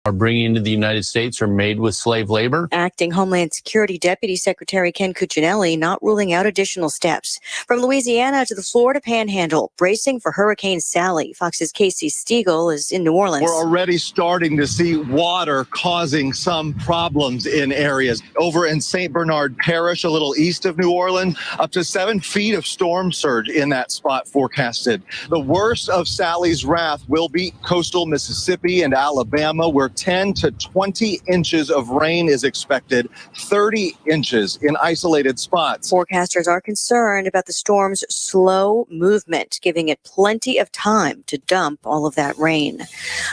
are bringing into the United States are made with slave labor. Acting Homeland Security Deputy Secretary Ken Cuccinelli not ruling out additional steps. From Louisiana to the Florida Panhandle, bracing for Hurricane Sally. Fox's Casey Stiegel is in New Orleans. We're already starting to see water causing some problems in areas. Over in St. Bernard Parish, a little east of New Orleans, up to 7 feet of storm surge in that spot forecasted. The worst of Sally's wrath will be coastal Mississippi and Alabama, where 10 to 20 inches of rain is expected, 30 inches in isolated spots. Forecasters are concerned about the storm's slow movement, giving it plenty of time to dump all of that rain.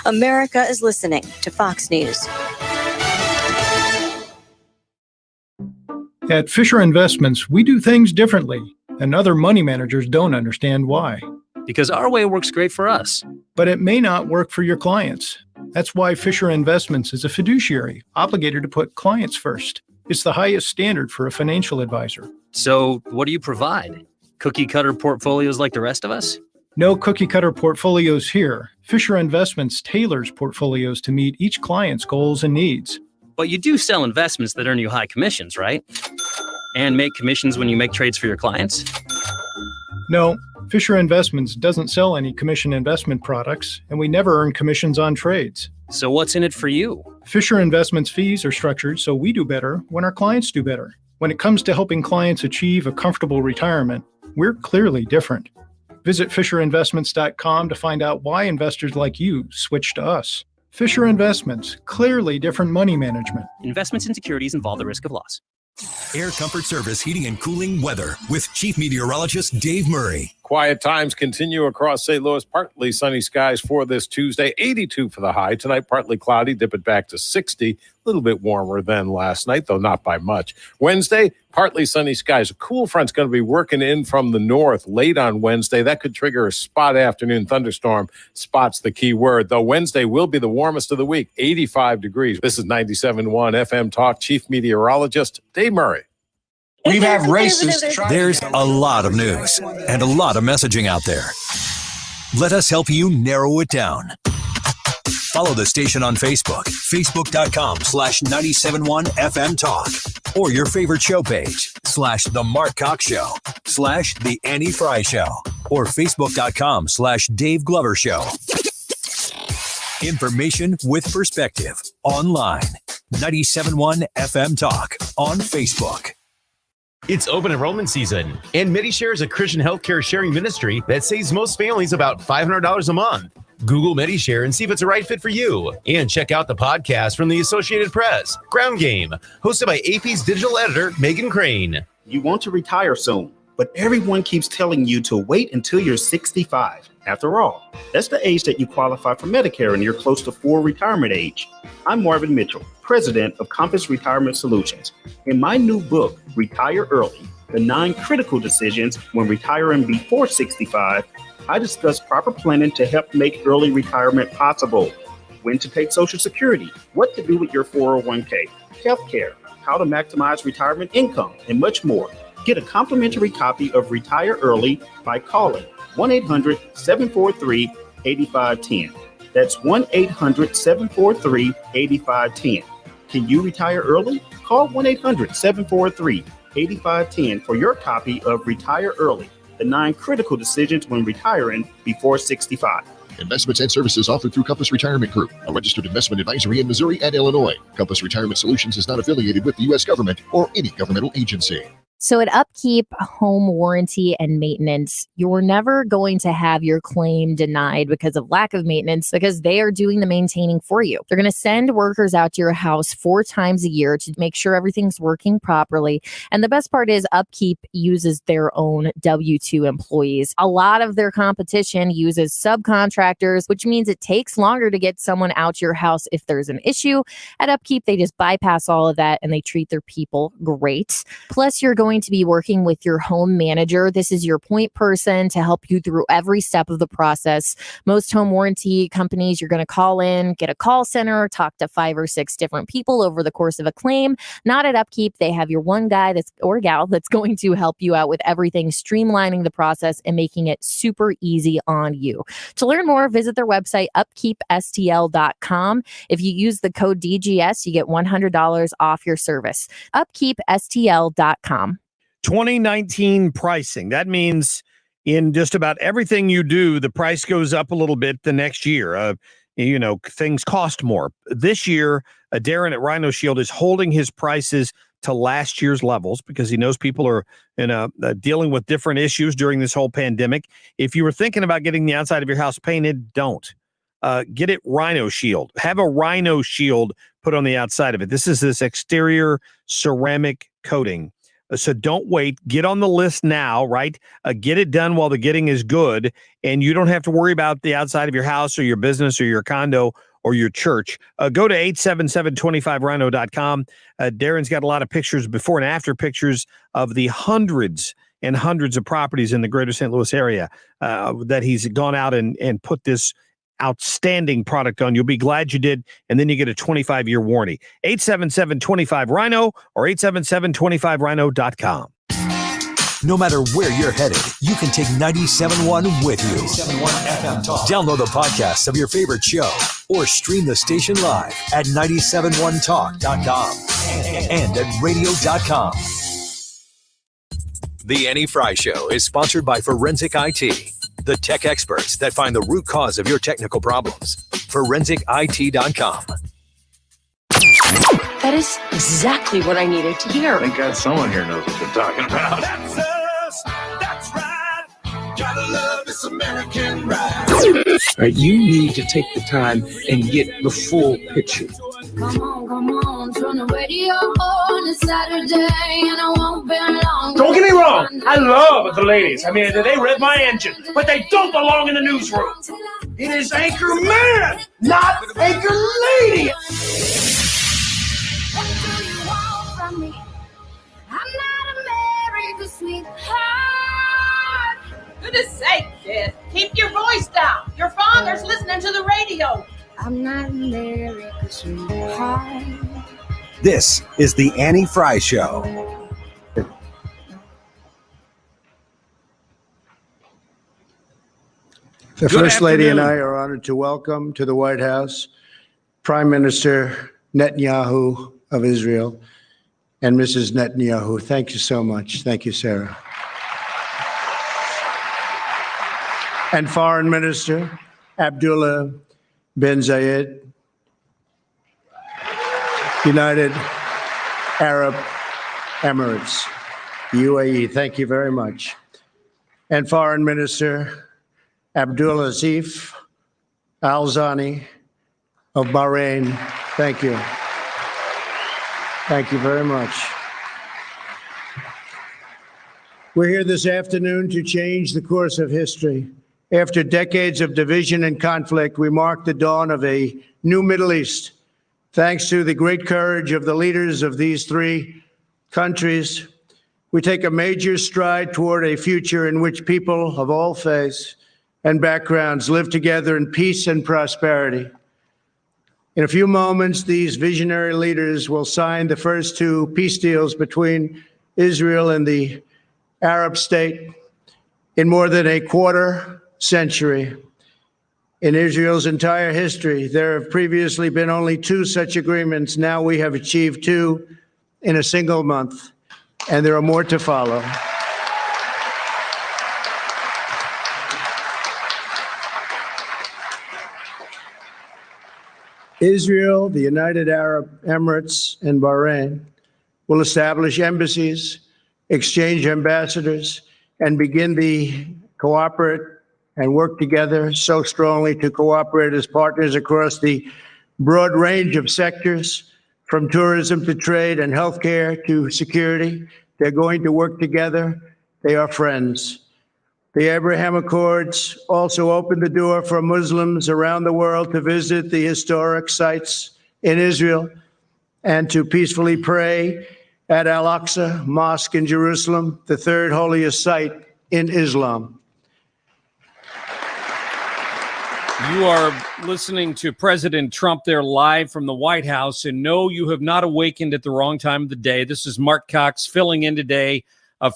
America is listening to Fox News. At Fisher Investments, we do things differently, and other money managers don't understand why. Because our way works great for us. But it may not work for your clients. That's why Fisher Investments is a fiduciary, obligated to put clients first. It's the highest standard for a financial advisor. So what do you provide? Cookie-cutter portfolios like the rest of us? No cookie-cutter portfolios here. Fisher Investments tailors portfolios to meet each client's goals and needs. But you do sell investments that earn you high commissions, right? And make commissions when you make trades for your clients? No, Fisher Investments doesn't sell any commission investment products, and we never earn commissions on trades. So what's in it for you? Fisher Investments fees are structured so we do better when our clients do better. When it comes to helping clients achieve a comfortable retirement, we're clearly different. Visit FisherInvestments.com to find out why investors like you switch to us. Fisher Investments, clearly different money management. Investments in securities involve the risk of loss. Air Comfort Service Heating and Cooling weather with Chief Meteorologist Dave Murray. Quiet times continue across St. Louis. Partly sunny skies for this Tuesday. 82 for the high. Tonight, partly cloudy. Dip it back to 60. A little bit warmer than last night, though not by much. Wednesday, partly sunny skies. A cool front's going to be working in from the north late on Wednesday. That could trigger a spot afternoon thunderstorm. Spot's the key word, though Wednesday will be the warmest of the week. 85 degrees. This is 97.1 FM Talk. Chief Meteorologist Dave Murray. We have racists. There's a lot of news and a lot of messaging out there. Let us help you narrow it down. Follow the station on Facebook, facebook.com/971FM Talk, or your favorite show page, /The Marc Cox Show, /The Annie Frey Show, or facebook.com/Dave Glover Show. Information with perspective, online, 97.1 FM Talk, on Facebook. It's open enrollment season, and MediShare is a Christian healthcare sharing ministry that saves most families about $500 a month. Google MediShare and see if it's a right fit for you. And check out the podcast from the Associated Press, Ground Game, hosted by AP's digital editor, Megan Crane. You want to retire soon, but everyone keeps telling you to wait until you're 65. After all, that's the age that you qualify for Medicare and you're close to full retirement age. I'm Marvin Mitchell, president of Compass Retirement Solutions. In my new book, Retire Early, The 9 Critical Decisions When Retiring Before 65, I discuss proper planning to help make early retirement possible. When to take Social Security, what to do with your 401k, healthcare, how to maximize retirement income, and much more. Get a complimentary copy of Retire Early by calling 1-800-743-8510. That's 1-800-743-8510. Can you retire early? Call 1-800-743-8510 for your copy of Retire Early, The 9 Critical Decisions When Retiring Before 65. Investments and services offered through Compass Retirement Group, a registered investment advisory in Missouri and Illinois. Compass Retirement Solutions is not affiliated with the U.S. government or any governmental agency. So at Upkeep Home Warranty and Maintenance, you're never going to have your claim denied because of lack of maintenance, because they are doing the maintaining for you. They're going to send workers out to your house 4 times a year to make sure everything's working properly. And the best part is Upkeep uses their own W-2 employees. A lot of their competition uses subcontractors, which means it takes longer to get someone out to your house if there's an issue. At Upkeep, they just bypass all of that and they treat their people great. Plus, you're going going to be working with your home manager. This is your point person to help you through every step of the process. Most home warranty companies, you're going to call in, get a call center, talk to 5 or 6 different people over the course of a claim. Not at Upkeep. They have your one guy or gal that's going to help you out with everything, streamlining the process and making it super easy on you. To learn more, visit their website, upkeepstl.com. If you use the code DGS, you get $100 off your service. Upkeepstl.com. 2019 pricing. That means in just about everything you do, the price goes up a little bit the next year. Things cost more. This year, Darren at Rhino Shield is holding his prices to last year's levels because he knows people are dealing with different issues during this whole pandemic. If you were thinking about getting the outside of your house painted, don't. Get it Rhino Shield. Have a Rhino Shield put on the outside of it. This is this exterior ceramic coating. So don't wait. Get on the list now, right? Get it done while the getting is good, and you don't have to worry about the outside of your house or your business or your condo or your church. Go to 877-25rhino.com. Darren's got a lot of pictures, before and after pictures of the hundreds and hundreds of properties in the greater St. Louis area that he's gone out and put this outstanding product on. You'll be glad you did, and then you get a 25-year warranty. 877-25rhino or 877-25rhino.com. No matter where you're headed, you can take 97.1 with you. Download the podcast of your favorite show or stream the station live at 971talk.com and at radio.com. The Annie Frey Show is sponsored by Forensic IT, the tech experts that find the root cause of your technical problems. ForensicIT.com. That is exactly what I needed to hear. Thank God someone here knows what they're talking about. That's us. That's right. Gotta love this American ride. All right, you need to take the time and get the full picture. Come on, turn the radio on. It's Saturday and I won't be long. Don't get me wrong, I love the ladies. I mean, they rev my engine, but they don't belong in the newsroom. It is Anchor Man, not Anchor Lady. What do you want from me? I'm not America's sweetheart. Goodness sake, kid. Keep your voice down. Your father's listening to the radio. I'm not America's sweetheart. This is the Annie Frey Show. The First Lady and I are honored to welcome to the White House Prime Minister Netanyahu of Israel and Mrs. Netanyahu. Thank you so much. Thank you, Sarah. And Foreign Minister Abdullah bin Zayed, United Arab Emirates, UAE. Thank you very much. And Foreign Minister Abdulaziz Al-Zani of Bahrain. Thank you. Thank you very much. We're here this afternoon to change the course of history. After decades of division and conflict, we mark the dawn of a new Middle East. Thanks to the great courage of the leaders of these three countries, we take a major stride toward a future in which people of all faiths and backgrounds live together in peace and prosperity. In a few moments, these visionary leaders will sign the first two peace deals between Israel and the Arab state in more than a quarter century. In Israel's entire history, there have previously been only two such agreements. Now we have achieved two in a single month, and there are more to follow. Israel, the United Arab Emirates, and Bahrain will establish embassies, exchange ambassadors, and begin the cooperate and work together so strongly to cooperate as partners across the broad range of sectors, from tourism to trade and healthcare to security. They're going to work together. They are friends. The Abraham Accords also opened the door for Muslims around the world to visit the historic sites in Israel and to peacefully pray at Al-Aqsa Mosque in Jerusalem, the third holiest site in Islam. You are listening to President Trump there live from the White House, and no, you have not awakened at the wrong time of the day. This is Marc Cox filling in today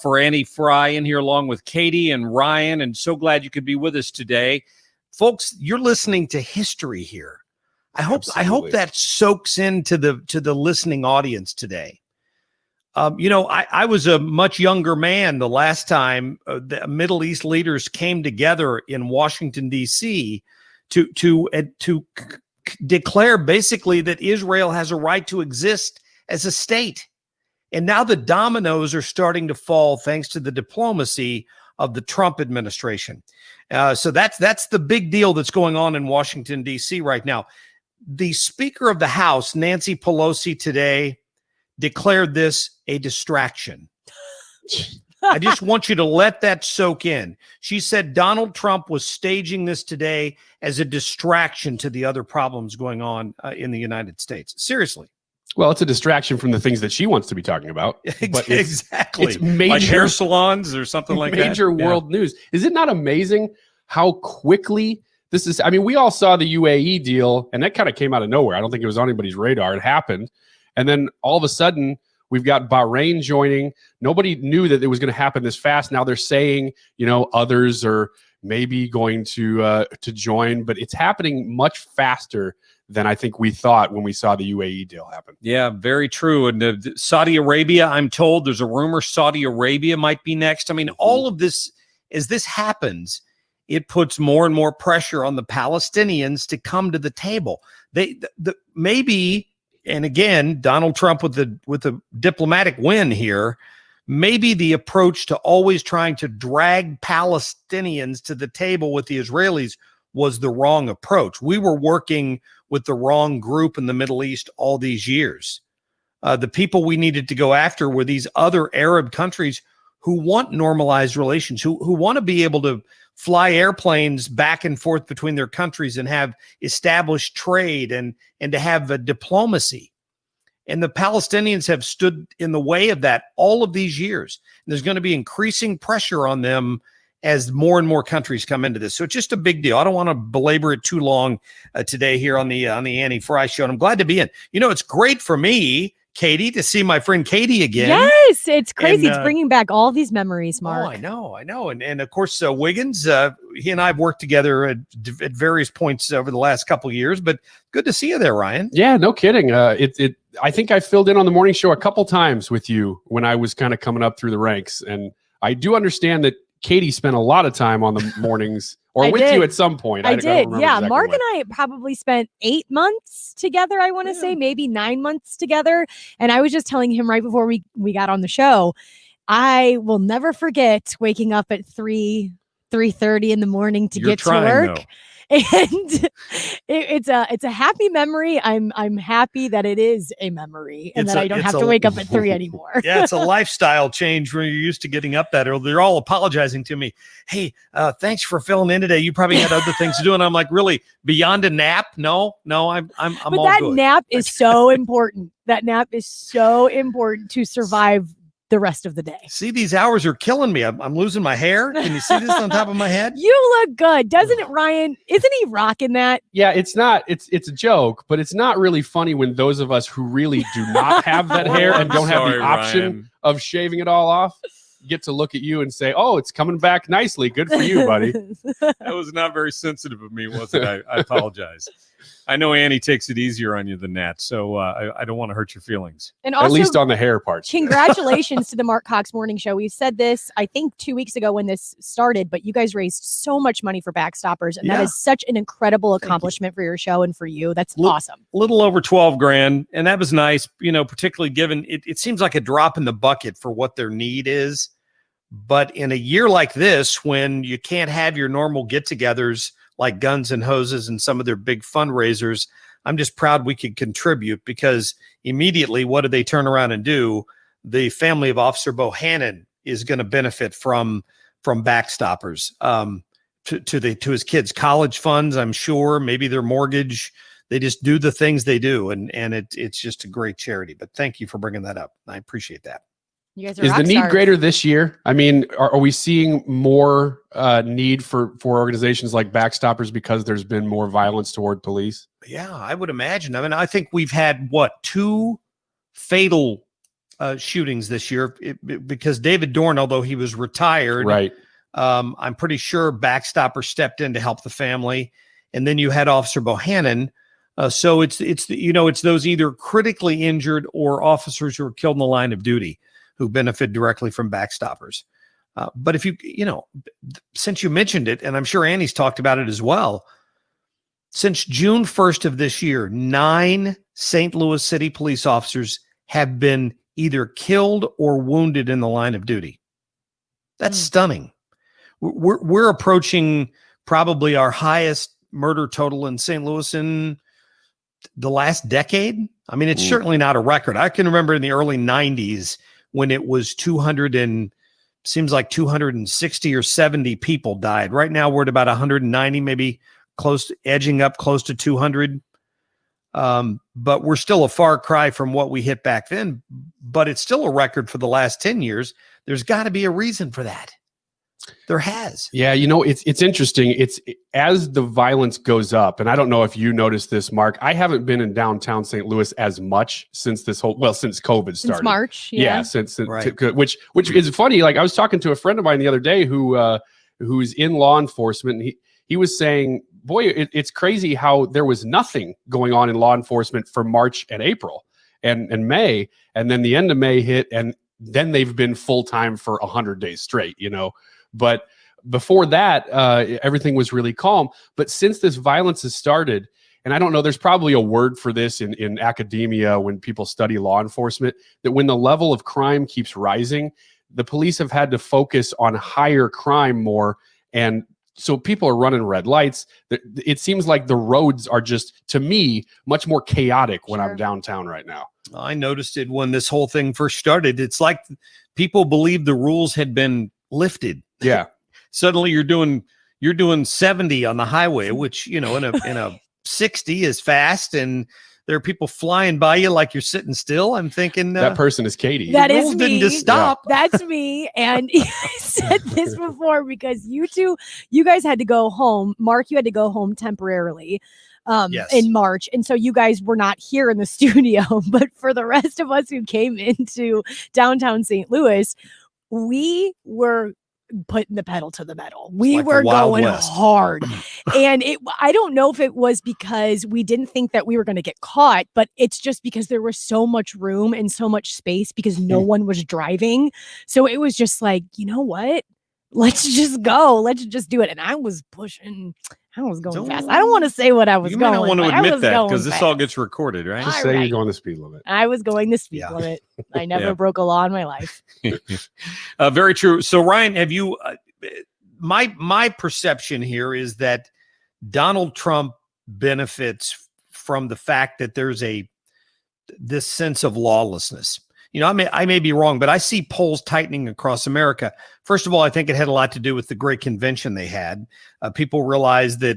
for Annie Frey in here along with Katie and Ryan, and so glad you could be with us today. Folks, you're listening to history here. I hope that soaks into the listening audience today. I was a much younger man the last time the Middle East leaders came together in Washington, D.C. to declare basically that Israel has a right to exist as a state. And now the dominoes are starting to fall thanks to the diplomacy of the Trump administration. So that's the big deal that's going on in Washington, D.C. right now. The Speaker of the House, Nancy Pelosi, today declared this a distraction. I just want you to let that soak in. She said Donald Trump was staging this today as a distraction to the other problems going on in the United States. Seriously. Well, it's a distraction from the things that she wants to be talking about. But exactly. It's major, like hair salons or something like that. Major world news. Is it not amazing how quickly this is? I mean, we all saw the UAE deal, and that kind of came out of nowhere. I don't think it was on anybody's radar. It happened. And then all of a sudden, we've got Bahrain joining. Nobody knew that it was going to happen this fast. Now they're saying, others are maybe going to join, but it's happening much faster than I think we thought when we saw the UAE deal happen. Yeah, very true. And Saudi Arabia, I'm told there's a rumor Saudi Arabia might be next. I mean, all of this, as this happens, it puts more and more pressure on the Palestinians to come to the table. Maybe. And again, Donald Trump with the diplomatic win here, maybe the approach to always trying to drag Palestinians to the table with the Israelis was the wrong approach. We were working with the wrong group in the Middle East all these years. The people we needed to go after were these other Arab countries who want normalized relations, who want to be able to fly airplanes back and forth between their countries and have established trade and to have a diplomacy. And the Palestinians have stood in the way of that all of these years. And there's going to be increasing pressure on them as more and more countries come into this. So it's just a big deal. I don't want to belabor it too long today here on the Annie Frey Show. And I'm glad to be in. It's great for me, Katie, to see my friend Katie again. Yes, it's crazy. It's bringing back all these memories, Mark. Oh, I know. And of course, Wiggins, he and I have worked together at various points over the last couple of years, but good to see you there, Ryan. Yeah, no kidding. I think I filled in on the morning show a couple times with you when I was kind of coming up through the ranks. And I do understand that Katie spent a lot of time on the mornings or you at some point. I did. Yeah. Exactly Mark and I probably spent 8 months together. I want to say maybe 9 months together. And I was just telling him right before we got on the show, I will never forget waking up at 3:30 in the morning to get to work. Though. And it's a happy memory. I'm happy that it is a memory and that I don't have to wake up at 3 anymore. Yeah, it's a lifestyle change where you're used to getting up that early. They're all apologizing to me. Hey, thanks for filling in today. You probably had other things to do. And I'm like, really? Beyond a nap? No, I'm but all that good. Nap is so important. That nap is so important to survive the rest of the day. See, these hours are killing me. I'm losing my hair. Can you see this on top of my head? You look good, doesn't it, Ryan? Isn't he rocking that? Yeah, it's a joke, but it's not really funny when those of us who really do not have that hair and don't have the option of shaving it all off get to look at you and say, "Oh, it's coming back nicely. Good for you, buddy." That was not very sensitive of me, was it? I apologize. I know Annie takes it easier on you than that, so I don't want to hurt your feelings. And also, at least on the hair parts. Congratulations to the Marc Cox Morning Show. We've said this, I think, 2 weeks ago when this started, but you guys raised so much money for Backstoppers, and that is such an incredible accomplishment for your show and for you. That's awesome. A little over $12,000, and that was nice, particularly given it seems like a drop in the bucket for what their need is. But in a year like this, when you can't have your normal get-togethers like Guns and Hoses and some of their big fundraisers, I'm just proud we could contribute, because immediately, what do they turn around and do? The family of Officer Bohannon is going to benefit from Backstoppers to his kids' college funds, I'm sure, maybe their mortgage, they just do the things they do, and it's just a great charity. But thank you for bringing that up. I appreciate that. You guys are Is the rock need stars. greater this year? I mean, are we seeing more need for organizations like Backstoppers because there's been more violence toward police? Yeah, I would imagine. I mean, I think we've had 2 fatal shootings this year because David Dorn, although he was retired, right? I'm pretty sure Backstopper stepped in to help the family, and then you had Officer Bohannon. So it's those either critically injured or officers who are killed in the line of duty who benefit directly from Backstoppers. But if since you mentioned it, and I'm sure Annie's talked about it as well, since June 1st of this year, 9 St. Louis City police officers have been either killed or wounded in the line of duty. That's stunning. We're approaching probably our highest murder total in St. Louis in the last decade. I mean, it's certainly not a record. I can remember in the early 90s when it was 260 or 70 people died. Right now we're at about 190, maybe edging up close to 200. But we're still a far cry from what we hit back then, but it's still a record for the last 10 years. There's got to be a reason for that. There has. Yeah, it's interesting. It's as the violence goes up, and I don't know if you noticed this, Mark. I haven't been in downtown St. Louis as much since since COVID started. Since March, since right. which is funny. Like I was talking to a friend of mine the other day who's in law enforcement. And he was saying, boy, it's crazy how there was nothing going on in law enforcement for March and April and May, and then the end of May hit, and then they've been full time for 100 days straight. But before that, everything was really calm. But since this violence has started, and I don't know, there's probably a word for this in academia when people study law enforcement, that when the level of crime keeps rising, the police have had to focus on higher crime more. And so people are running red lights. It seems like the roads are just, to me, much more chaotic when I'm downtown right now. I noticed it when this whole thing first started. It's like people believed the rules had been lifted. Yeah. Suddenly you're doing 70 on the highway, which, in a 60 is fast, and there are people flying by you like you're sitting still. I'm thinking that person is Katie. That the is rules me. Didn't just stop. Yeah. That's me. And I said this before because you guys had to go home. Mark, you had to go home temporarily in March. And so you guys were not here in the studio. But for the rest of us who came into downtown St. Louis, we were putting the pedal to the metal. We were going hard. And I don't know if it was because we didn't think that we were going to get caught, but it's just because there was so much room and so much space because no one was driving. So it was just like, you know what? Let's just go. Let's just do it. And I was pushing. I was going fast. I don't want to say what I was going. You may not want to admit that because this all gets recorded, right? Just say you're going the speed limit. I was going the speed limit. I never broke a law in my life. Very true. So Ryan, have you? My perception here is that Donald Trump benefits from the fact that there's this sense of lawlessness. I may be wrong, but I see polls tightening across America. First of all, I think it had a lot to do with the great convention they had. People realized that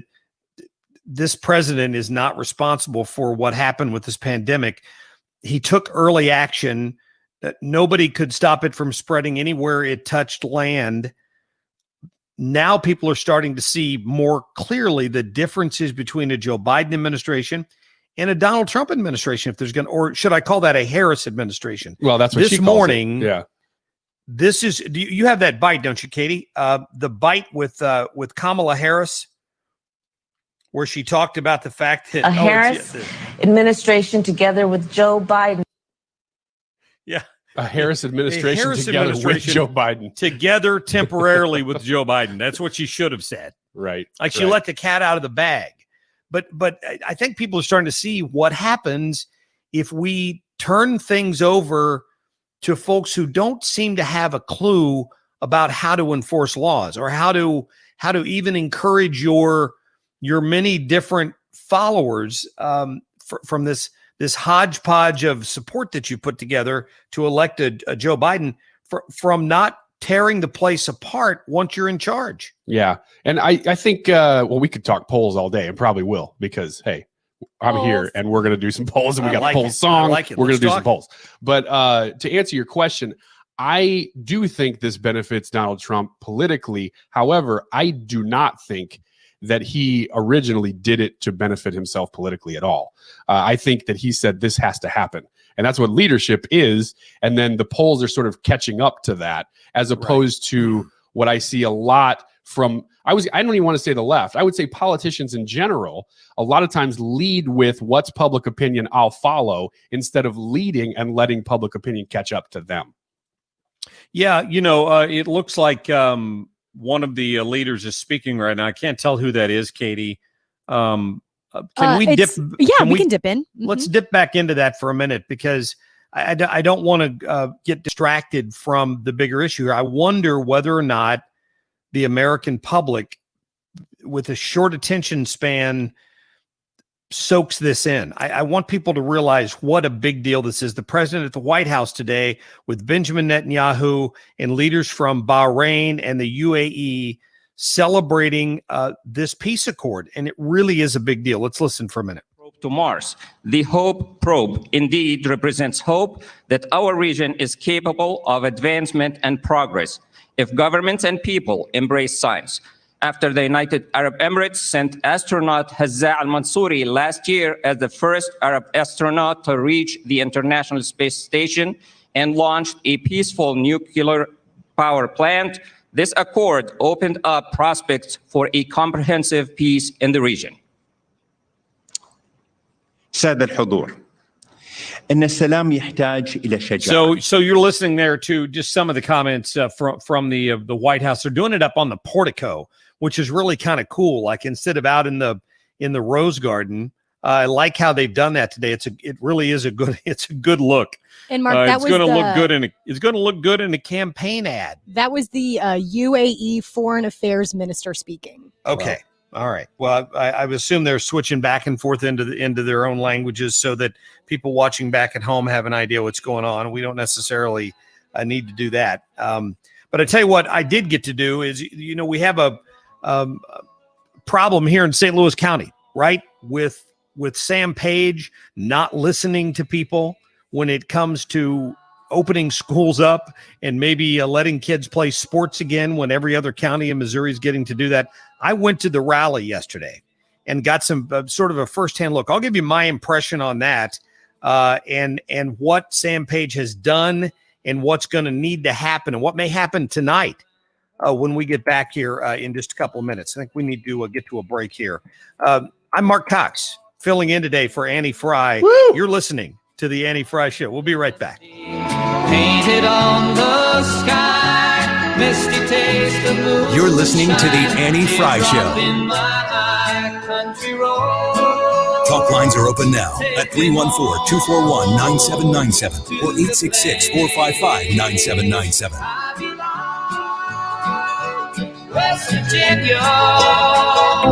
this president is not responsible for what happened with this pandemic. He took early action. Nobody could stop it from spreading anywhere it touched land. Now people are starting to see more clearly the differences between a Joe Biden administration and a Donald Trump administration, if there's or should I call that a Harris administration? Well, that's what this she calls morning. It. Yeah. This is, you have that bite, don't you, Katie? The bite with Kamala Harris, where she talked about the fact that a Harris administration together with Joe Biden. Yeah. A Harris administration together with Joe Biden. Together temporarily with Joe Biden. That's what she should have said. Right. Like she let the cat out of the bag. But I think people are starting to see what happens if we turn things over to folks who don't seem to have a clue about how to enforce laws or how to even encourage your many different followers from this hodgepodge of support that you put together to elect a Joe Biden from not tearing the place apart once you're in charge. Yeah. And I think, we could talk polls all day and probably will, because, hey, I'm here, and we're going to do some polls, and we got a poll song. We're going to do some polls. But to answer your question, I do think this benefits Donald Trump politically. However, I do not think that he originally did it to benefit himself politically at all. I think that he said this has to happen. And that's what leadership is. And then the polls are sort of catching up to that, as opposed to what I see a lot from, I don't even want to say the left. I would say politicians in general, a lot of times lead with what's public opinion, I'll follow, instead of leading and letting public opinion catch up to them. Yeah, it looks like one of the leaders is speaking right now. I can't tell who that is, Katie. Can we dip? Yeah, we can dip in. Mm-hmm. Let's dip back into that for a minute, because I don't want to get distracted from the bigger issue here. I wonder whether or not the American public, with a short attention span, soaks this in. I want people to realize what a big deal this is. The president at the White House today with Benjamin Netanyahu and leaders from Bahrain and the UAE celebrating this peace accord. And it really is a big deal. Let's listen for a minute. To Mars. The HOPE probe indeed represents hope that our region is capable of advancement and progress if governments and people embrace science. After the United Arab Emirates sent astronaut Hazza al-Mansouri last year as the first Arab astronaut to reach the International Space Station and launched a peaceful nuclear power plant, this accord opened up prospects for a comprehensive peace in the region. سادة الحضور إن السلام يحتاج إلى شجاعة. So you're listening there to just some of the comments from the White House. They're doing it up on the portico, which is really kind of cool. Like, instead of out in the Rose Garden, I like how they've done that today. It really is a good look. And Mark, it's going to look good it's going to look good in a campaign ad. That was the UAE Foreign Affairs Minister speaking. Okay. All right. Well, I assume they're switching back and forth into their own languages so that people watching back at home have an idea what's going on. We don't necessarily need to do that. But I tell you what I did get to do is, we have a problem here in St. Louis County, right? With Sam Page not listening to people when it comes to opening schools up and maybe letting kids play sports again when every other county in Missouri is getting to do that. I went to the rally yesterday and got some sort of a firsthand look. I'll give you my impression on that and what Sam Page has done and what's going to need to happen and what may happen tonight when we get back here in just a couple of minutes. I think we need to get to a break here. I'm Marc Cox, filling in today for Annie Frey. Woo! You're listening to the Annie Frey Show. We'll be right back. Painted on the sky, misty taste of moon. You're listening to the Annie Frey Show. Talk lines are open now at 314-241-9797 or 866-455-9797. West Virginia.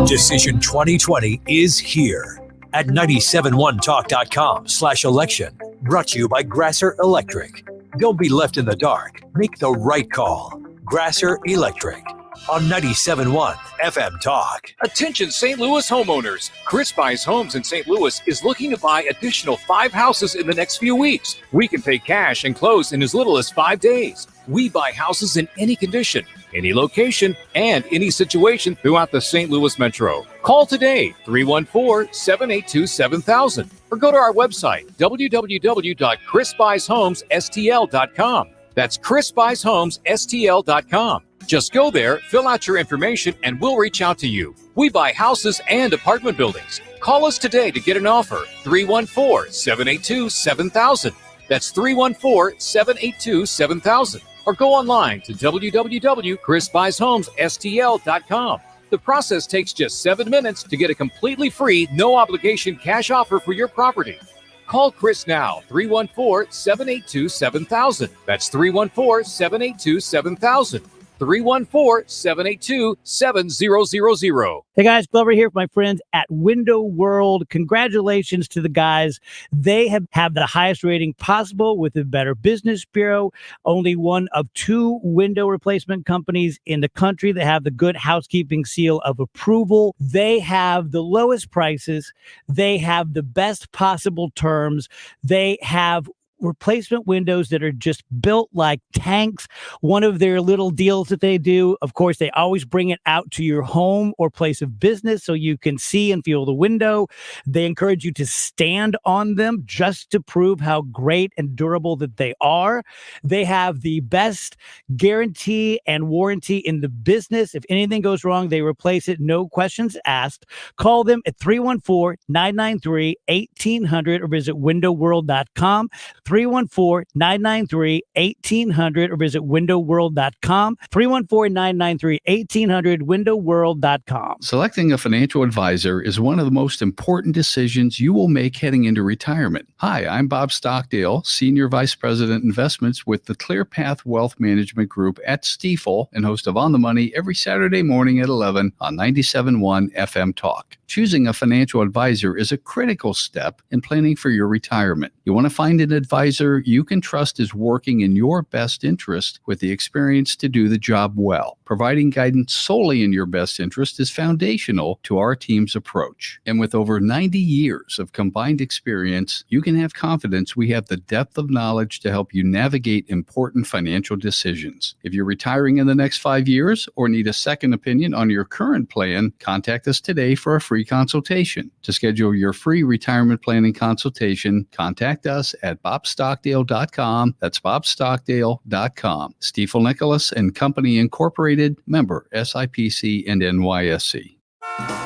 Decision 2020 is here at 971talk.com/election. Brought to you by Grasser Electric. Don't be left in the dark. Make the right call. Grasser Electric on 97.1 FM Talk. Attention St. Louis homeowners. Chris Buys Homes in St. Louis is looking to buy additional 5 houses in the next few weeks. We can pay cash and close in as little as 5 days. We buy houses in any condition, any location, and any situation throughout the St. Louis Metro. Call today, 314-782-7000, or go to our website, www.chrisbuysHomesSTL.com. That's chrisbuysHomesSTL.com. Just go there, fill out your information, and we'll reach out to you. We buy houses and apartment buildings. Call us today to get an offer, 314-782-7000. That's 314-782-7000. Or go online to www.chrisbuysHomesSTL.com. The process takes just 7 minutes to get a completely free, no-obligation cash offer for your property. Call Chris now, 314-782-7000. That's 314-782-7000. 314-782-7000. Hey guys, Glover here with my friends at Window World. Congratulations to the guys. They have the highest rating possible with the Better Business Bureau. Only one of 2 window replacement companies in the country that have the Good Housekeeping seal of approval. They have the lowest prices. They have the best possible terms. They have replacement windows that are just built like tanks. One of their little deals that they do, of course, they always bring it out to your home or place of business so you can see and feel the window. They encourage you to stand on them just to prove how great and durable that they are. They have the best guarantee and warranty in the business. If anything goes wrong, they replace it, no questions asked. Call them at 314-993-1800 or visit windowworld.com. 314-993-1800 or visit windowworld.com. 314-993-1800, windowworld.com. Selecting a financial advisor is one of the most important decisions you will make heading into retirement. Hi, I'm Bob Stockdale, Senior Vice President Investments with the ClearPath Wealth Management Group at Stifel and host of On the Money every Saturday morning at 11 on 97.1 FM Talk. Choosing a financial advisor is a critical step in planning for your retirement. You want to find an advisor you can trust is working in your best interest with the experience to do the job well. Providing guidance solely in your best interest is foundational to our team's approach. And with over 90 years of combined experience, you can have confidence we have the depth of knowledge to help you navigate important financial decisions. If you're retiring in the next 5 years or need a second opinion on your current plan, contact us today for a free consultation. To schedule your free retirement planning consultation, contact us at bobstockdale.com. That's bobstockdale.com. Stifel Nicholas and Company Incorporated, member SIPC and NYSE.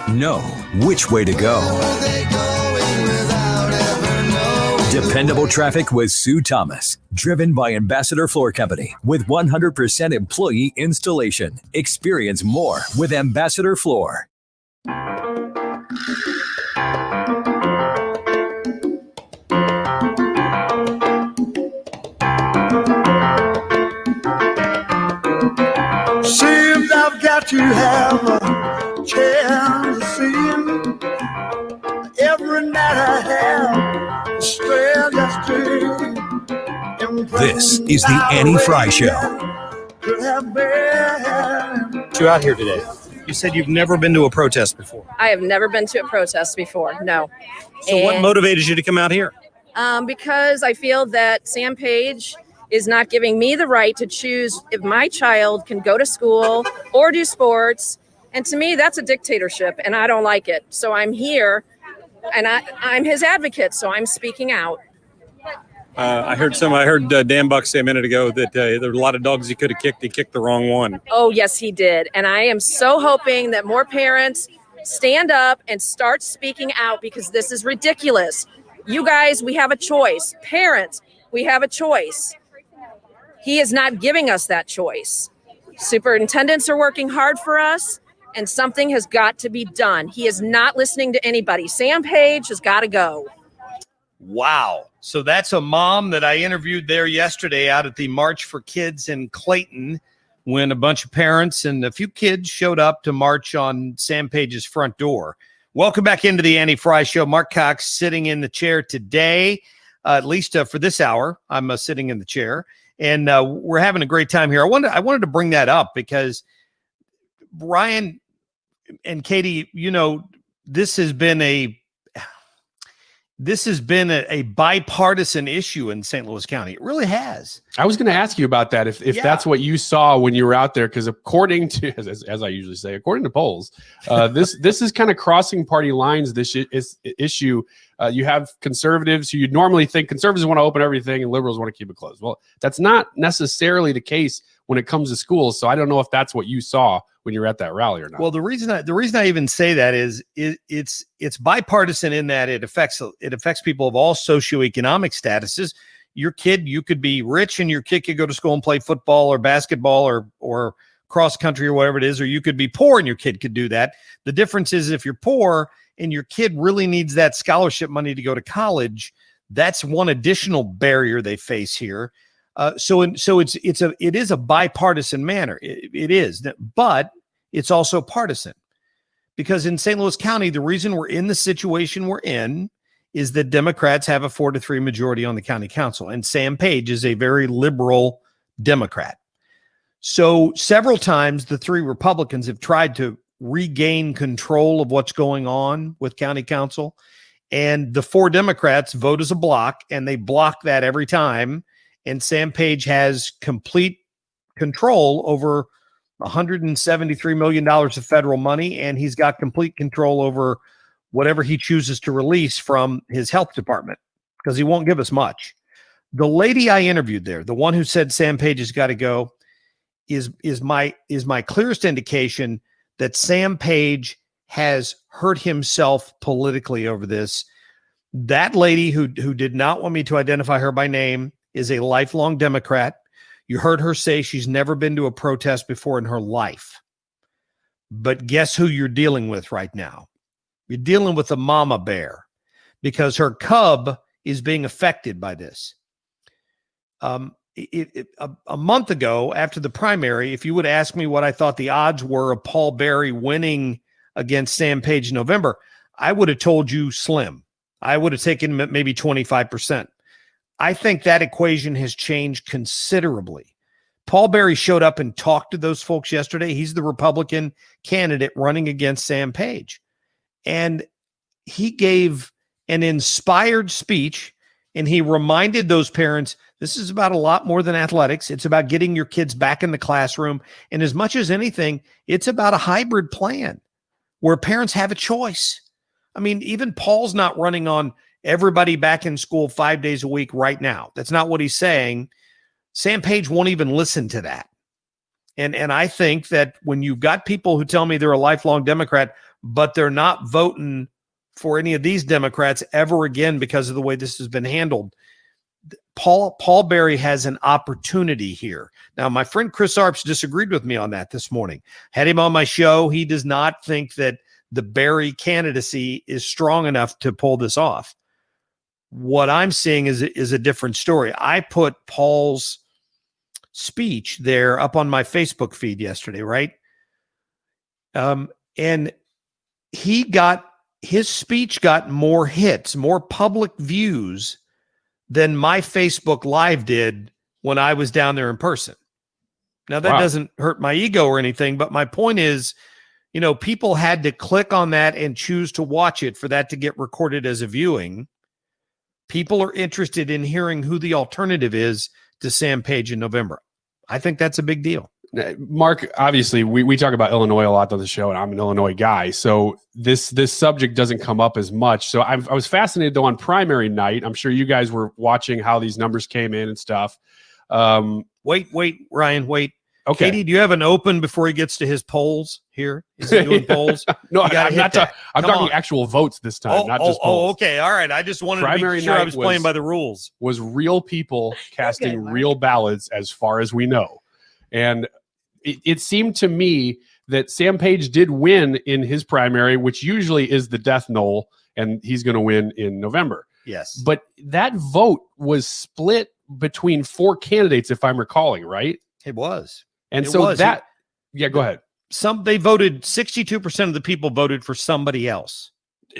Know which way to go. Dependable traffic with Sue Thomas. Driven by Ambassador Floor Company with 100% employee installation. Experience more with Ambassador Floor. Seems I've got to have a chance to see him. Every night I have a spare just to. This is the Annie Frey Show. You out here today. You said you've never been to a protest before. I have never been to a protest before, no. So what motivated you to come out here? Because I feel that Sam Page is not giving me the right to choose if my child can go to school or do sports. And to me, that's a dictatorship, and I don't like it. So I'm here, and I'm his advocate, so I'm speaking out. I heard Dan Buck say a minute ago that there were a lot of dogs he could have kicked. He kicked the wrong one. Oh, yes, he did. And I am so hoping that more parents stand up and start speaking out because this is ridiculous. You guys, we have a choice. Parents, we have a choice. He is not giving us that choice. Superintendents are working hard for us, and something has got to be done. He is not listening to anybody. Sam Page has got to go. Wow. So that's a mom that I interviewed there yesterday out at the March for Kids in Clayton when a bunch of parents and a few kids showed up to march on Sam Page's front door. Welcome back into the Annie Frey Show. Marc Cox sitting in the chair today, at least for this hour. I'm sitting in the chair, and we're having a great time here. I wanted to bring that up because Brian and Katie, you know, this has been a bipartisan issue in St. Louis County. It really has. I was going to ask you about that. If that's what you saw when you were out there, because according to, as I usually say, according to polls, this is kind of crossing party lines. This issue, you have conservatives who you'd normally think conservatives want to open everything and liberals want to keep it closed. Well, that's not necessarily the case when it comes to schools. So I don't know if that's what you saw when you were at that rally or not. Well, the reason I even say that is it's bipartisan in that it affects people of all socioeconomic statuses. Your kid, you could be rich and your kid could go to school and play football or basketball or cross country or whatever it is, or you could be poor and your kid could do that. The difference is if you're poor and your kid really needs that scholarship money to go to college, that's one additional barrier they face here. So it is a bipartisan manner. It is, but it's also partisan, because in St. Louis County, the reason we're in the situation we're in is that Democrats have a 4-3 majority on the county council, and Sam Page is a very liberal Democrat. So several times the 3 Republicans have tried to regain control of what's going on with county council, and the 4 Democrats vote as a block, and they block that every time. And Sam Page has complete control over $173 million of federal money, and he's got complete control over whatever he chooses to release from his health department, because he won't give us much. The lady I interviewed there, the one who said Sam Page has got to go, is my clearest indication that Sam Page has hurt himself politically over this. That lady who did not want me to identify her by name is a lifelong Democrat. You heard her say she's never been to a protest before in her life. But guess who you're dealing with right now? You're dealing with a mama bear, because her cub is being affected by this. A month ago, after the primary, if you would ask me what I thought the odds were of Paul Berry winning against Sam Page in November, I would have told you slim. I would have taken maybe 25%. I think that equation has changed considerably. Paul Berry showed up and talked to those folks yesterday. He's the Republican candidate running against Sam Page. And he gave an inspired speech, and he reminded those parents, this is about a lot more than athletics. It's about getting your kids back in the classroom. And as much as anything, it's about a hybrid plan where parents have a choice. I mean, even Paul's not running on everybody back in school 5 days a week right now. That's not what he's saying. Sam Page won't even listen to that. And I think that when you've got people who tell me they're a lifelong Democrat, but they're not voting for any of these Democrats ever again because of the way this has been handled, Paul Berry has an opportunity here. Now, my friend Chris Arps disagreed with me on that this morning. Had him on my show. He does not think that the Berry candidacy is strong enough to pull this off. What I'm seeing is a different story. I put Paul's speech there up on my Facebook feed yesterday, right? And his speech got more hits, more public views than my Facebook Live did when I was down there in person. Now, that doesn't hurt my ego or anything, but my point is, people had to click on that and choose to watch it for that to get recorded as a viewing. People are interested in hearing who the alternative is to Sam Page in November. I think that's a big deal. Mark, obviously, we talk about Illinois a lot on the show, and I'm an Illinois guy, so this subject doesn't come up as much. So I was fascinated, though, on primary night. I'm sure you guys were watching how these numbers came in and stuff. Wait, Ryan, wait. Okay. Katie, do you have an open before he gets to his polls here? Is he doing polls? No, I'm talking actual votes this time, not just polls. Okay. All right. I just wanted to be sure I was playing by the rules. Was real people casting real ballots as far as we know. And it seemed to me that Sam Page did win in his primary, which usually is the death knell, and he's going to win in November. Yes. But that vote was split between 4 candidates, if I'm recalling, right? It was. And it so was. Go ahead. They voted, 62% of the people voted for somebody else.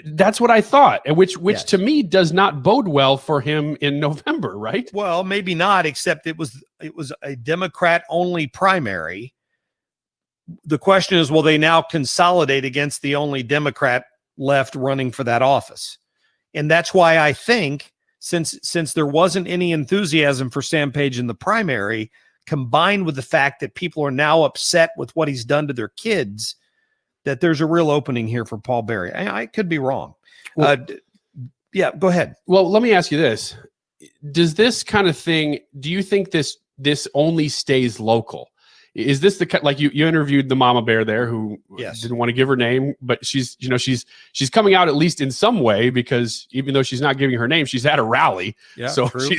That's what I thought, and which Yes. to me does not bode well for him in November, right? Well, maybe not, except it was a Democrat-only primary. The question is, will they now consolidate against the only Democrat left running for that office? And that's why I think since there wasn't any enthusiasm for Sam Page in the primary, combined with the fact that people are now upset with what he's done to their kids, that there's a real opening here for Paul Berry. I could be wrong. Well, yeah, go ahead. Well, let me ask you this. Does this kind of thing, do you think this only stays local? Is this like you interviewed the mama bear there who didn't want to give her name, but she's coming out at least in some way, because even though she's not giving her name, she's at a rally. Yeah, so true.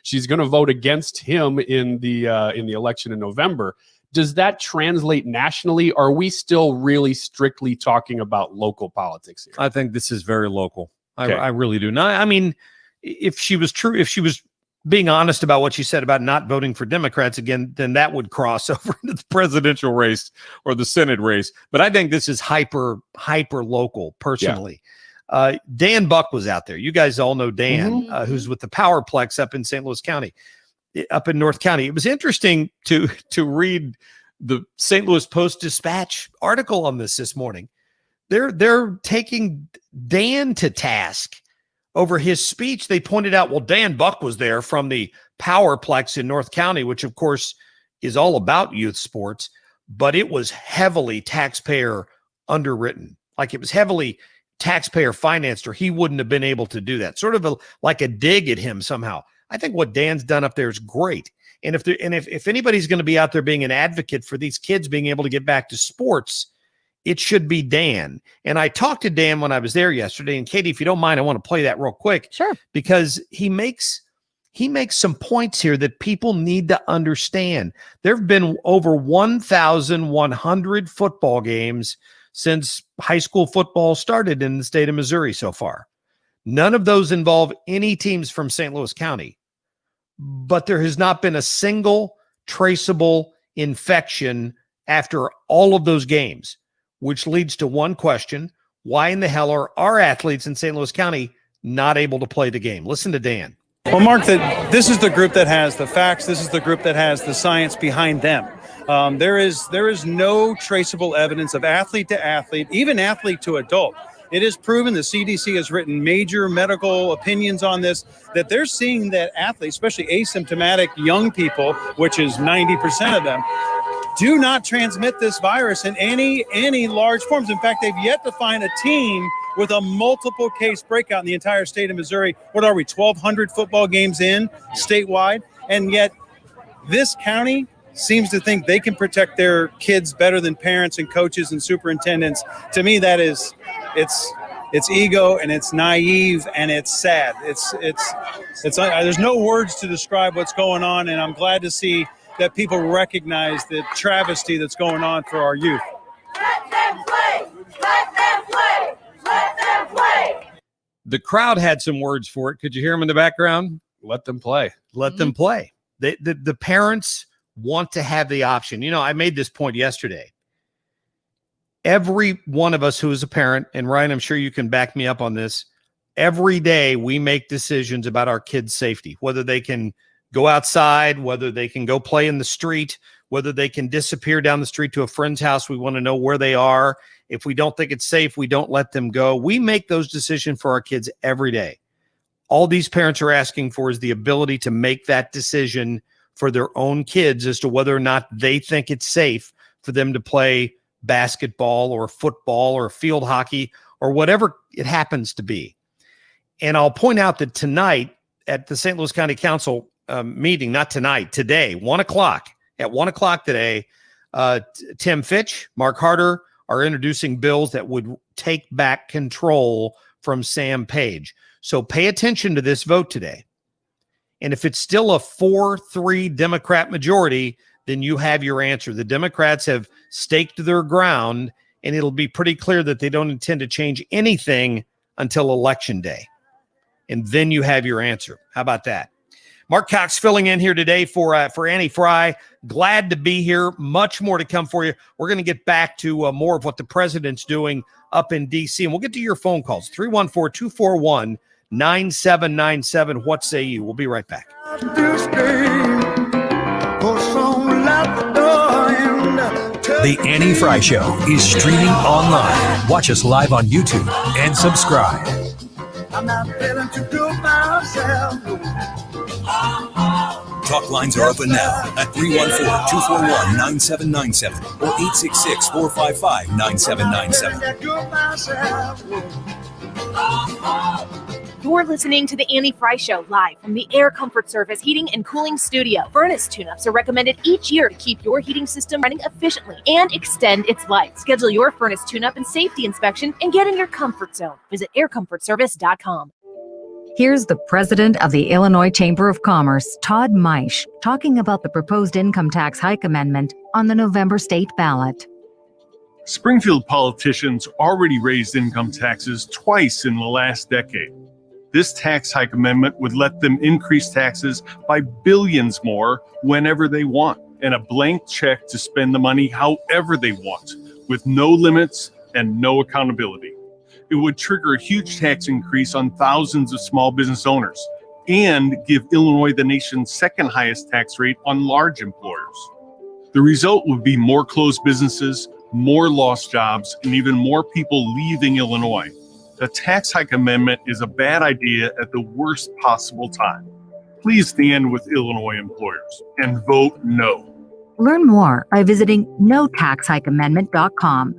she's going to vote against him in the election in November. Does that translate nationally? Or are we still really strictly talking about local politics here? I think this is very local. Okay. I really do. Now, I mean, if she was being honest about what she said about not voting for Democrats again, then that would cross over into the presidential race or the Senate race. But I think this is hyper local personally. Yeah. Dan Buck was out there. You guys all know Dan, who's with the Powerplex up in St. Louis County, up in North County. It was interesting to read the St. Louis Post-Dispatch article on this morning. They're taking Dan to task over his speech. They pointed out, well, Dan Buck was there from the Powerplex in North County, which of course is all about youth sports, but it was heavily taxpayer underwritten. Like it was heavily taxpayer financed, or he wouldn't have been able to do that. Sort of like a dig at him somehow. I think what Dan's done up there is great. And if anybody's going to be out there being an advocate for these kids being able to get back to sports, it should be Dan. And I talked to Dan when I was there yesterday. And Katie, if you don't mind, I want to play that real quick. Sure. Because he makes some points here that people need to understand. There have been over 1,100 football games since high school football started in the state of Missouri so far. None of those involve any teams from St. Louis County. But there has not been a single traceable infection after all of those games, which leads to one question: why in the hell are our athletes in St. Louis County not able to play the game? Listen to Dan. Well, Mark, this is the group that has the facts. This is the group that has the science behind them. There is no traceable evidence of athlete to athlete, even athlete to adult. It is proven, the CDC has written major medical opinions on this, that they're seeing that athletes, especially asymptomatic young people, which is 90% of them, do not transmit this virus in any large forms. In fact, they've yet to find a team with a multiple case breakout in the entire state of Missouri. What are we, 1,200 football games in statewide? And yet this county seems to think they can protect their kids better than parents and coaches and superintendents. To me, that is, it's ego, and it's naive, and it's sad. It's there's no words to describe what's going on, and I'm glad to see that people recognize the travesty that's going on for our youth. Let them play! Let them play! Let them play! The crowd had some words for it. Could you hear them in the background? Let them play. Let them play. The parents want to have the option. You know, I made this point yesterday. Every one of us who is a parent, and Ryan, I'm sure you can back me up on this, every day we make decisions about our kids' safety, whether they can go outside, whether they can go play in the street, whether they can disappear down the street to a friend's house. We want to know where they are. If we don't think it's safe, we don't let them go. We make those decisions for our kids every day. All these parents are asking for is the ability to make that decision for their own kids as to whether or not they think it's safe for them to play basketball or football or field hockey or whatever it happens to be. And I'll point out that tonight at the St. Louis County Council meeting, not tonight, today, 1 o'clock, at 1 o'clock today, Tim Fitch, Marc Harder are introducing bills that would take back control from Sam Page. So pay attention to this vote today. And if it's still a 4-3 Democrat majority, then you have your answer. The Democrats have staked their ground, and it'll be pretty clear that they don't intend to change anything until Election Day. And then you have your answer. How about that? Marc Cox filling in here today for Annie Frey. Glad to be here. Much more to come for you. We're going to get back to more of what the president's doing up in D.C., and we'll get to your phone calls. 314-241-9797. What say you? We'll be right back. The Annie Frey Show is streaming online. Watch us live on YouTube and subscribe. I'm not feeling too good myself. Talk lines are open now at 314-241-9797 or 866-455-9797. You're listening to the Annie Frey Show live from the Air Comfort Service Heating and Cooling Studio. Furnace tune-ups are recommended each year to keep your heating system running efficiently and extend its life. Schedule your furnace tune-up and safety inspection and get in your comfort zone. Visit aircomfortservice.com. Here's the president of the Illinois Chamber of Commerce, Todd Meisch, talking about the proposed income tax hike amendment on the November state ballot. Springfield politicians already raised income taxes twice in the last decade. This tax hike amendment would let them increase taxes by billions more whenever they want, and a blank check to spend the money however they want, with no limits and no accountability. It would trigger a huge tax increase on thousands of small business owners and give Illinois the nation's second highest tax rate on large employers. The result would be more closed businesses, more lost jobs, and even more people leaving Illinois. The tax hike amendment is a bad idea at the worst possible time. Please stand with Illinois employers and vote no. Learn more by visiting notaxhikeamendment.com.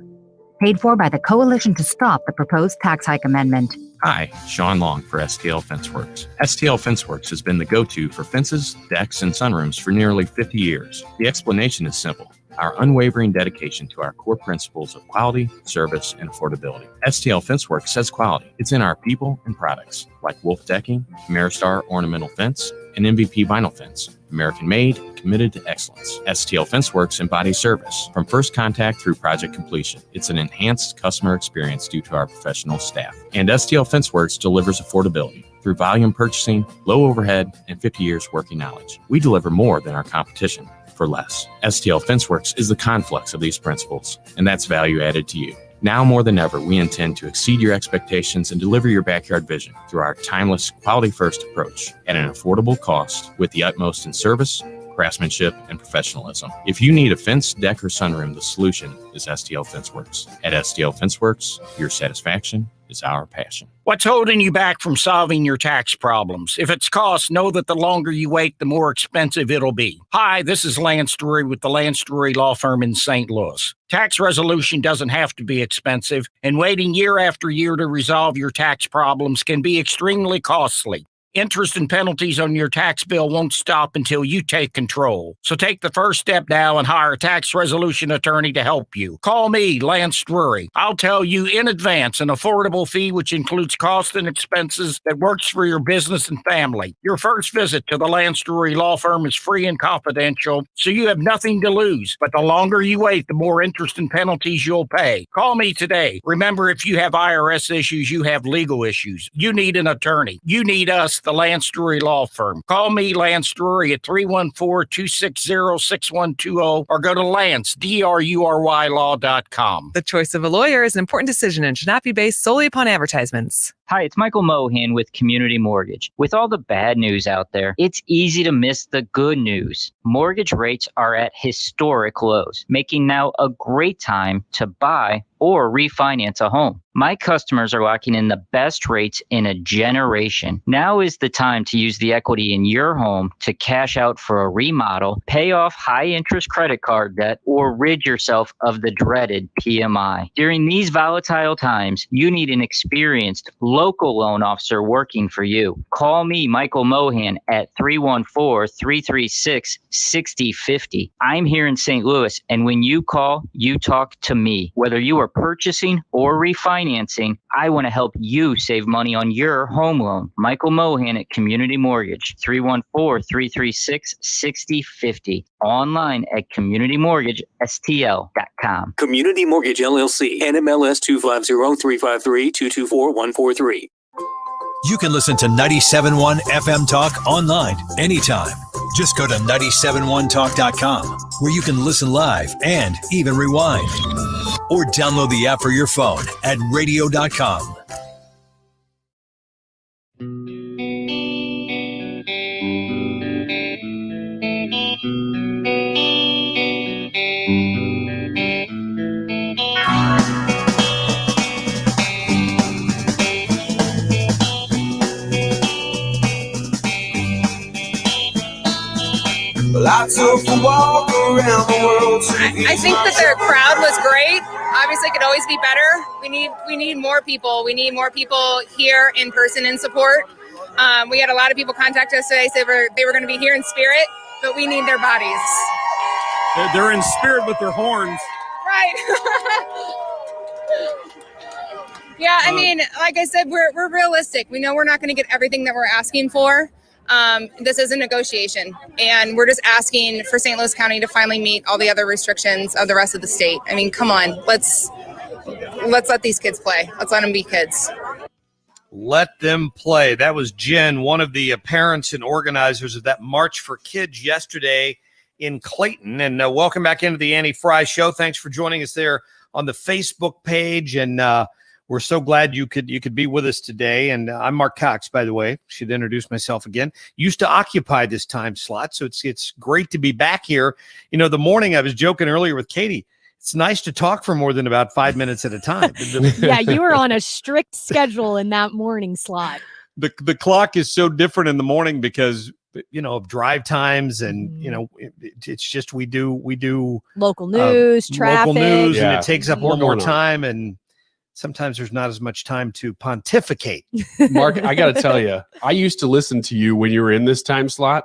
Paid for by the Coalition to Stop the Proposed Tax Hike Amendment. Hi, Sean Long for STL FenceWorks. STL FenceWorks has been the go-to for fences, decks, and sunrooms for nearly 50 years. The explanation is simple. Our unwavering dedication to our core principles of quality, service, and affordability. STL FenceWorks says quality. It's in our people and products, like Wolf Decking, Ameristar Ornamental Fence, and MVP Vinyl Fence. American-made, committed to excellence. STL FenceWorks embodies service from first contact through project completion. It's an enhanced customer experience due to our professional staff. And STL FenceWorks delivers affordability through volume purchasing, low overhead, and 50 years working knowledge. We deliver more than our competition for less. STL FenceWorks is the confluence of these principles, and that's value added to you. Now more than ever, we intend to exceed your expectations and deliver your backyard vision through our timeless, quality-first approach at an affordable cost with the utmost in service, craftsmanship, and professionalism. If you need a fence, deck, or sunroom, the solution is STL FenceWorks. At STL FenceWorks, your satisfaction is our passion. What's holding you back from solving your tax problems? If it's cost, know that the longer you wait, the more expensive it'll be. Hi, this is Lance Drury with the Lance Drury Law Firm in St. Louis. Tax resolution doesn't have to be expensive, and waiting year after year to resolve your tax problems can be extremely costly. Interest and penalties on your tax bill won't stop until you take control. So take the first step now and hire a tax resolution attorney to help you. Call me, Lance Drury. I'll tell you in advance an affordable fee which includes costs and expenses that works for your business and family. Your first visit to the Lance Drury Law Firm is free and confidential, so you have nothing to lose. But the longer you wait, the more interest and penalties you'll pay. Call me today. Remember, if you have IRS issues, you have legal issues. You need an attorney. You need us, the Lance Drury Law Firm. Call me, Lance Drury, at 314-260-6120 or go to Lance, DRURY law.com. The choice of a lawyer is an important decision and should not be based solely upon advertisements. Hi, it's Michael Mohan with Community Mortgage. With all the bad news out there, it's easy to miss the good news. Mortgage rates are at historic lows, making now a great time to buy or refinance a home. My customers are locking in the best rates in a generation. Now is the time to use the equity in your home to cash out for a remodel, pay off high-interest credit card debt, or rid yourself of the dreaded PMI. During these volatile times, you need an experienced local loan officer working for you. Call me, Michael Mohan, at 314-336-6050. I'm here in St. Louis, and when you call, you talk to me. Whether you are purchasing or refinancing, I want to help you save money on your home loan. Michael Mohan at Community Mortgage, 314-336-6050. Online at communitymortgagestl.com. Community Mortgage LLC, NMLS 250-353-224-143. You can listen to 97.1 FM Talk online anytime. Just go to 971talk.com, where you can listen live and even rewind. Or download the app for your phone at radio.com. I took a walk around the world. I think that their crowd was great. Obviously, it could always be better. We need more people. We need more people here in person in support. We had a lot of people contact us today, say they were going to be here in spirit, but we need their bodies. They're in spirit with their horns. Right. Yeah, I mean, like I said, we're realistic. We know we're not going to get everything that we're asking for. This is a negotiation, and we're just asking for St. Louis County to finally meet all the other restrictions of the rest of the state. I mean, come on, let's let these kids play. Let's let them be kids. Let them play. That was Jen, one of the parents and organizers of that March for Kids yesterday in Clayton. And welcome back into the Annie Frey Show. Thanks for joining us there on the Facebook page. And we're so glad you could be with us today. And I'm Marc Cox, by the way. Should introduce myself again. Used to occupy this time slot, so it's great to be back here. You know, the morning I was joking earlier with Katie. It's nice to talk for more than about 5 minutes at a time. Yeah, you were on a strict schedule in that morning slot. The clock is so different in the morning because, you know, of drive times and, you know, it's just we do local news, traffic. Local news, Yeah. and it takes up a More little more going on. time, and sometimes there's not as much time to pontificate. Mark, I got to tell you, I used to listen to you when you were in this time slot.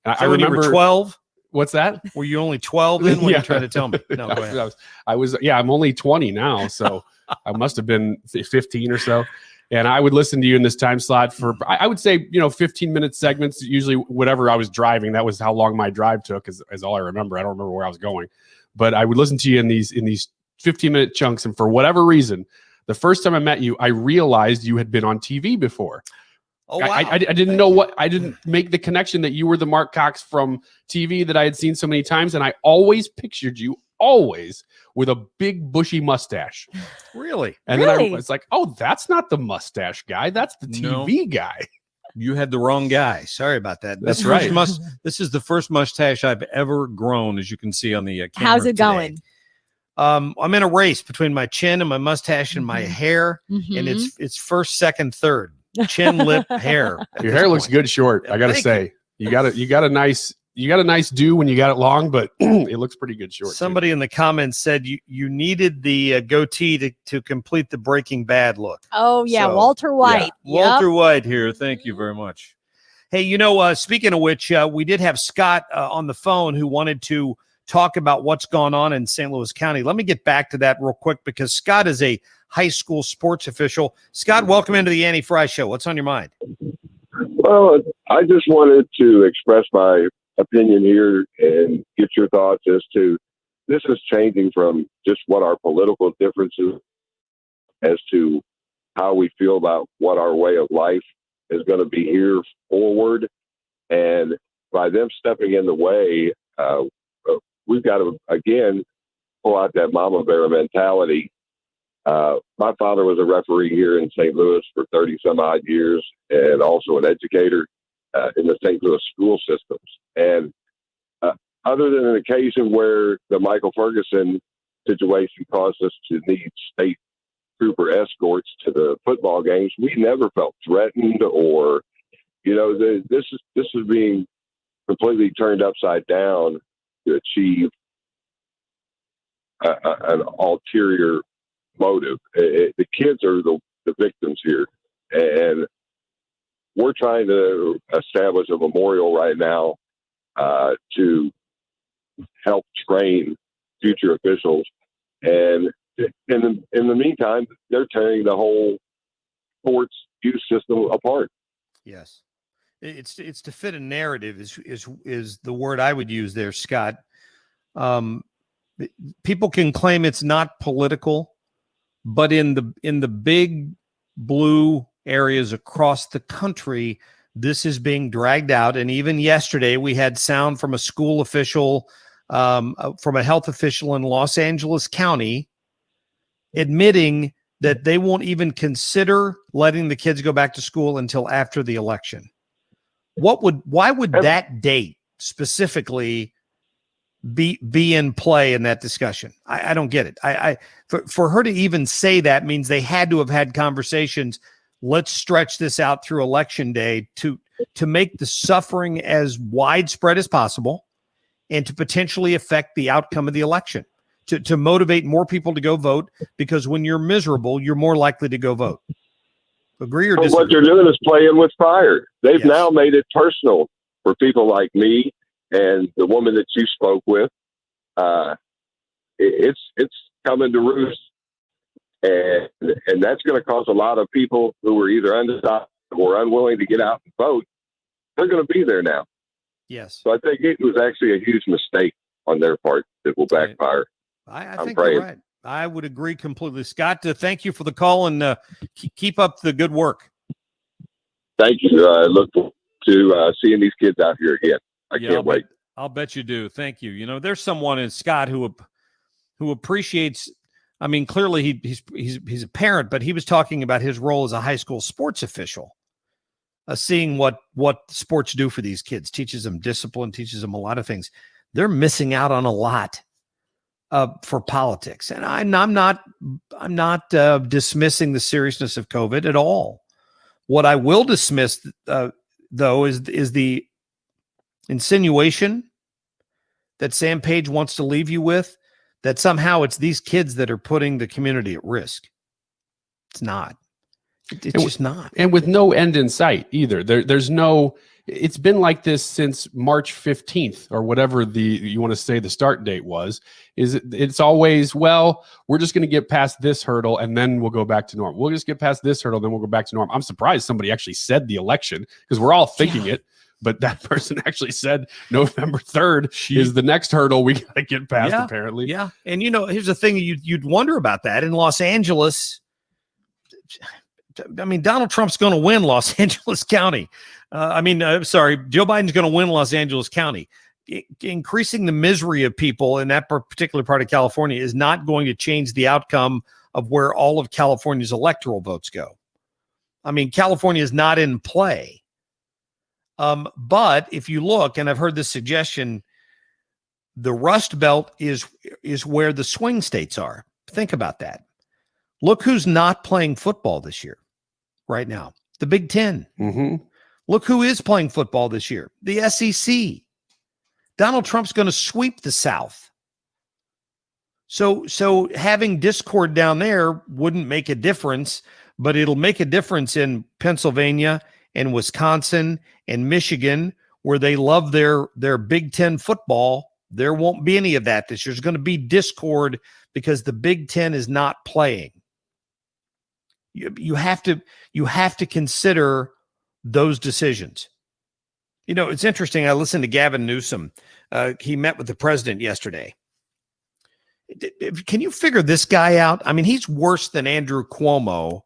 And So I when remember you were 12? What's that? Were you only 12 then? What are you trying to tell me? No, go ahead. I was, I'm only 20 now, so I must have been 15 or so. And I would listen to you in this time slot for, I would say, 15-minute segments. Usually, whatever I was driving, that was how long my drive took. Is all I remember. I don't remember where I was going, but I would listen to you in these 15-minute chunks. And for whatever reason, the first time I met you, I realized you had been on TV before. Oh, wow. I didn't know I didn't make the connection that you were the Marc Cox from TV that I had seen so many times. And I always pictured you with a big bushy mustache. Really? And then I was like, oh, that's not the mustache guy. That's the TV guy. You had the wrong guy. Sorry about that. That's right. This is the first mustache I've ever grown, as you can see on the camera. How's it today. going? I'm in a race between my chin and my mustache and my hair, and it's first, second, third. Chin, lip, hair. Your hair looks good short. I gotta say, you got a nice do when you got it long, but it looks pretty good short. Somebody in the comments said you needed the goatee to complete the Breaking Bad look. Oh, yeah. So, Walter White. Walter White here. Thank you very much. Hey, speaking of which, we did have Scott on the phone who wanted to talk about what's gone on in St. Louis County. Let me get back to that real quick because Scott is a high school sports official. Scott, welcome into the Annie Frey Show. What's on your mind? Well, I just wanted to express my opinion here and get your thoughts as to this is changing from just what our political differences as to how we feel about what our way of life is going to be here forward. And by them stepping in the way, we've got to, again, pull out that mama bear mentality. My father was a referee here in St. Louis for 30 some odd years and also an educator in the St. Louis school systems. And other than an occasion where the Michael Ferguson situation caused us to need state trooper escorts to the football games, we never felt threatened or, this is being completely turned upside down to achieve an ulterior motive. The kids are the victims here, and we're trying to establish a memorial right now to help train future officials. And in the meantime, they're tearing the whole sports youth system apart. Yes, it's to fit a narrative is the word I would use there, Scott. People can claim it's not political, but in the big blue areas across the country, this is being dragged out. And even yesterday, we had sound from a school official, from a health official in Los Angeles County, admitting that they won't even consider letting the kids go back to school until after the election. Why would that date specifically be in play in that discussion? I don't get it. For her to even say that means they had to have had conversations. Let's stretch this out through election day to make the suffering as widespread as possible and to potentially affect the outcome of the election, to motivate more people to go vote, because when you're miserable, you're more likely to go vote. Agree or disagree? What they're doing is playing with fire. They've now made it personal for people like me and the woman that you spoke with. It's coming to roost, and that's going to cause a lot of people who are either undecided or unwilling to get out and vote. They're going to be there now. Yes. So I think it was actually a huge mistake on their part that will backfire. I think you're right. I would agree completely. Scott, thank you for the call, and keep up the good work. Thank you. Look forward to seeing these kids out here again. I can't wait. I'll bet you do. Thank you. You know, there's someone in Scott who appreciates. I mean, clearly he's a parent, but he was talking about his role as a high school sports official, seeing what sports do for these kids, teaches them discipline, teaches them a lot of things. They're missing out on a lot for politics, and I'm not dismissing the seriousness of COVID at all. What I will dismiss, though, is the insinuation that Sam Page wants to leave you with, that somehow it's these kids that are putting the community at risk. It's not. It's just not. And with no end in sight either. There's no, it's been like this since March 15th or whatever you want to say the start date was. It's always, well, we're just going to get past this hurdle and then we'll go back to norm. We'll just get past this hurdle, then we'll go back to norm. I'm surprised somebody actually said the election, because we're all thinking it. But that person actually said November 3rd is the next hurdle we got to get past, apparently. Yeah. And, you know, here's the thing you'd wonder about that. In Los Angeles, I mean, Donald Trump's going to win Los Angeles County. Joe Biden's going to win Los Angeles County. Increasing the misery of people in that particular part of California is not going to change the outcome of where all of California's electoral votes go. I mean, California is not in play. But if you look, and I've heard this suggestion, the Rust Belt is where the swing states are. Think about that. Look who's not playing football this year, right now. The Big Ten. Mm-hmm. Look who is playing football this year. The SEC. Donald Trump's going to sweep the South. So having discord down there wouldn't make a difference, but it'll make a difference in Pennsylvania and Wisconsin and Michigan, where they love their Big Ten football. There won't be any of that this year. There's going to be discord because the Big Ten is not playing. You have to consider those decisions. You know, it's interesting. I listened to Gavin Newsom. He met with the president yesterday. Can you figure this guy out? I mean, he's worse than Andrew Cuomo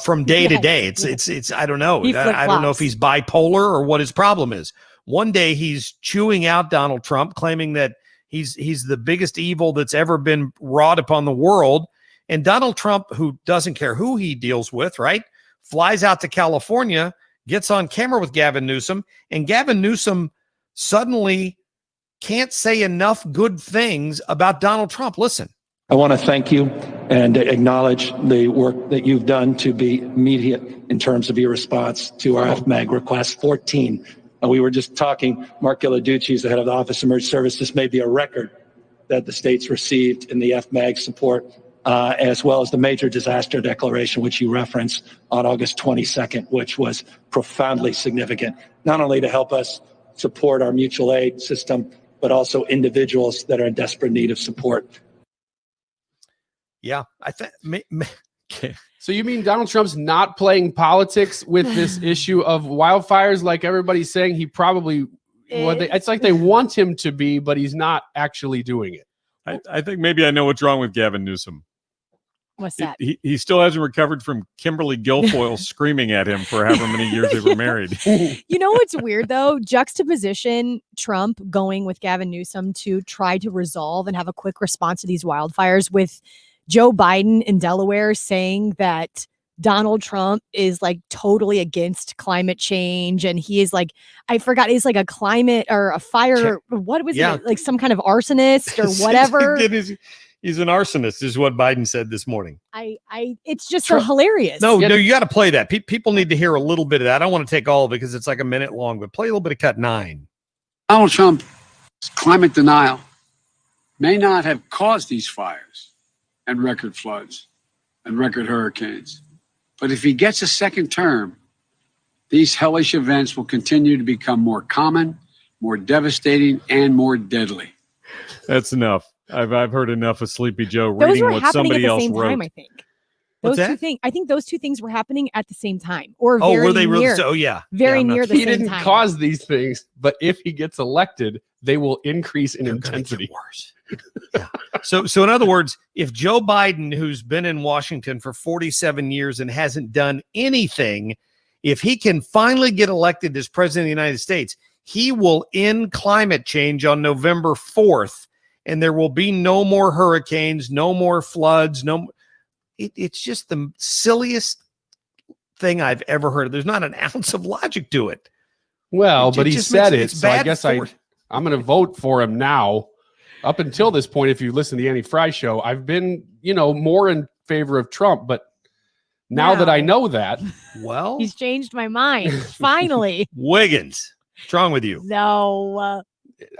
from day to day. It's I don't know. I don't know if he's bipolar or what his problem is. One day he's chewing out Donald Trump, claiming that he's the biggest evil that's ever been wrought upon the world. And Donald Trump, who doesn't care who he deals with, right, flies out to California, gets on camera with Gavin Newsom, and Gavin Newsom suddenly can't say enough good things about Donald Trump. Listen. I want to thank you and acknowledge the work that you've done to be immediate in terms of your response to our FMAG request 14. We were just talking, Marc Gilladucci is the head of the Office of Emergency Service. This may be a record that the states received in the FMAG support, as well as the major disaster declaration, which you referenced on August 22nd, which was profoundly significant, not only to help us support our mutual aid system, but also individuals that are in desperate need of support. Yeah, I think. So you mean Donald Trump's not playing politics with this issue of wildfires, like everybody's saying he probably? It's like they want him to be, but he's not actually doing it. I think maybe I know what's wrong with Gavin Newsom. What's that? He still hasn't recovered from Kimberly Guilfoyle screaming at him for however many years they were married. You know what's weird, though? Juxtaposition Trump going with Gavin Newsom to try to resolve and have a quick response to these wildfires with Joe Biden in Delaware saying that Donald Trump is like totally against climate change. And he is like, I forgot, he's like a climate or a fire. What was it? Like some kind of arsonist or whatever. He's an arsonist, is what Biden said this morning. It's just so hilarious. No, you got to play that. People need to hear a little bit of that. I don't want to take all of it because it's like a minute long, but play a little bit of cut 9. Donald Trump's climate denial may not have caused these fires and record floods and record hurricanes. But if he gets a second term, these hellish events will continue to become more common, more devastating, and more deadly. That's enough. I've heard enough of Sleepy Joe reading what somebody else wrote. Time, I think. I think those two things were happening at the same time, or very were they near. Really? Very near the same time. He didn't cause these things, but if he gets elected, they will increase in intensity. Worse. Yeah. So in other words, if Joe Biden, who's been in Washington for 47 years and hasn't done anything If he can finally get elected as president of the United States, he will end climate change on November 4th, and there will be no more hurricanes, no more floods. It's just the silliest thing I've ever heard. There's not an ounce of logic to it. Well, but he said it, so I bad guess I'm going to vote for him now. Up until this point, if you listen to the Annie Frey show, I've been, more in favor of Trump, but now that I know that, well, he's changed my mind. Finally, Wiggins, what's wrong with you? No,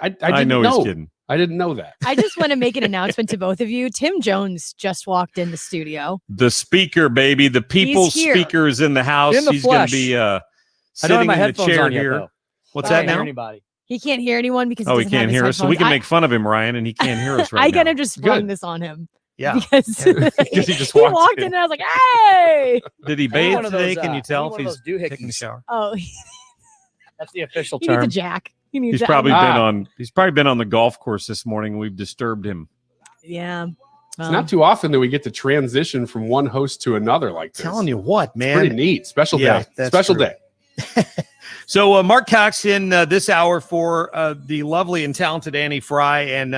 I didn't know know. he's kidding. I didn't know that. I just want to make an announcement to both of you. Tim Jones just walked in the studio. The speaker, baby, the people's speaker is in the house. In the He's going to flesh. be sitting in the chair here. What's that now? Anybody. He can't hear anyone because he can't hear us, so we can make fun of him, Ryan, and he can't hear us right now. I kind of just sprung this on him. Yeah, because he just he walked in and I was like, "Hey!" Did he bathe today? Can you tell one if of he's those taking a shower? Oh, That's the official he term. needs a jack. He's probably been on the golf course this morning. We've disturbed him. Yeah. It's not too often that we get to transition from one host to another like this. Telling you what, man. It's pretty neat. Special day. Special day. So Mark Cox in this hour for the lovely and talented Annie Frey, and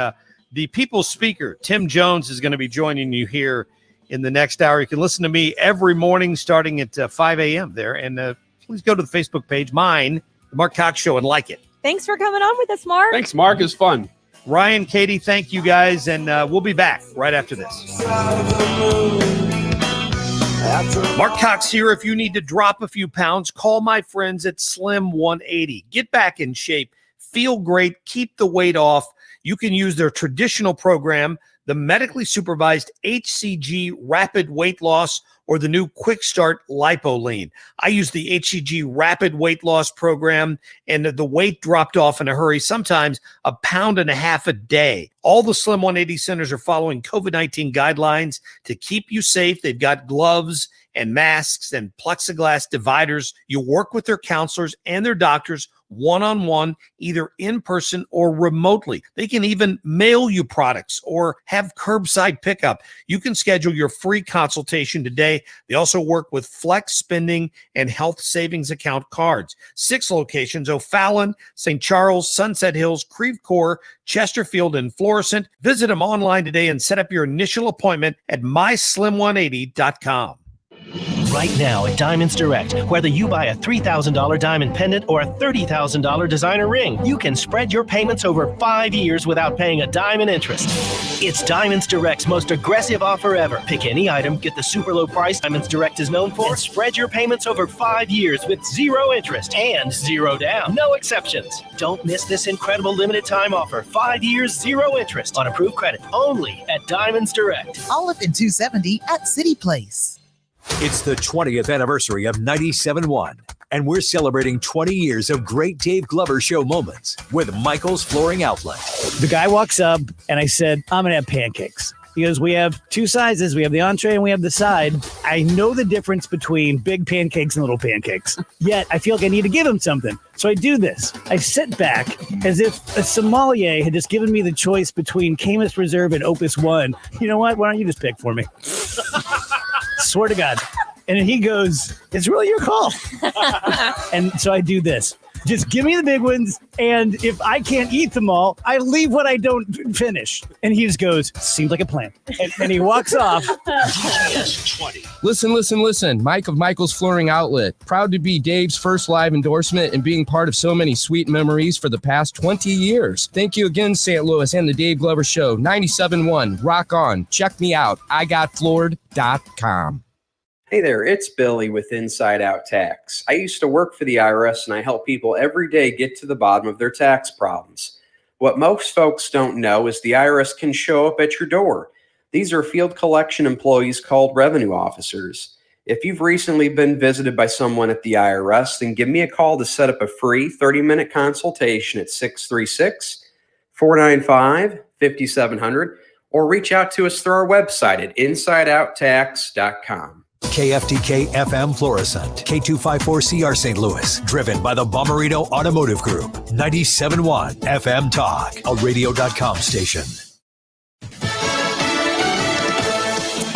the people's speaker, Tim Jones, is going to be joining you here in the next hour. You can listen to me every morning starting at 5 a.m. there. And please go to the Facebook page, mine, The Marc Cox Show, and like it. Thanks for coming on with us, Mark. Thanks, Mark. It's fun. Ryan, Katie, thank you guys. And we'll be back right after this. Marc Cox here. If you need to drop a few pounds, call my friends at Slim 180. Get back in shape, feel great, keep the weight off. You can use their traditional program, the medically supervised HCG Rapid Weight Loss, or the new Quick Start Lipo-Lean. I use the HCG Rapid Weight Loss program, and the weight dropped off in a hurry, sometimes 1.5 pounds a day. All the Slim 180 centers are following COVID-19 guidelines to keep you safe. They've got gloves and masks and plexiglass dividers. You work with their counselors and their doctors one-on-one, either in person or remotely. They can even mail you products or have curbside pickup. You can schedule your free consultation today. They also work with flex spending and health savings account cards. 6 locations: O'Fallon, St. Charles, Sunset Hills, Creve Coeur, Chesterfield, and Florissant. Visit them online today and set up your initial appointment at myslim180.com. Right now at Diamonds Direct, whether you buy a $3,000 diamond pendant or a $30,000 designer ring, you can spread your payments over 5 years without paying a dime in interest. It's Diamonds Direct's most aggressive offer ever. Pick any item, get the super low price Diamonds Direct is known for, and spread your payments over 5 years with 0 interest and 0 down. No exceptions. Don't miss this incredible limited time offer. 5 years, 0 interest on approved credit only at Diamonds Direct. Olive and 270 at City Place. It's the 20th anniversary of 97.1, and we're celebrating 20 years of great Dave Glover Show moments with Michael's Flooring Outlet. The guy walks up, and I said, I'm going to have pancakes. He goes, we have 2 sizes. We have the entree and we have the side. I know the difference between big pancakes and little pancakes, yet I feel like I need to give him something. So I do this. I sit back as if a sommelier had just given me the choice between Camus Reserve and Opus One. You know what? Why don't you just pick for me? Swear to God. And he goes, it's really your call. And so I do this. Just give me the big ones, and if I can't eat them all, I leave what I don't finish. And he just goes, seems like a plan. And he walks off. Listen. Mike of Michael's Flooring Outlet. Proud to be Dave's first live endorsement and being part of so many sweet memories for the past 20 years. Thank you again, St. Louis and the Dave Glover Show. 97.1. Rock on. Check me out. IGotFloored.com. Hey there, it's Billy with Inside Out Tax. I used to work for the IRS, and I help people every day get to the bottom of their tax problems. What most folks don't know is the IRS can show up at your door. These are field collection employees called revenue officers. If you've recently been visited by someone at the IRS, then give me a call to set up a free 30-minute consultation at 636-495-5700, or reach out to us through our website at InsideOutTax.com. KFTK FM Florissant, K254CR St. Louis, driven by the Bommarito Automotive Group, 97.1 FM Talk, a radio.com station.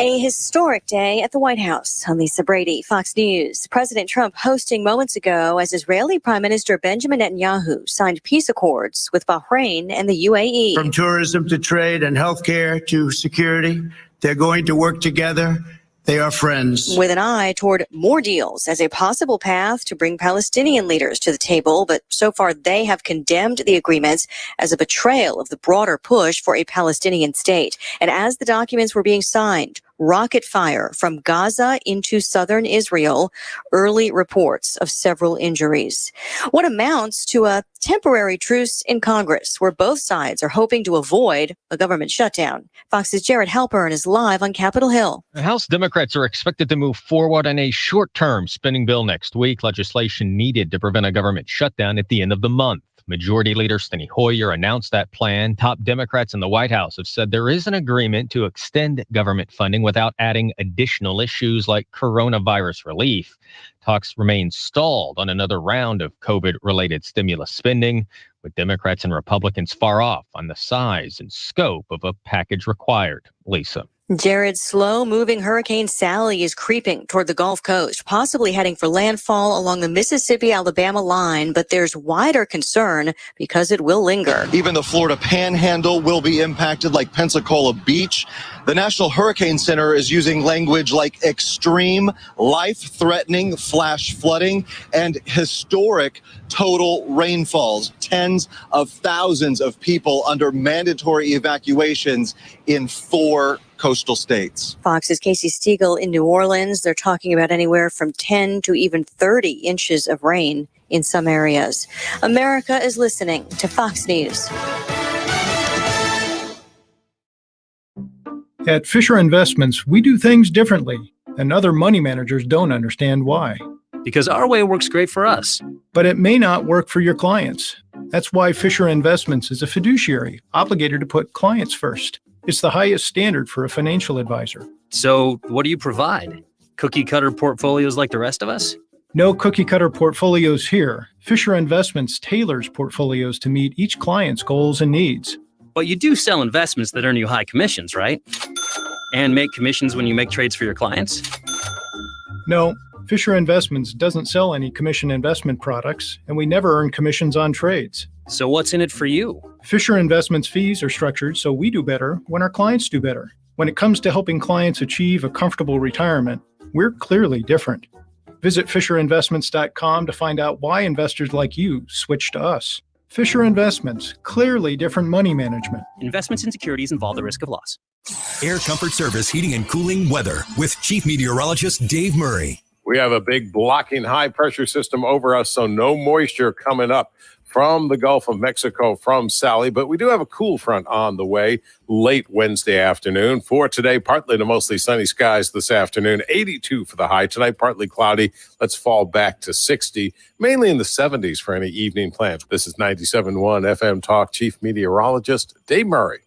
A historic day at the White House. I'm Lisa Brady, Fox News. President Trump hosting moments ago as Israeli Prime Minister Benjamin Netanyahu signed peace accords with Bahrain and the UAE. From tourism to trade and healthcare to security, they're going to work together. They are friends. With an eye toward more deals as a possible path to bring Palestinian leaders to the table, but so far they have condemned the agreements as a betrayal of the broader push for a Palestinian state. And as the documents were being signed, rocket fire from Gaza into southern Israel, early reports of several injuries. What amounts to a temporary truce in Congress, where both sides are hoping to avoid a government shutdown. Fox's Jared Halpern is live on Capitol Hill. House Democrats are expected to move forward on a short-term spending bill next week, legislation needed to prevent a government shutdown at the end of the month. Majority Leader Steny Hoyer announced that plan. Top Democrats in the White House have said there is an agreement to extend government funding without adding additional issues like coronavirus relief. Talks remain stalled on another round of COVID-related stimulus spending, with Democrats and Republicans far off on the size and scope of a package required. Lisa. Jared, slow-moving Hurricane Sally is creeping toward the Gulf Coast, possibly heading for landfall along the Mississippi-Alabama line, but there's wider concern because it will linger. Even the Florida Panhandle will be impacted, like Pensacola Beach. The National Hurricane Center is using language like extreme, life-threatening flash flooding and historic total rainfalls. Tens of thousands of people under mandatory evacuations in 4 coastal states. Fox's Casey Stiegel in New Orleans. They're talking about anywhere from 10 to even 30 inches of rain in some areas. America is listening to Fox News. At Fisher Investments, we do things differently, and other money managers don't understand why. Because our way works great for us. But it may not work for your clients. That's why Fisher Investments is a fiduciary, obligated to put clients first. It's the highest standard for a financial advisor. So what do you provide? Cookie cutter portfolios like the rest of us? No cookie cutter portfolios here. Fisher Investments tailors portfolios to meet each client's goals and needs. But you do sell investments that earn you high commissions, right? And make commissions when you make trades for your clients? No, Fisher Investments doesn't sell any commission investment products, and we never earn commissions on trades. So what's in it for you? Fisher Investments fees are structured so we do better when our clients do better. When it comes to helping clients achieve a comfortable retirement, we're clearly different. Visit FisherInvestments.com to find out why investors like you switch to us. Fisher Investments, clearly different money management. Investments in securities involve the risk of loss. Air Comfort Service Heating and Cooling Weather with Chief Meteorologist Dave Murray. We have a big blocking high pressure system over us, so no moisture coming up from the Gulf of Mexico from Sally, but we do have a cool front on the way late Wednesday afternoon. For today, partly to mostly sunny skies this afternoon, 82 for the high. Tonight, partly cloudy. Let's fall back to 60, mainly in the 70s for any evening plans. This is 97.1 FM Talk Chief Meteorologist Dave Murray.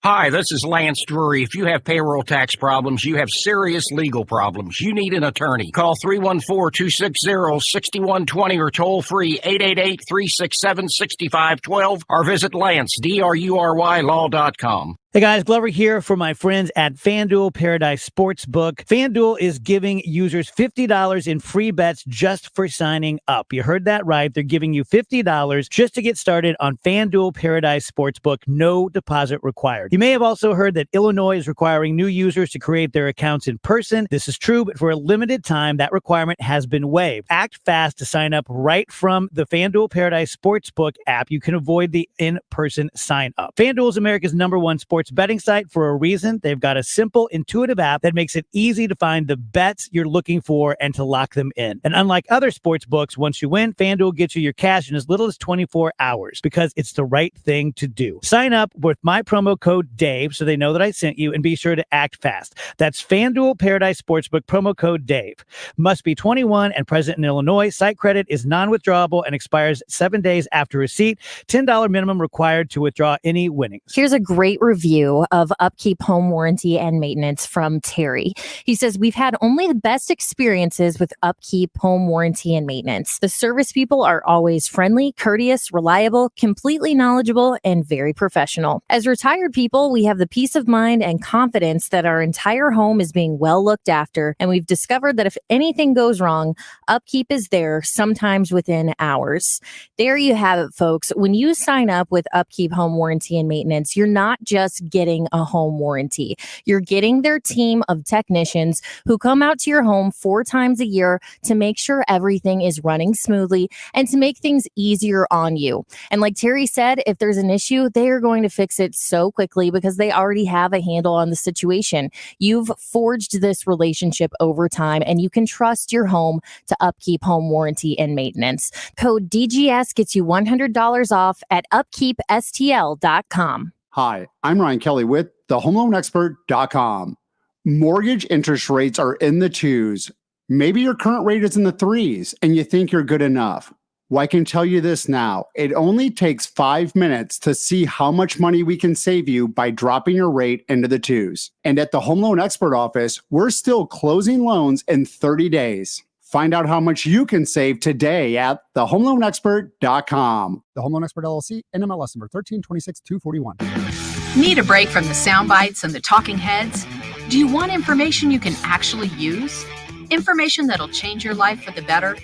Hi, this is Lance Drury. If you have payroll tax problems, you have serious legal problems, you need an attorney. Call 314-260-6120 or toll free 888-367-6512 or visit LanceDruryLaw.com. Hey guys, Glover here for my friends at FanDuel Paradise Sportsbook. FanDuel is giving users $50 in free bets just for signing up. You heard that right. They're giving you $50 just to get started on FanDuel Paradise Sportsbook. No deposit required. You may have also heard that Illinois is requiring new users to create their accounts in person. This is true, but for a limited time, that requirement has been waived. Act fast to sign up right from the FanDuel Paradise Sportsbook app. You can avoid the in-person sign up. FanDuel is America's #1 sports betting site for a reason. They've got a simple, intuitive app that makes it easy to find the bets you're looking for and to lock them in. And unlike other sports books, once you win, FanDuel gets you your cash in as little as 24 hours because it's the right thing to do. Sign up with my promo code Dave so they know that I sent you, and be sure to act fast. That's FanDuel Paradise Sportsbook, promo code Dave. Must be 21 and present in Illinois. Site credit is non-withdrawable and expires 7 days after receipt. $10 minimum required to withdraw any winnings. Here's a great review review of Upkeep Home Warranty and Maintenance from Terry. He says, we've had only the best experiences with Upkeep Home Warranty and Maintenance. The service people are always friendly, courteous, reliable, completely knowledgeable, and very professional. As retired people, we have the peace of mind and confidence that our entire home is being well looked after, and we've discovered that if anything goes wrong, Upkeep is there, sometimes within hours. There you have it, folks. When you sign up with Upkeep Home Warranty and Maintenance, you're not just getting a home warranty. You're getting their team of technicians who come out to your home 4 times a year to make sure everything is running smoothly and to make things easier on you. And like Terry said, if there's an issue, they are going to fix it so quickly because they already have a handle on the situation. You've forged this relationship over time, and you can trust your home to Upkeep Home Warranty and Maintenance. Code DGS gets you $100 off at upkeepstl.com. Hi, I'm Ryan Kelly with thehomeloanexpert.com. Mortgage interest rates are in the 2s. Maybe your current rate is in the 3s and you think you're good enough. Well, I can tell you this now. It only takes 5 minutes to see how much money we can save you by dropping your rate into the 2s. And at the Home Loan Expert Office, we're still closing loans in 30 days. Find out how much you can save today at thehomeloanexpert.com. The Home Loan Expert LLC, NMLS number 1326241. Need a break from the sound bites and the talking heads? Do you want information you can actually use? Information that'll change your life for the better?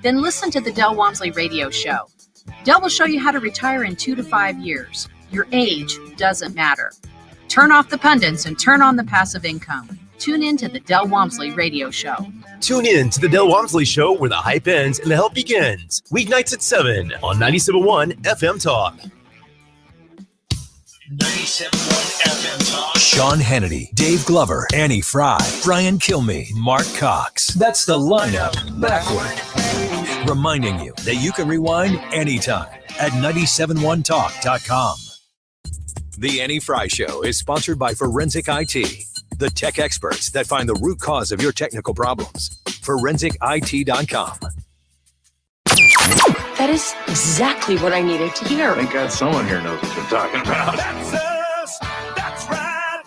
Then listen to the Del Walmsley Radio Show. Del will show you how to retire in 2 to 5 years. Your age doesn't matter. Turn off the pundits and turn on the passive income. Tune in to the Del Walmsley Radio Show. Tune in to the Del Walmsley Show, where the hype ends and the help begins. Weeknights at 7 on 97.1 FM Talk. 97.1 FM Talk. Sean Hannity, Dave Glover, Annie Frey, Brian Kilmeade, Marc Cox. That's the lineup backward. Reminding you that you can rewind anytime at 971talk.com. The Annie Frey Show is sponsored by Forensic IT, the tech experts that find the root cause of your technical problems. ForensicIT.com. That is exactly what I needed to hear. Thank God someone here knows what you're talking about. That's us. That's right.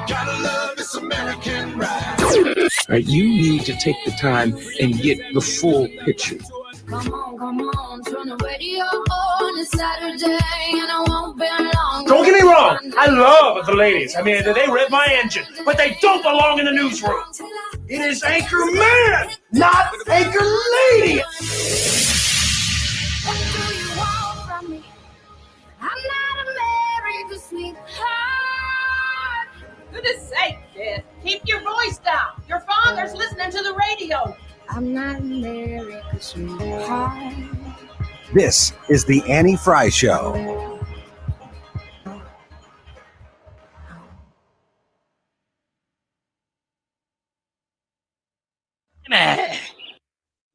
Gotta love this American ride. Right, you need to take the time and get the full picture. Come on, turn the radio on. It's Saturday and I won't be long. Don't get me wrong, I love the ladies. I mean, they rev my engine, but they don't belong in the newsroom. It is Anchor Man, not Anchor Lady. What do you want from me? I'm not America's sweetheart. Goodness sake, kid. Keep your voice down. Your father's listening to the radio. I'm not America's sweetheart. This is the Annie Frey Show.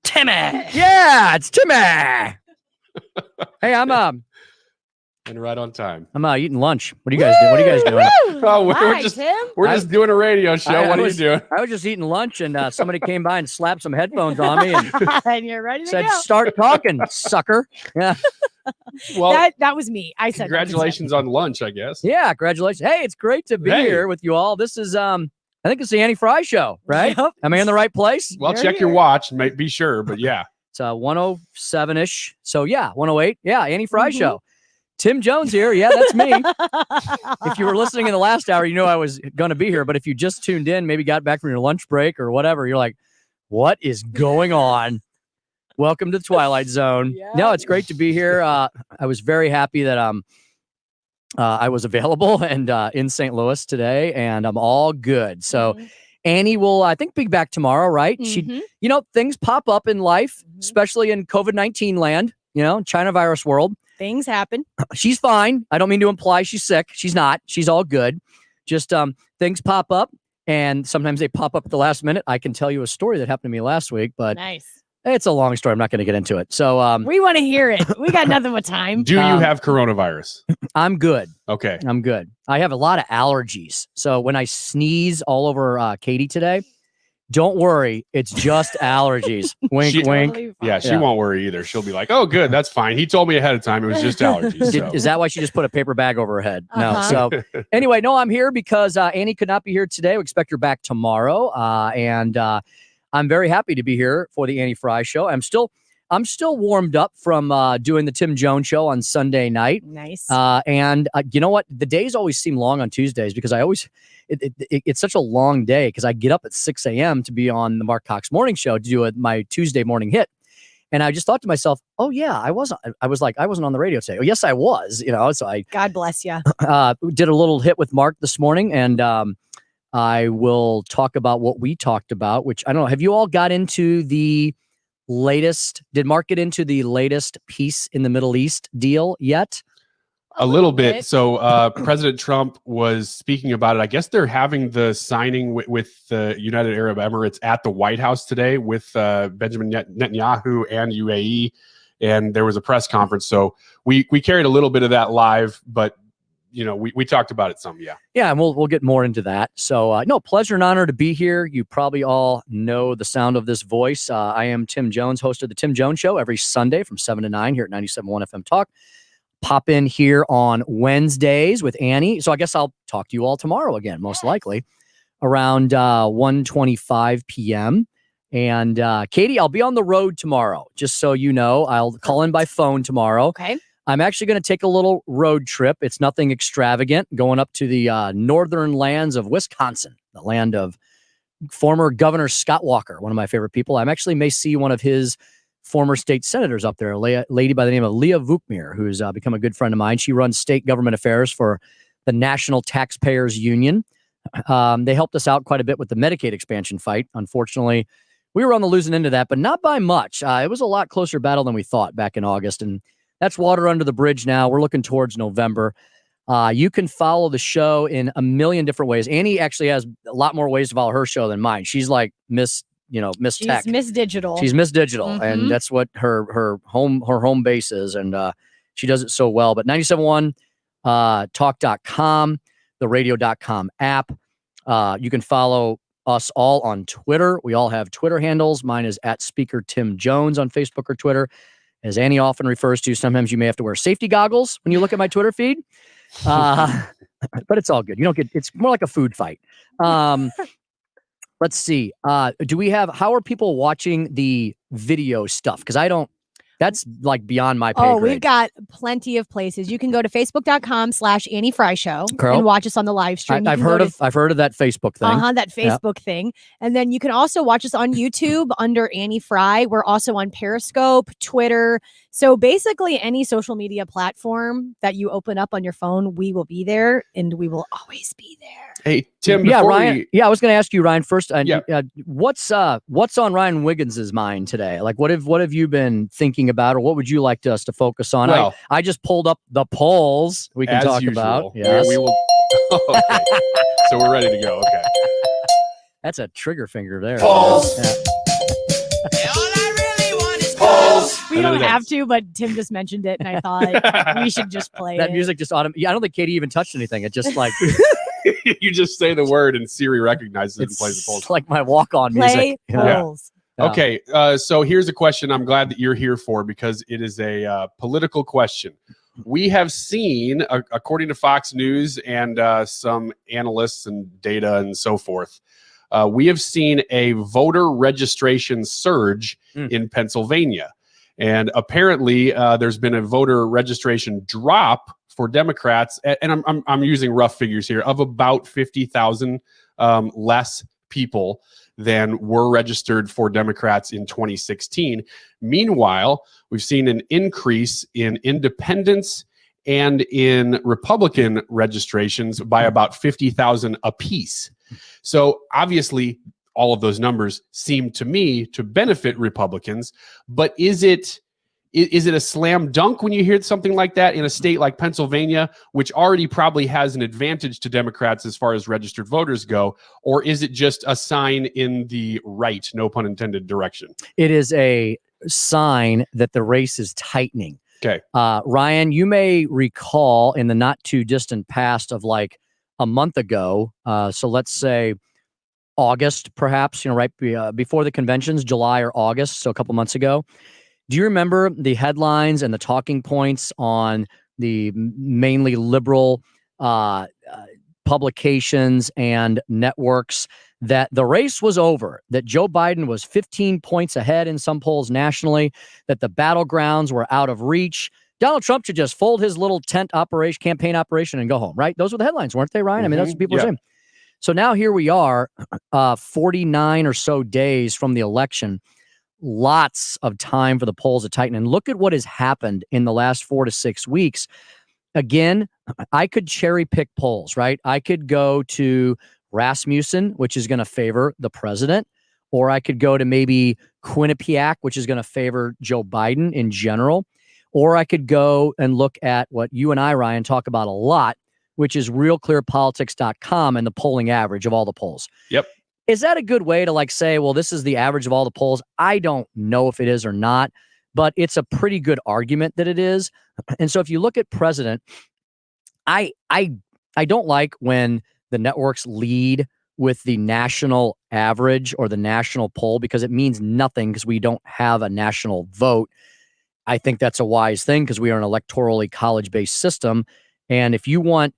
Timmy. Yeah, it's Timmy. Hey, I'm And right on time. I'm eating lunch. What are you guys doing? What are you guys doing? Oh, we're just doing a radio show. What are you doing? I was just eating lunch, and somebody came by and slapped some headphones on me and And you're ready to said, go. "Start talking, sucker." Yeah. Well, that was me. I said congratulations on lunch, I guess. Yeah, congratulations. Hey, it's great to be here with you all. This is I think it's the Annie Frey Show, right? Yep. Am I in the right place? Well, check your watch, might be sure, but yeah. It's 107-ish. So yeah, 108. Yeah, Annie Frey Show. Tim Jones here. Yeah, that's me. If you were listening in the last hour, you know I was going to be here. But if you just tuned in, maybe got back from your lunch break or whatever, you're like, what is going on? Welcome to the Twilight Zone. Yeah. No, it's great to be here. I was very happy that I was available and in St. Louis today, and I'm all good. So Annie will, I think, be back tomorrow, right? She, things pop up in life, especially in COVID-19 land, China virus world. Things happen. She's fine. I don't mean to imply she's sick. She's not. She's all good. Just things pop up, and sometimes they pop up at the last minute. I can tell you a story that happened to me last week, but nice. It's a long story. I'm not going to get into it. So we want to hear it. We got nothing but time. Do you have coronavirus? I'm good. Okay. I'm good. I have a lot of allergies. So when I sneeze all over Katie today, Don't worry, it's just allergies. Wink, wink. Yeah, she won't worry either. She'll be like, "Oh, good, that's fine. He told me ahead of time it was just allergies." So. Is that why she just put a paper bag over her head? No. Uh-huh. So anyway, no, I'm here because Annie could not be here today. We expect her back tomorrow, and I'm very happy to be here for the Annie Frey Show. I'm still warmed up from doing the Tim Jones Show on Sunday night. Nice. And you know what? The days always seem long on Tuesdays because I always it's such a long day because I get up at 6 a.m. to be on the Marc Cox Morning Show to do my Tuesday morning hit. And I just thought to myself, oh yeah, I wasn't on the radio today. Oh yes, I was, so I God bless you. did a little hit with Marc this morning, and I will talk about what we talked about, which I don't know. Have you all got into the latest? Did Marc get into the latest peace in the Middle East deal yet? A little bit. So President Trump was speaking about it. I guess they're having the signing with the United Arab Emirates at the White House today with Benjamin Netanyahu and UAE. And there was a press conference. So we carried a little bit of that live, but we talked about it some. Yeah. Yeah. And we'll get more into that. So no, pleasure and honor to be here. You probably all know the sound of this voice. I am Tim Jones, host of the Tim Jones Show every Sunday from 7 to 9 here at 97.1 FM Talk. Pop in here on Wednesdays with Annie. So I guess I'll talk to you all tomorrow again, most likely around 1:25 p.m. And Katie, I'll be on the road tomorrow. Just so you know, I'll call in by phone tomorrow. Okay. I'm actually going to take a little road trip. It's nothing extravagant. Going up to the northern lands of Wisconsin, the land of former Governor Scott Walker, one of my favorite people. I actually may see one of his former state senators up there, a lady by the name of Leah Vukmir, who's become a good friend of mine. She runs state government affairs for the National Taxpayers Union. They helped us out quite a bit with the Medicaid expansion fight. Unfortunately, we were on the losing end of that, but not by much. It was a lot closer battle than we thought back in August, and that's water under the bridge now. We're looking towards November. You can follow the show in a million different ways. Annie actually has a lot more ways to follow her show than mine. She's like Miss Tech. She's Miss Digital. She's Miss Digital, and that's what her home base is, and she does it so well. But 97.1 talk.com, the radio.com app. You can follow us all on Twitter. We all have Twitter handles. Mine is at Speaker Tim Jones on Facebook or Twitter. As Annie often refers to, sometimes you may have to wear safety goggles when you look at my Twitter feed. But it's all good. It's more like a food fight. Let's see. How are people watching the video stuff? Because that's like beyond my pay grade. We've got plenty of places. You can go to facebook.com/Annie Frey Show and watch us on the live stream. I've heard of that Facebook thing. That Facebook thing. And then you can also watch us on YouTube under Annie Frey. We're also on Periscope, Twitter. So basically any social media platform that you open up on your phone, we will be there, and we will always be there. Hey, Tim. Yeah, Ryan. I was going to ask you, Ryan, first. Yeah. What's on Ryan Wiggins's mind today? Like, what have you been thinking about, or what would you like us to focus on? Well, I just pulled up the polls we can talk about. Yes. We will. Okay. So we're ready to go. Okay. That's a trigger finger there. Polls. Yeah. We don't have to, but Tim just mentioned it, and I thought we should just play that it. music. Just I don't think Katie even touched anything. It just like you just say the word and Siri recognizes it and plays the polls. It's like my walk-on music. Polls. Yeah. Okay, so here's a question I'm glad that you're here for, because it is a political question. We have seen, according to Fox News and some analysts and data and so forth, we have seen a voter registration surge in Pennsylvania. And apparently there's been a voter registration drop for Democrats. And I'm using rough figures here, of about 50,000 less people than were registered for Democrats in 2016. Meanwhile, we've seen an increase in independents and in Republican registrations by about 50,000 apiece. So obviously, all of those numbers seem to me to benefit Republicans, but is it a slam dunk when you hear something like that in a state like Pennsylvania, which already probably has an advantage to Democrats as far as registered voters go, or is it just a sign in the right, no pun intended, direction? It is a sign that the race is tightening. Okay. Ryan, you may recall in the not too distant past of like a month ago, so let's say August, perhaps, right before the conventions, July or August, so a couple months ago. Do you remember the headlines and the talking points on the mainly liberal publications and networks that the race was over, that Joe Biden was 15 points ahead in some polls nationally, that the battlegrounds were out of reach? Donald Trump should just fold his little campaign operation and go home, right? Those were the headlines, weren't they, Ryan? I mean, that's what people were saying. So now here we are, 49 or so days from the election. Lots of time for the polls to tighten. And look at what has happened in the last 4 to 6 weeks. Again, I could cherry pick polls, right? I could go to Rasmussen, which is going to favor the president, or I could go to maybe Quinnipiac, which is going to favor Joe Biden in general, or I could go and look at what you and I, Ryan, talk about a lot, which is realclearpolitics.com and the polling average of all the polls. Yep. Is that a good way to say, well, this is the average of all the polls? I don't know if it is or not, but it's a pretty good argument that it is. And so if you look at president, I don't like when the networks lead with the national average or the national poll, because it means nothing because we don't have a national vote. I think that's a wise thing because we are an electorally college-based system. And if you want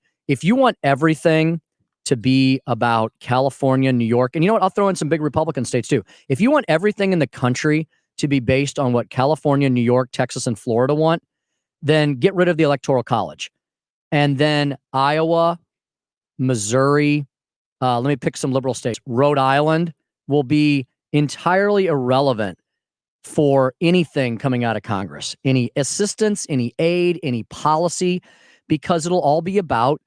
everything to be about California, New York, and you know what? I'll throw in some big Republican states too. If you want everything in the country to be based on what California, New York, Texas, and Florida want, then get rid of the Electoral College. And then Iowa, Missouri, let me pick some liberal states. Rhode Island will be entirely irrelevant for anything coming out of Congress, any assistance, any aid, any policy, because it'll all be about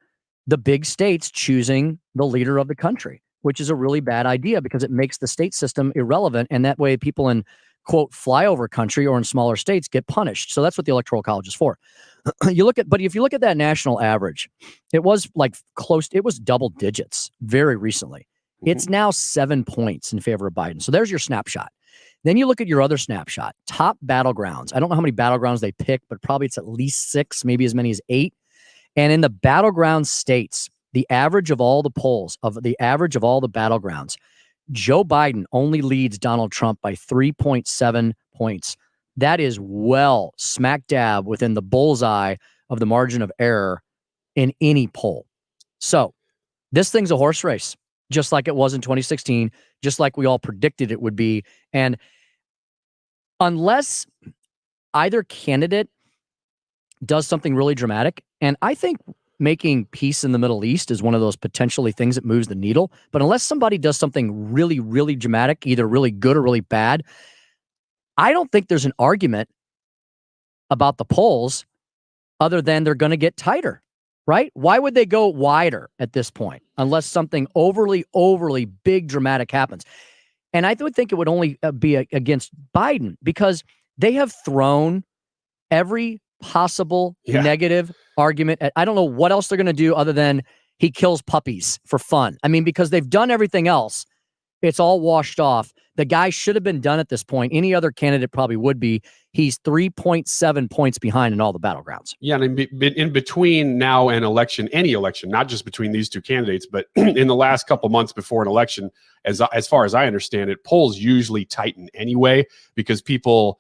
the big states choosing the leader of the country, which is a really bad idea because it makes the state system irrelevant. And that way people in, quote, flyover country or in smaller states get punished. So that's what the Electoral College is for. But if you look at that national average, it was it was double digits very recently. It's now 7 points in favor of Biden. So there's your snapshot. Then you look at your other snapshot, top battlegrounds. I don't know how many battlegrounds they pick, but probably it's at least 6, maybe as many as 8. And in the battleground states, the average of all the polls, of the average of all the battlegrounds, Joe Biden only leads Donald Trump by 3.7 points. That is well smack dab within the bullseye of the margin of error in any poll. So this thing's a horse race, just like it was in 2016, just like we all predicted it would be. And unless either candidate does something really dramatic, and I think making peace in the Middle East is one of those potentially things that moves the needle, but unless somebody does something really, really dramatic, either really good or really bad, I don't think there's an argument about the polls other than they're going to get tighter, right? Why would they go wider at this point unless something overly big dramatic happens? And I would think it would only be against Biden because they have thrown every possible negative argument. I don't know what else they're going to do other than he kills puppies for fun. I mean, because they've done everything else. It's all washed off. The guy should have been done at this point. Any other candidate probably would be. He's 3.7 points behind in all the battlegrounds. Yeah, and in between now and election, any election, not just between these two candidates, but in the last couple months before an election, as far as I understand it, polls usually tighten anyway because people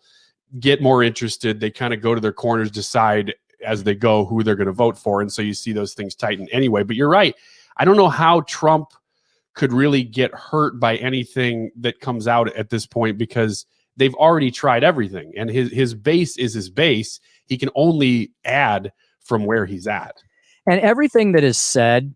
get more interested. They kind of go to their corners, decide as they go who they're going to vote for. And so you see those things tighten anyway. But you're right. I don't know how Trump could really get hurt by anything that comes out at this point because they've already tried everything. And his base is his base. He can only add from where he's at. And everything that is said,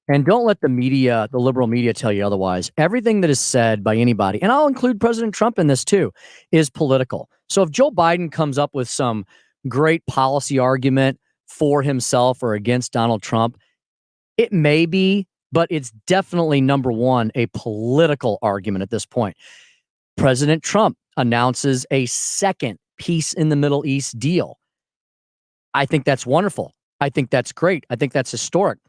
and don't let the media, the liberal media, tell you otherwise, everything that is said by anybody, and I'll include President Trump in this too, is political. So if Joe Biden comes up with some great policy argument for himself or against Donald Trump, it may be, but it's definitely, number one, a political argument at this point. President Trump announces a second peace in the Middle East deal. I think that's wonderful. I think that's great. I think that's historic.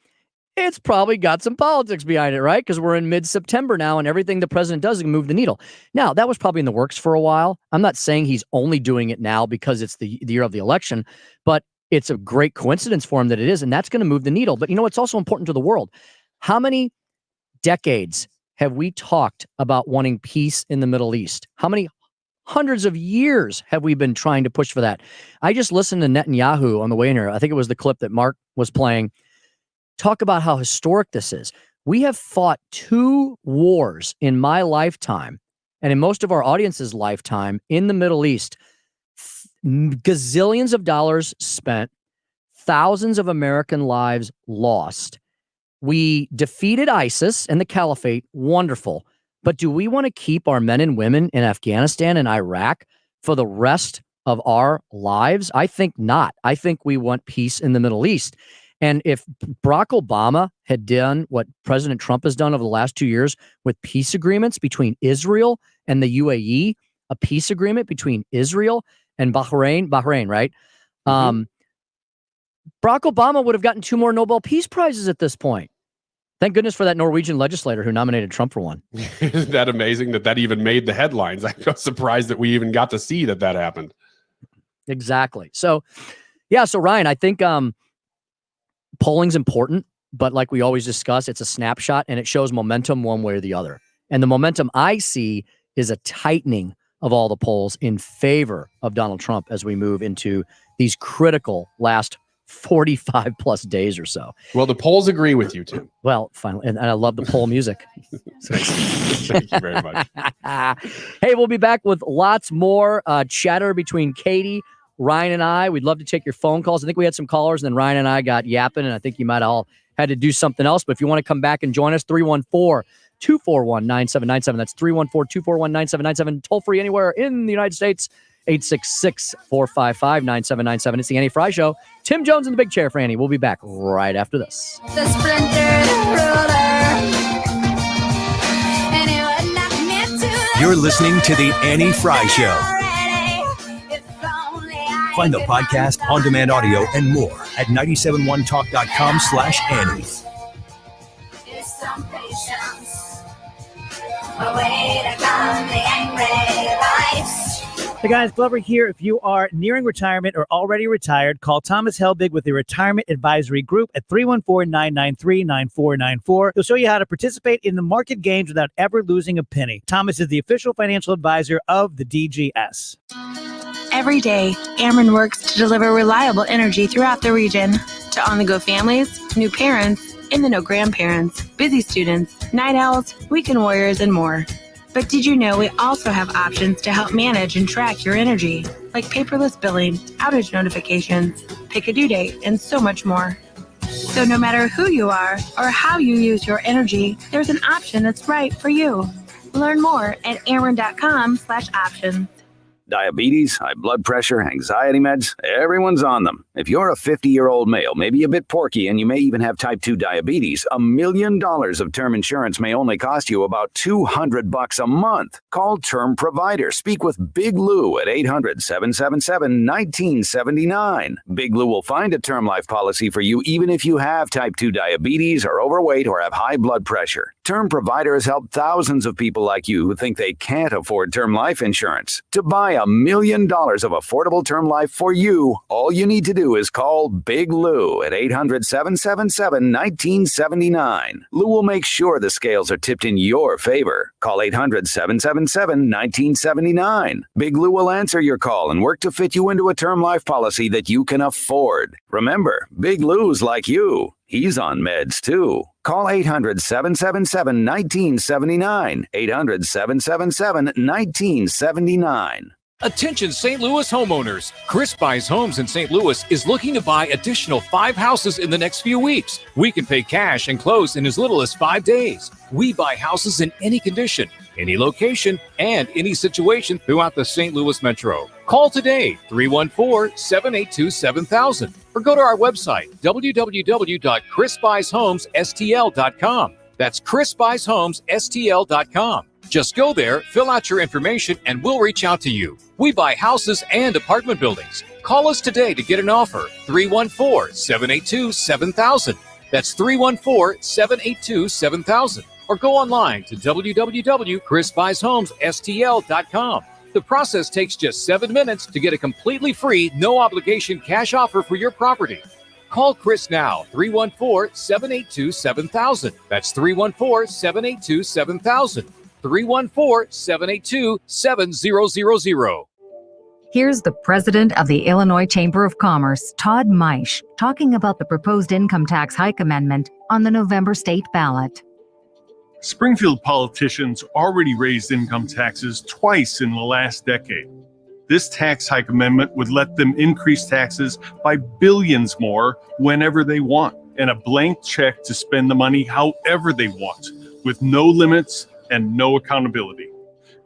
It's probably got some politics behind it, right? Because we're in mid-September now, and everything the president does can move the needle. Now, that was probably in the works for a while. I'm not saying he's only doing it now because it's the year of the election, but it's a great coincidence for him that it is, and that's going to move the needle. But you know, it's also important to the world. How many decades have we talked about wanting peace in the Middle East? How many hundreds of years have we been trying to push for that? I just listened to Netanyahu on the way in here. I think it was the clip that Marc was playing. Talk about how historic this is. We have fought 2 wars in my lifetime and in most of our audience's lifetime in the Middle East. Gazillions of dollars spent, thousands of American lives lost. We defeated ISIS and the caliphate. Wonderful. But do we want to keep our men and women in Afghanistan and Iraq for the rest of our lives? I think not. I think we want peace in the Middle East. And if Barack Obama had done what President Trump has done over the last 2 years with peace agreements between Israel and the UAE, a peace agreement between Israel and Bahrain, right? Barack Obama would have gotten 2 more Nobel Peace Prizes at this point. Thank goodness for that Norwegian legislator who nominated Trump for one. Isn't that amazing that even made the headlines? I'm surprised that we even got to see that happened. Exactly. So, yeah. So Ryan, I think polling's important, but like we always discuss, it's a snapshot and it shows momentum one way or the other. And the momentum I see is a tightening of all the polls in favor of Donald Trump as we move into these critical last 45 plus days or so. Well, the polls agree with you, Tim. Well, finally. And I love the poll music. Thank you very much. Hey, we'll be back with lots more chatter between Katie, Ryan, and I. We'd love to take your phone calls. I think we had some callers, and then Ryan and I got yapping, and I think you might all had to do something else. But if you want to come back and join us, 314-241-9797. That's 314-241-9797. Toll free anywhere in the United States. 866-455-9797. It's the Annie Frey Show. Tim Jones in the big chair for Annie. We'll be back right after this. The splintered ruler. You're listening to the Annie Frey Show. Find the podcast, on-demand audio, and more at 971talk.com/Annie. Hey guys, Glover here. If you are nearing retirement or already retired, call Thomas Helbig with the Retirement Advisory Group at 314-993-9494. He'll show you how to participate in the market gains without ever losing a penny. Thomas is the official financial advisor of the DGS. Every day, Ameren works to deliver reliable energy throughout the region to on-the-go families, new parents, in-the-know grandparents, busy students, night owls, weekend warriors, and more. But did you know we also have options to help manage and track your energy, like paperless billing, outage notifications, pick a due date, and so much more. So no matter who you are or how you use your energy, there's an option that's right for you. Learn more at ameren.com/options. Diabetes, high blood pressure, anxiety meds, everyone's on them. If you're a 50-year-old male, maybe a bit porky, and you may even have type 2 diabetes, $1 million of term insurance may only cost you about $200 a month. Call Term Provider. Speak with Big Lou at 800-777-1979. Big Lou will find a term life policy for you even if you have type 2 diabetes, are overweight, or have high blood pressure. Term Provider has helped thousands of people like you who think they can't afford term life insurance. To buy $1 million of affordable term life for you, all you need to do is call Big Lou at 800-777-1979. Lou will make sure the scales are tipped in your favor. Call 800-777-1979. Big Lou will answer your call and work to fit you into a term life policy that you can afford. Remember, Big Lou's like you. He's on meds too. Call 800-777-1979. 800-777-1979. Attention St. Louis homeowners. Chris Buys Homes in St. Louis is looking to buy additional 5 houses in the next few weeks. We can pay cash and close in as little as 5 days. We buy houses in any condition, any location, and any situation throughout the St. Louis metro. Call today, 314-782-7000, or go to our website, www.chrisbuysHomesSTL.com. That's chrisbuysHomesSTL.com. Just go there, fill out your information, and we'll reach out to you. We buy houses and apartment buildings. Call us today to get an offer. 314-782-7000. That's 314-782-7000. Or go online to www.chrisbuysHomesSTL.com. The process takes just 7 minutes to get a completely free, no-obligation cash offer for your property. Call Chris now, 314-782-7000. That's 314-782-7000. 314-782-7000. Here's the president of the Illinois Chamber of Commerce, Todd Meisch, talking about the proposed income tax hike amendment on the November state ballot. Springfield politicians already raised income taxes twice in the last decade. This tax hike amendment would let them increase taxes by billions more whenever they want, and a blank check to spend the money however they want, with no limits and no accountability.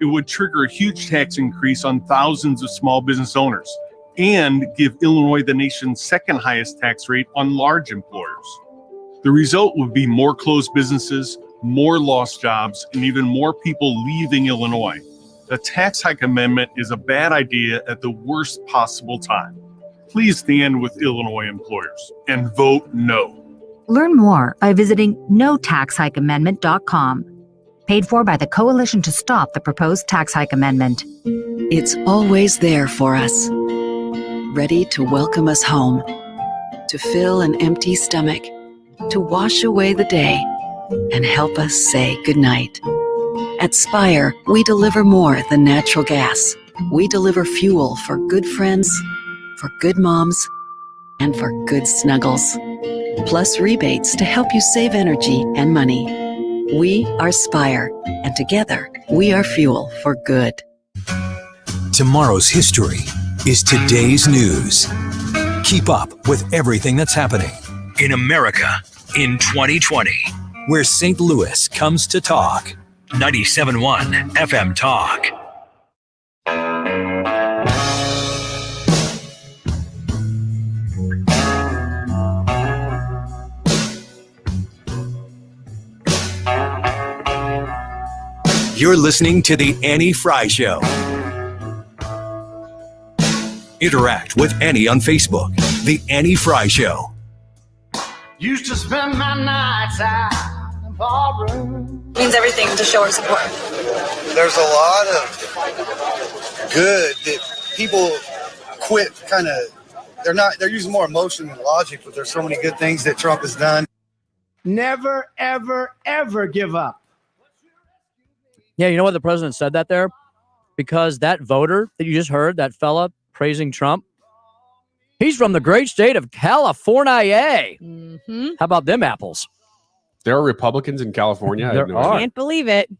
It would trigger a huge tax increase on thousands of small business owners and give Illinois the nation's second highest tax rate on large employers. The result would be more closed businesses, more lost jobs, and even more people leaving Illinois. The tax hike amendment is a bad idea at the worst possible time. Please stand with Illinois employers and vote no. Learn more by visiting notaxhikeamendment.com. Paid for by the Coalition to Stop the Proposed Tax Hike Amendment. It's always there for us, ready to welcome us home, to fill an empty stomach, to wash away the day, and help us say goodnight. At Spire, we deliver more than natural gas. We deliver fuel for good friends, for good moms, and for good snuggles. Plus rebates to help you save energy and money. We are Spire, and together we are fuel for good. Tomorrow's history is today's news. Keep up with everything that's happening in America in 2020, where St. Louis comes to talk. 97.1 FM Talk. You're listening to The Annie Frey Show. Interact with Annie on Facebook. The Annie Frey Show. Used to spend my nights out in the ballroom. Means everything to show our support. There's a lot of good that people quit they're using more emotion than logic, but there's so many good things that Trump has done. Never, ever, ever give up. Yeah, you know what the president said that there? Because that voter that you just heard, that fella praising Trump, he's from the great state of California. Mm-hmm. How about them apples? There are Republicans in California. There are. Can't believe it.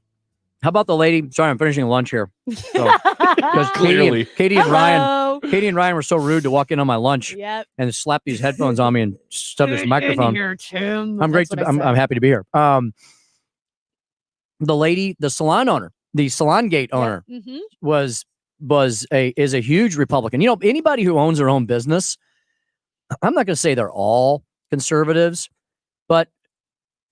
How about the lady? Sorry, I'm finishing lunch here. Because Clearly. Katie and Ryan were so rude to walk in on my lunch and slap these headphones on me and stuff this microphone. Here, Tim. I'm happy to be here. The lady, the salon owner, the salon gate owner, is a huge Republican. You know, anybody who owns their own business, I'm not going to say they're all conservatives, but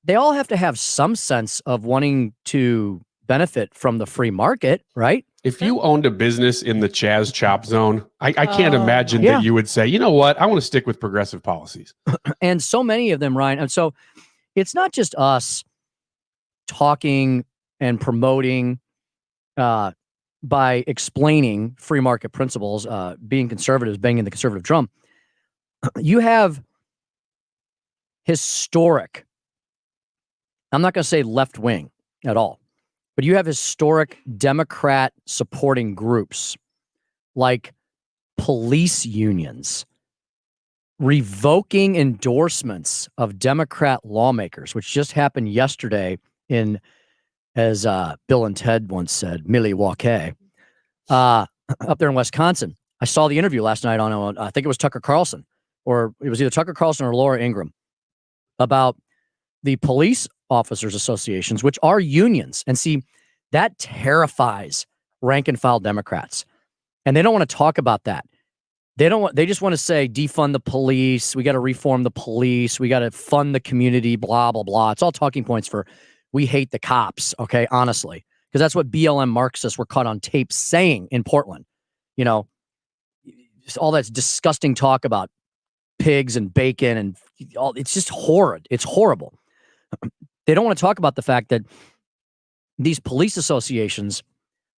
they all have to have some sense of wanting to benefit from the free market, right? If you owned a business in the Chaz Chop zone, I can't imagine that you would say, you know what, I want to stick with progressive policies. And so many of them, Ryan. And so it's not just us talking and promoting by explaining free market principles, being conservatives, banging the conservative drum. You have historic, I'm not going to say left wing at all, but you have historic Democrat supporting groups like police unions revoking endorsements of Democrat lawmakers, which just happened yesterday in, as Bill and Ted once said, Milwaukee, up there in Wisconsin. I saw the interview last night on, I think it was Tucker Carlson, or it was either Tucker Carlson or Laura Ingraham, about the police officers associations, which are unions. And see, that terrifies rank and file Democrats. And they don't want to talk about that. They just want to say defund the police. We got to reform the police. We got to fund the community, blah, blah, blah. It's all talking points for we hate the cops. Okay. Honestly, because that's what BLM Marxists were caught on tape saying in Portland. You know, all that disgusting talk about pigs and bacon and all. It's just horrid. It's horrible. They don't want to talk about the fact that these police associations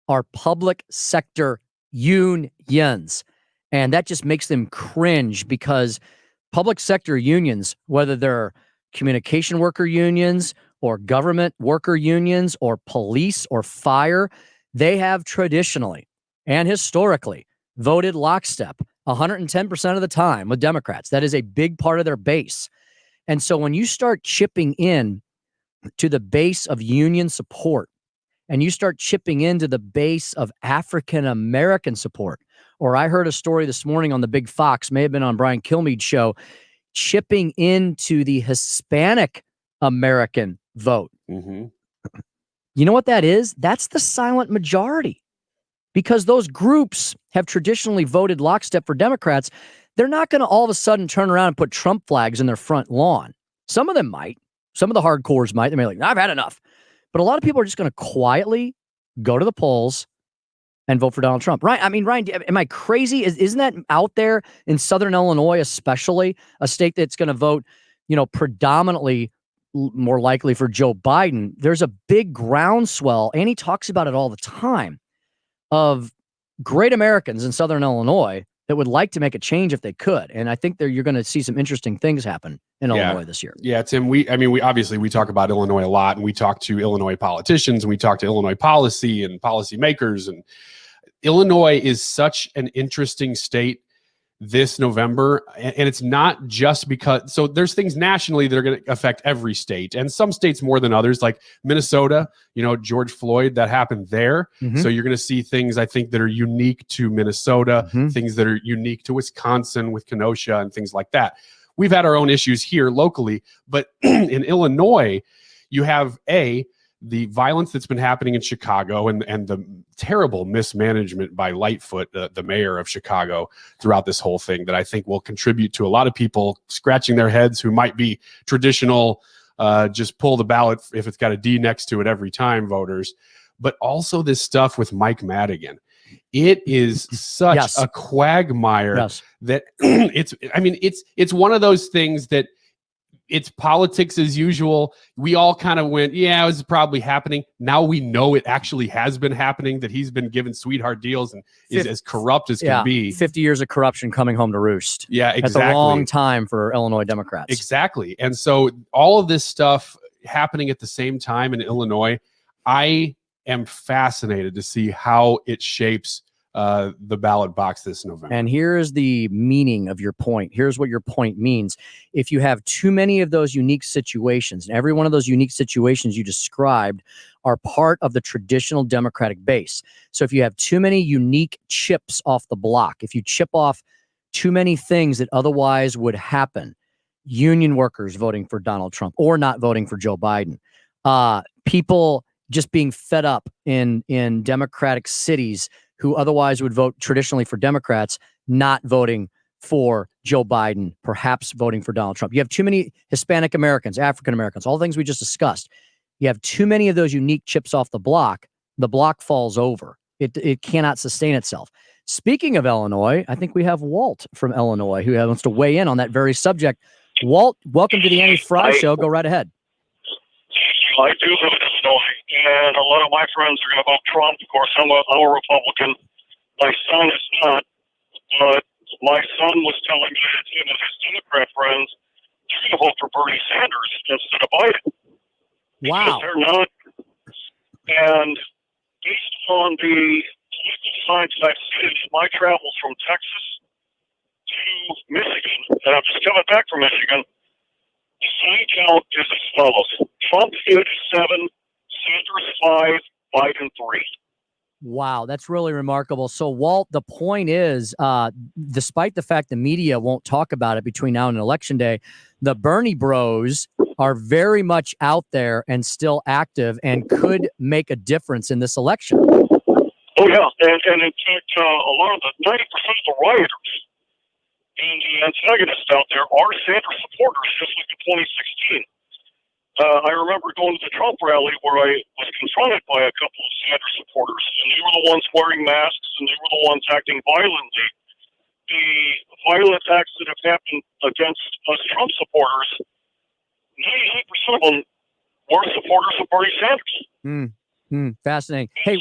are public sector unions. And that just makes them cringe because public sector unions, whether they're communication worker unions or government worker unions or police or fire, they have traditionally and historically voted lockstep 110% of the time with Democrats. That is a big part of their base. And so when you start chipping in to the base of union support and you start chipping into the base of African American support, or I heard a story this morning on the Big Fox, may have been on Brian Kilmeade's show, chipping into the Hispanic American vote. Mm-hmm. You know what that is? That's the silent majority, because those groups have traditionally voted lockstep for Democrats. They're not going to all of a sudden turn around and put Trump flags in their front lawn. Some of them might. Some of the hardcores might. They may be like, I've had enough. But a lot of people are just going to quietly go to the polls and vote for Donald Trump. Right? I mean, Ryan, am I crazy? Isn't that out there in Southern Illinois, especially a state that's going to vote, predominantly more likely for Joe Biden? There's a big groundswell, and he talks about it all the time, of great Americans in Southern Illinois that would like to make a change if they could. And I think you're going to see some interesting things happen in Illinois this year. Yeah, Tim, we obviously we talk about Illinois a lot, and we talk to Illinois politicians, and we talk to Illinois policy and policymakers. And Illinois is such an interesting state this November. And it's not just because, so there's things nationally that are going to affect every state, and some states more than others, like Minnesota, George Floyd, that happened there. Mm-hmm. So you're going to see things, I think, that are unique to Minnesota, things that are unique to Wisconsin with Kenosha and things like that. We've had our own issues here locally, but in Illinois, you have the violence that's been happening in Chicago and the terrible mismanagement by Lightfoot, the mayor of Chicago, throughout this whole thing, that I think will contribute to a lot of people scratching their heads who might be traditional, just pull the ballot if it's got a D next to it every time voters. But also this stuff with Mike Madigan. It is such a quagmire that it's one of those things that it's politics as usual. We all kind of went, yeah, it was probably happening. Now we know it actually has been happening, that he's been given sweetheart deals and is as corrupt as can be. 50 years of corruption coming home to roost. Yeah, exactly. That's a long time for Illinois Democrats. Exactly. And so all of this stuff happening at the same time in Illinois, I am fascinated to see how it shapes the ballot box this November. And here's the meaning of your point. Here's what your point means. If you have too many of those unique situations, and every one of those unique situations you described are part of the traditional Democratic base. So if you have too many unique chips off the block, if you chip off too many things that otherwise would happen, union workers voting for Donald Trump or not voting for Joe Biden, people just being fed up in Democratic cities who otherwise would vote traditionally for Democrats, not voting for Joe Biden, perhaps voting for Donald Trump. You have too many Hispanic Americans, African Americans, all the things we just discussed. You have too many of those unique chips off the block falls over. It cannot sustain itself. Speaking of Illinois, I think we have Walt from Illinois who wants to weigh in on that very subject. Walt, welcome to the Annie Frey Show. Go right ahead. I do live in Illinois, and a lot of my friends are going to vote Trump. Of course, I'm a Republican. My son is not, but my son was telling me that him and his Democrat friends are going to vote for Bernie Sanders instead of Biden. Wow. Because they're not. And based on the political signs that I've seen in my travels from Texas to Michigan, and I'm just coming back from Michigan, the sign count is as follows. Trump 87, Sanders 5, Biden 3. Wow, that's really remarkable. So, Walt, the point is, despite the fact the media won't talk about it between now and Election Day, the Bernie bros are very much out there and still active and could make a difference in this election. Oh, yeah. And in fact, a lot of the 90% of the rioters and the antagonists out there are Sanders supporters, just like in 2016. I remember going to the Trump rally where I was confronted by a couple of Sanders supporters, and they were the ones wearing masks, and they were the ones acting violently. The violent acts that have happened against us Trump supporters, 98% of them were supporters of Bernie Sanders. Fascinating. Hey,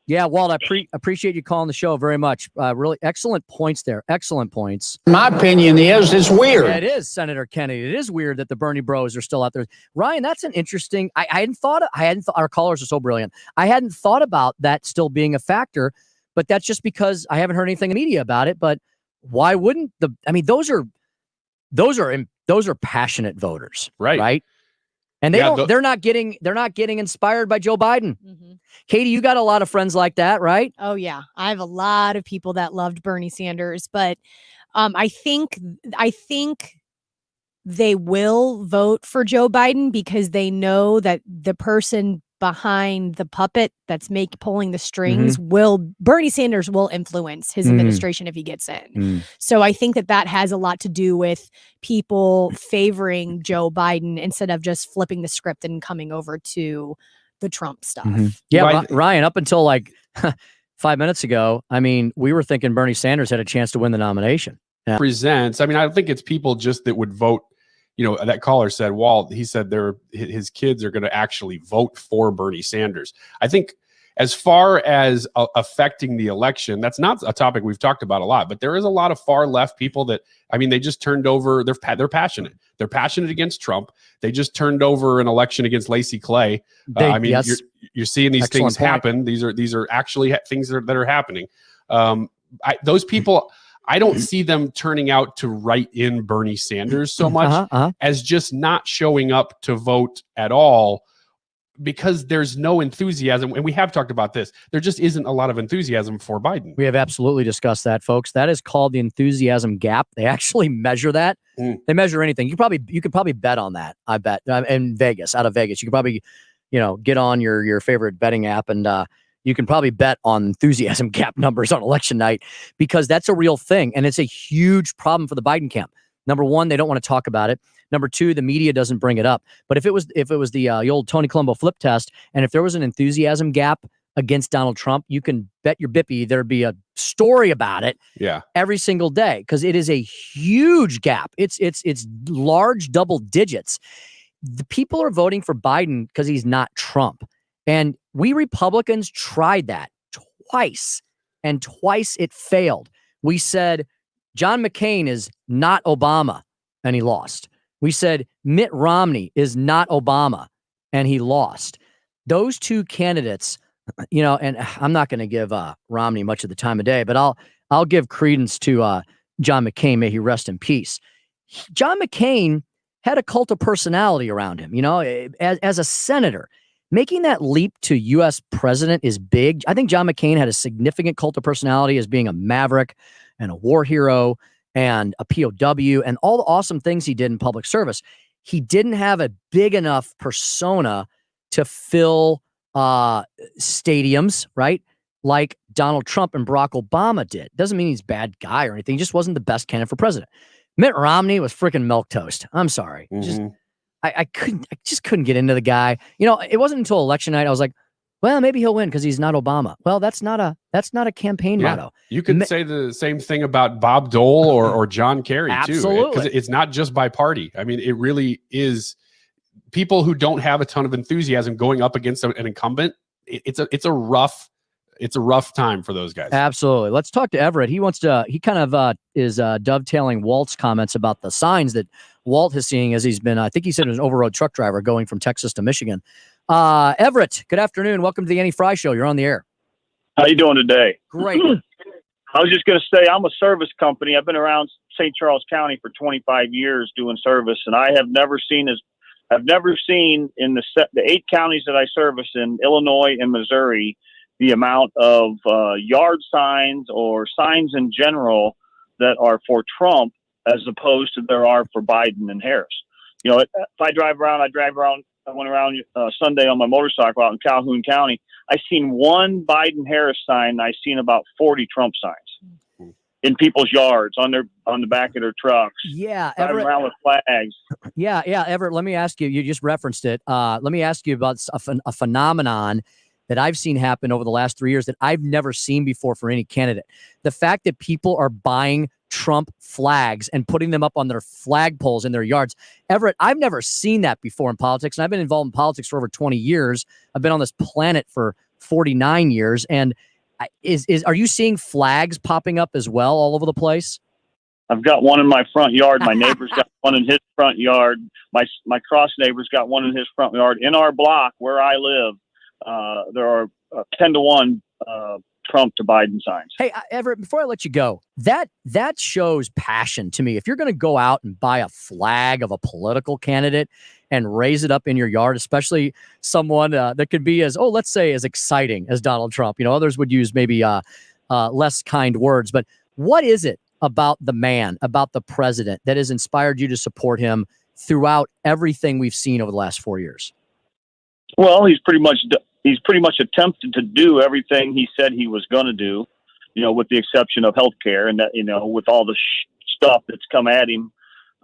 Yeah, Walt, I appreciate you calling the show very much. Really excellent points there. Excellent points. My opinion is it's weird. Yeah, it is, Senator Kennedy. It is weird that the Bernie bros are still out there. Ryan, that's an interesting. I hadn't thought. Our callers are so brilliant. I hadn't thought about that still being a factor, but that's just because I haven't heard anything in the media about it. But why wouldn't those are passionate voters, right? And they're not getting inspired by Joe Biden. Mm-hmm. Katie, you got a lot of friends like that, right? Oh yeah, I have a lot of people that loved Bernie Sanders, but I think they will vote for Joe Biden because they know that the person behind the puppet that's pulling the strings Bernie Sanders will influence his administration if he gets in. So I think that has a lot to do with people favoring Joe Biden instead of just flipping the script and coming over to the Trump stuff. Yeah, Ryan, up until like 5 minutes ago, I mean, we were thinking Bernie Sanders had a chance to win the nomination. Yeah. Presents. I mean, I don't think it's people just that would vote. That caller said, Walt, he said his kids are going to actually vote for Bernie Sanders. I think as far as affecting the election, that's not a topic we've talked about a lot, but there is a lot of far left people that, I mean, they just turned over, they're passionate. They're passionate against Trump. They just turned over an election against Lacey Clay. You're seeing these things happen. These are actually things that are happening. Those people, I don't see them turning out to write in Bernie Sanders so much as just not showing up to vote at all because there's no enthusiasm. And we have talked about this. There just isn't a lot of enthusiasm for Biden. We have absolutely discussed that, folks. That is called the enthusiasm gap. They actually measure that. They measure anything. You could probably bet on that. I bet in Vegas, out of Vegas, you could probably, get on your favorite betting app and, you can probably bet on enthusiasm gap numbers on election night because that's a real thing. And it's a huge problem for the Biden camp. Number one, they don't want to talk about it. Number two, the media doesn't bring it up. But if it was the old Tony Colombo flip test, and if there was an enthusiasm gap against Donald Trump, you can bet your bippy there'd be a story about it every single day because it is a huge gap. It's large double digits. The people are voting for Biden because he's not Trump. And we Republicans tried that twice, and twice it failed. We said John McCain is not Obama, and he lost. We said Mitt Romney is not Obama, and he lost. Those two candidates, and I'm not going to give Romney much of the time of day, but I'll give credence to John McCain. May he rest in peace. John McCain had a cult of personality around him, as a senator. Making that leap to U.S. president is big. I think John McCain had a significant cult of personality as being a maverick and a war hero and a POW and all the awesome things he did in public service. He didn't have a big enough persona to fill stadiums, right? Like Donald Trump and Barack Obama did. Doesn't mean he's a bad guy or anything. He just wasn't the best candidate for president. Mitt Romney was freaking milquetoast. I'm sorry. I just couldn't get into the guy. It wasn't until election night I was like, well, maybe he'll win because he's not Obama. Well, that's not a campaign motto. You could say the same thing about Bob Dole or John Kerry Absolutely. too, because it's not just by party. I mean, it really is people who don't have a ton of enthusiasm going up against an incumbent. It's a rough time for those guys. Absolutely. Let's talk to Everett. He kind of is dovetailing Walt's comments about the signs that Walt is seeing as he's been, I think he said, an over-road truck driver going from Texas to Michigan. Everett, good afternoon. Welcome to the Annie Frey Show. You're on the air. How you doing today? Great. I was just going to say I'm a service company. I've been around St. Charles County for 25 years doing service, and I have never seen in the 8 counties that I service in Illinois and Missouri the amount of yard signs or signs in general that are for Trump as opposed to there are for Biden and Harris. If I drive around, I went around Sunday on my motorcycle out in Calhoun County. I seen one Biden-Harris sign. I seen about 40 Trump signs in people's yards, on the back of their trucks. Yeah, driving around with flags. Yeah, Everett. Let me ask you. You just referenced it. Let me ask you about a phenomenon that I've seen happen over the last 3 years that I've never seen before for any candidate. The fact that people are buying Trump flags and putting them up on their flagpoles in their yards. Everett, I've never seen that before in politics, and I've been involved in politics for over 20 years. I've been on this planet for 49 years. And are you seeing flags popping up as well all over the place? I've got one in my front yard. My neighbor's got one in his front yard. My cross neighbor's got one in his front yard. In our block where I live, there are 10-to-1 Trump to Biden signs. Hey, Everett, before I let you go, that shows passion to me. If you're going to go out and buy a flag of a political candidate and raise it up in your yard, especially someone that could be let's say as exciting as Donald Trump. Others would use maybe less kind words, but what is it about the man, about the president, that has inspired you to support him throughout everything we've seen over the last 4 years? Well, he's pretty much attempted to do everything he said he was going to do, with the exception of healthcare, and that, with all the stuff that's come at him,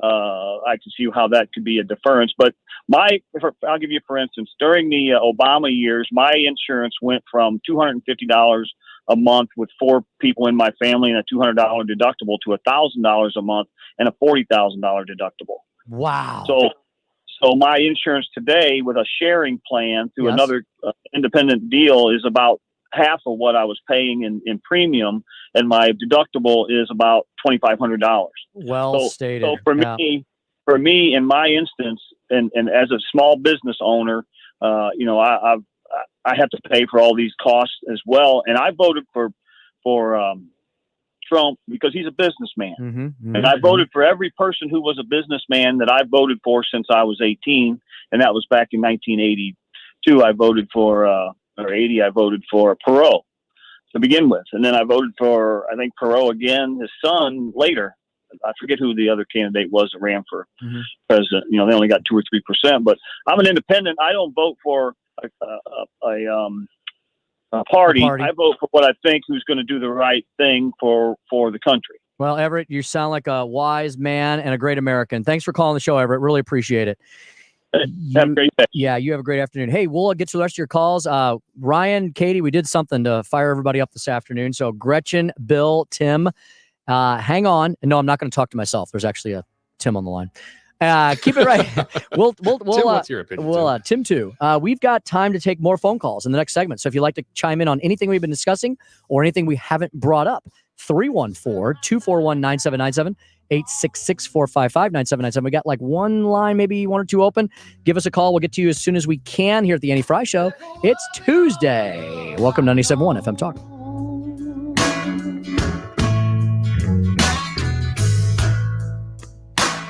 I can see how that could be a deference. But I'll give you, for instance, during the Obama years, my insurance went from $250 a month with 4 people in my family and a $200 deductible to $1,000 a month and a $40,000 deductible. Wow. So my insurance today with a sharing plan through another independent deal is about half of what I was paying in premium, and my deductible is about $2,500. Well stated. So for me, in my instance, and as a small business owner, I have to pay for all these costs as well. And I voted for Trump because he's a businessman. And I voted for every person who was a businessman that I voted for since I was 18. And that was back in 1982. I voted for, or 80, I voted for Perot to begin with. And then I voted for, I think, Perot again, his son, later. I forget who the other candidate was that ran for president. They only got 2 or 3%, but I'm an independent. I don't vote for a party. I vote for what I think who's going to do the right thing for the country. Well, Everett, you sound like a wise man and a great American. Thanks for calling the show, Everett. Really appreciate it. Have a great day. Yeah, you have a great afternoon. Hey, we'll get to the rest of your calls. Ryan, Katie, we did something to fire everybody up this afternoon. So Gretchen, Bill, Tim, hang on. No, I'm not going to talk to myself. There's actually a Tim on the line. Keep it right. We'll Tim, what's your opinion? Tim too. We've got time to take more phone calls in the next segment. So if you'd like to chime in on anything we've been discussing or anything we haven't brought up, 314-241-9797, 866-455-9797. We got like one line, maybe 1 or 2 open. Give us a call. We'll get to you as soon as we can here at the Annie Frey Show. It's Tuesday. Welcome to 97.1 FM Talk.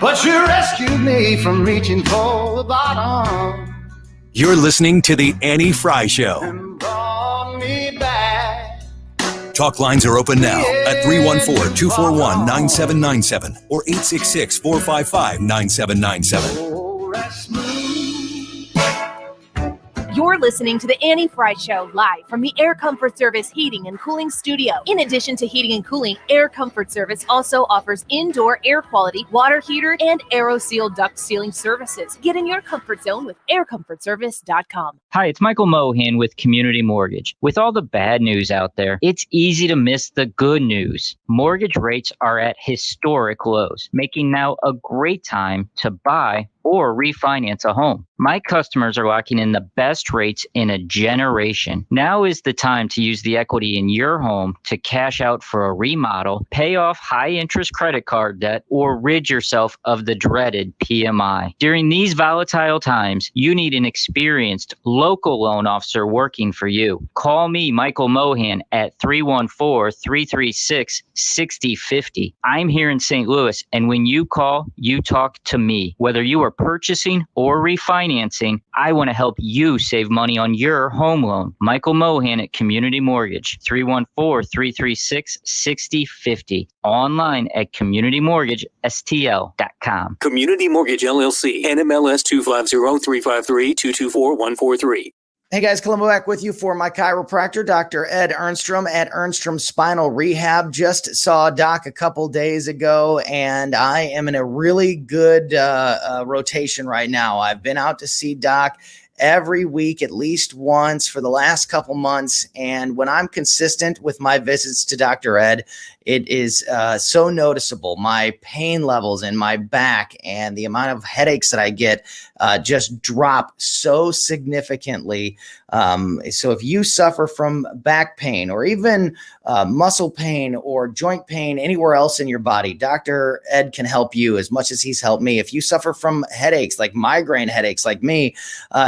But you rescued me from reaching for the bottom. You're listening to The Annie Frey Show. And brought me back. Talk lines are open now at 314-241-9797 or 866-455-9797. You're listening to the Annie Frey Show live from the Air Comfort Service Heating and Cooling Studio. In addition to heating and cooling, Air Comfort Service also offers indoor air quality, water heater, and AeroSeal duct sealing services. Get in your comfort zone with aircomfortservice.com. Hi, it's Michael Mohan with Community Mortgage. With all the bad news out there, it's easy to miss the good news. Mortgage rates are at historic lows, making now a great time to buy or refinance a home. My customers are locking in the best rates in a generation. Now is the time to use the equity in your home to cash out for a remodel, pay off high-interest credit card debt, or rid yourself of the dreaded PMI. During these volatile times, you need an experienced local loan officer working for you. Call me, Michael Mohan, at 314-336-6050. I'm here in St. Louis, and when you call, you talk to me. Whether you are purchasing or refinancing, I want to help you save money on your home loan. Michael Mohan at Community Mortgage, 314-336-6050. Online at communitymortgagestl.com. Community Mortgage LLC, NMLS 250353224143. Hey guys, Colombo back with you for my chiropractor, Dr. Ed Ernstrom at Ernstrom Spinal Rehab. Just saw Doc a couple days ago, and I am in a really good rotation right now. I've been out to see Doc every week, at least once for the last couple months. And when I'm consistent with my visits to Dr. Ed, It is so noticeable. My pain levels in my back and the amount of headaches that I get just drop so significantly. So if you suffer from back pain or even muscle pain or joint pain anywhere else in your body, Dr. Ed can help you as much as he's helped me. If you suffer from headaches, like migraine headaches like me,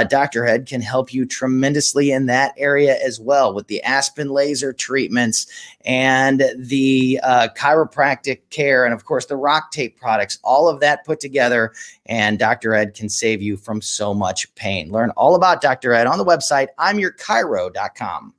Dr. Ed can help you tremendously in that area as well with the Aspen laser treatments and the chiropractic care and, of course, the rock tape products, all of that put together. And Dr. Ed can save you from so much pain. Learn all about Dr. Ed on the website, imyourchiro.com.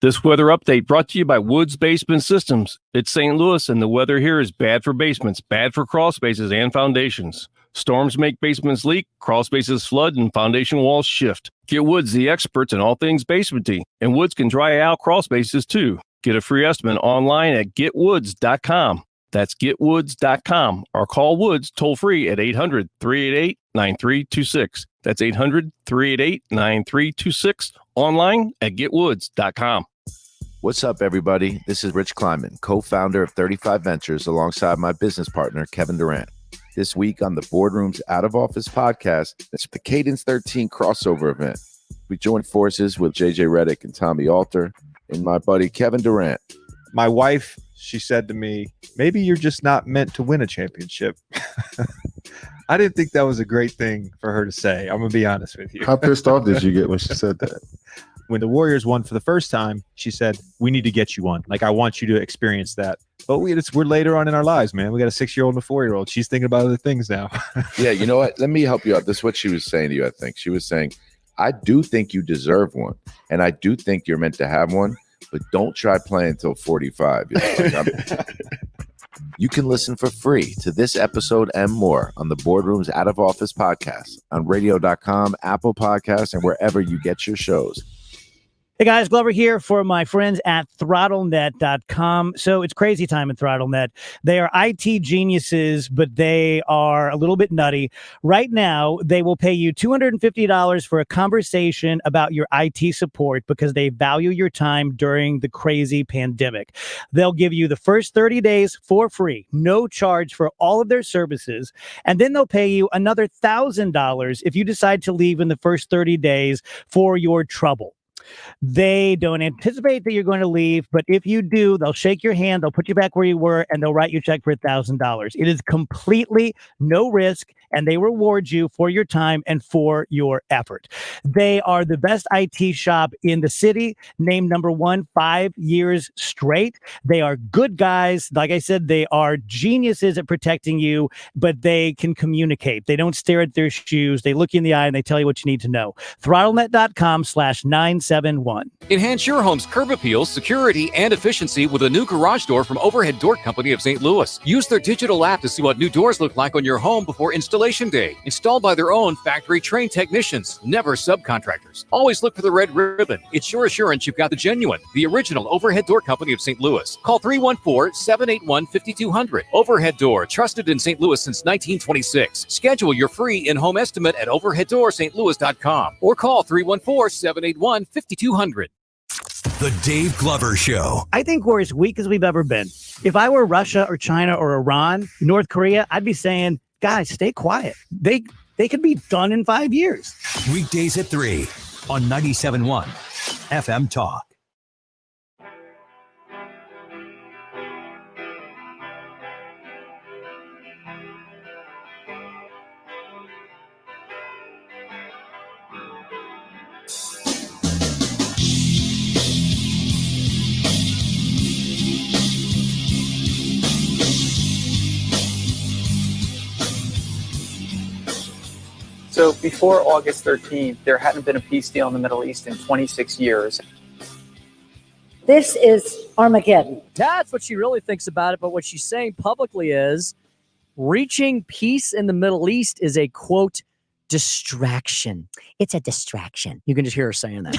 This weather update brought to you by Woods Basement Systems. It's St. Louis, and the weather here is bad for basements, bad for crawl spaces and foundations. Storms make basements leak, crawl spaces flood, and foundation walls shift. Get Woods, the experts in all things basementy, and Woods can dry out crawl spaces too. Get a free estimate online at getwoods.com. That's getwoods.com, or call Woods toll free at 800-388-9326. That's 800-388-9326. Online at getwoods.com. What's up, everybody? This is Rich Kleiman, co-founder of 35 Ventures, alongside my business partner, Kevin Durant. This week on the Boardroom's Out of Office podcast, it's the Cadence 13 crossover event. We joined forces with JJ Redick and Tommy Alter and my buddy Kevin Durant. My wife, she said to me, maybe you're just not meant to win a championship. I didn't think that was a great thing for her to say. I'm going to be honest with you. How pissed off did you get when she said that? When the Warriors won for the first time, she said, we need to get you one. Like, I want you to experience that. But we're later on in our lives, man. We got a 6-year-old and a 4-year-old. She's thinking about other things now. Yeah, you know what? Let me help you out. This is what she was saying to you, I think. She was saying, I do think you deserve one. And I do think you're meant to have one. But don't try playing until 45. You can listen for free to this episode and more on the Boardroom's Out of Office podcast on radio.com, Apple Podcasts, and wherever you get your shows. Hey guys, Glover here for my friends at throttlenet.com. So it's crazy time at ThrottleNet. They are IT geniuses, but they are a little bit nutty. Right now, they will pay you $250 for a conversation about your IT support because they value your time during the crazy pandemic. They'll give you the first 30 days for free, no charge for all of their services. And then they'll pay you another $1,000 if you decide to leave in the first 30 days for your trouble. They don't anticipate that you're going to leave, but if you do, they'll shake your hand, they'll put you back where you were, and they'll write you a check for $1,000. It is completely no risk, and they reward you for your time and for your effort. They are the best IT shop in the city, named number 1 5 years straight. They are good guys. Like I said, they are geniuses at protecting you, but they can communicate. They don't stare at their shoes. They look you in the eye and they tell you what you need to know. ThrottleNet.com/971. Enhance your home's curb appeal, security, and efficiency with a new garage door from Overhead Door Company of St. Louis. Use their digital app to see what new doors look like on your home before installation day. Installed by their own factory-trained technicians, never subcontractors. Always look for the red ribbon. It's your assurance you've got the genuine, the original Overhead Door Company of St. Louis. Call 314-781-5200. Overhead Door, trusted in St. Louis since 1926. Schedule your free in-home estimate at overheaddoorstlouis.com or call 314-781-5200. The Dave Glover Show. I think we're as weak as we've ever been. If I were Russia or China or Iran, North Korea, I'd be saying, guys, stay quiet. They could be done in 5 years. Weekdays at 3 on 97.1 FM Talk. So before August 13th, there hadn't been a peace deal in the Middle East in 26 years. This is Armageddon. That's what she really thinks about it. But what she's saying publicly is reaching peace in the Middle East is a, quote, distraction. It's a distraction. You can just hear her saying that.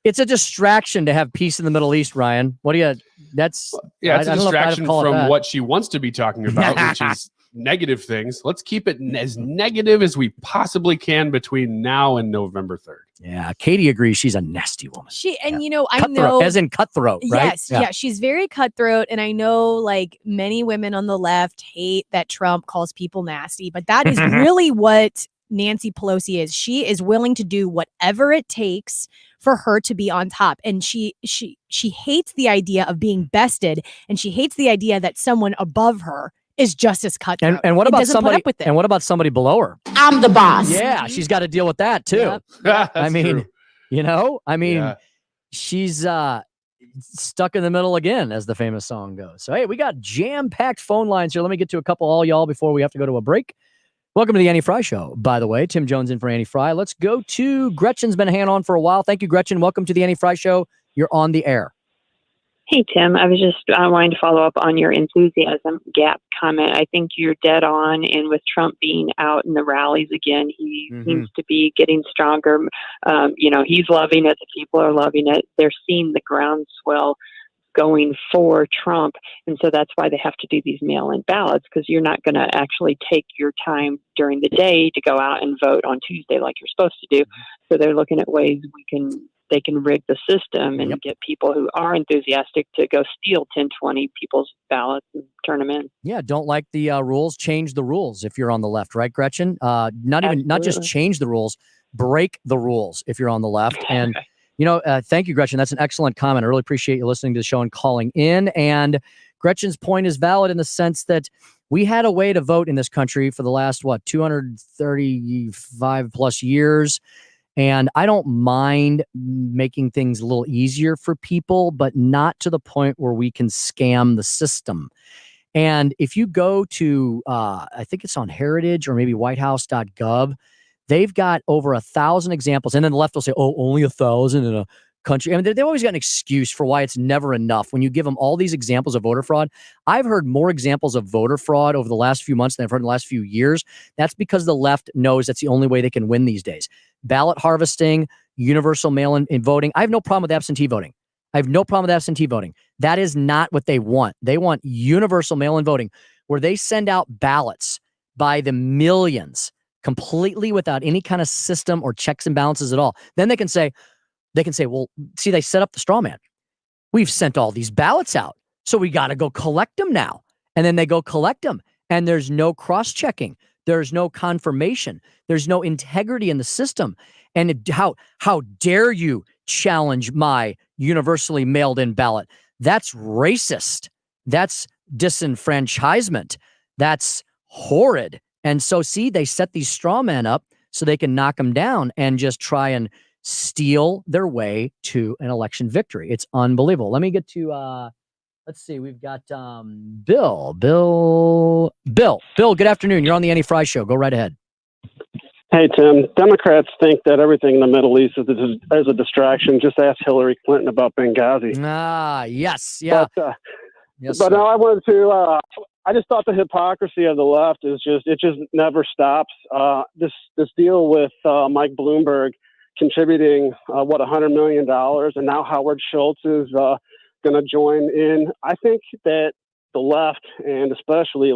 It's a distraction to have peace in the Middle East, Ryan. What do you, that's... Yeah, it's a distraction from what she wants to be talking about, which is negative things. Let's keep it as negative as we possibly can between now and November 3rd. Yeah, Katie agrees she's a nasty woman. I Cutthroat, know as in cutthroat, right? Yes, yeah, she's very cutthroat, and I know like many women on the left hate that Trump calls people nasty, but that is really what Nancy Pelosi is. She is willing to do whatever it takes for her to be on top, and she hates the idea of being bested, and she hates the idea that someone above her is just as cutthroat. And what about doesn't put somebody? up with it. And what about somebody below her? I'm the boss. Yeah, she's got to deal with that too. Yep. I mean, Yeah. she's stuck in the middle again, as the famous song goes. So hey, we got jam-packed phone lines here. Let me get to a couple all y'all before we have to go to a break. Welcome to the Annie Frey Show, by the way. Tim Jones in for Annie Frey. Let's go to Gretchen's been hanging on for a while. Thank you, Gretchen. Welcome to the Annie Frey Show. You're on the air. Hey, Tim. I was just wanting to follow up on your enthusiasm gap comment. I think you're dead on. And with Trump being out in the rallies again, he seems to be getting stronger. He's loving it. The people are loving it. They're seeing the groundswell going for Trump. And so that's why they have to do these mail-in ballots, because you're not going to actually take your time during the day to go out and vote on Tuesday like you're supposed to do. So they're looking at ways they can rig the system and get people who are enthusiastic to go steal 10, 20 people's ballots and turn them in. Yeah, don't like the rules, change the rules if you're on the left, right, Gretchen? Not just change the rules, break the rules if you're on the left. And, thank you, Gretchen. That's an excellent comment. I really appreciate you listening to the show and calling in. And Gretchen's point is valid in the sense that we had a way to vote in this country for the last, 235 plus years. And I don't mind making things a little easier for people, but not to the point where we can scam the system. And if you go to, I think it's on Heritage or maybe whitehouse.gov, they've got over 1,000 examples. And then the left will say, oh, only 1,000 in a country. I mean, they've always got an excuse for why it's never enough. When you give them all these examples of voter fraud, I've heard more examples of voter fraud over the last few months than I've heard in the last few years. That's because the left knows that's the only way they can win these days. Ballot harvesting, universal mail-in voting. I have no problem with absentee voting. That is not what they want. They want universal mail-in voting, where they send out ballots by the millions, completely without any kind of system or checks and balances at all. Then they can say, well, see, they set up the straw man. We've sent all these ballots out, so we got to go collect them now. And then they go collect them, and there's no cross-checking. There's no confirmation. There's no integrity in the system. And how dare you challenge my universally mailed-in ballot? That's racist. That's disenfranchisement. That's horrid. And so, see, they set these straw men up so they can knock them down and just try and steal their way to an election victory. It's unbelievable. Let me get to let's see. We've got Bill. Bill, good afternoon. You're on the Annie Frey Show. Go right ahead. Hey, Tim. Democrats think that everything in the Middle East is a distraction. Just ask Hillary Clinton about Benghazi. Yes. Yeah. But no, I wanted to. I just thought the hypocrisy of the left is it just never stops. This deal with Mike Bloomberg contributing $100 million, and now Howard Schultz is going to join in. I think that the left, and especially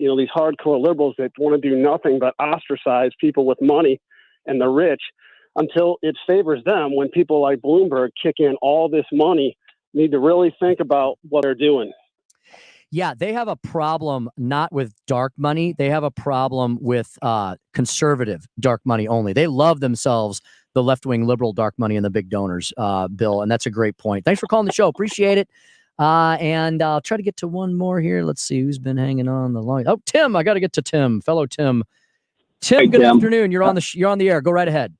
these hardcore liberals that want to do nothing but ostracize people with money and the rich until it favors them, when people like Bloomberg kick in all this money, need to really think about what they're doing. Yeah, they have a problem not with dark money. They have a problem with conservative dark money only. They love themselves, the left-wing liberal dark money and the big donors, Bill. And that's a great point. Thanks for calling the show. Appreciate it. And I'll try to get to one more here. Let's see who's been hanging on the line. Oh, Tim. I got to get to Tim. Fellow Tim. Tim, good afternoon. You're on the air. Go right ahead.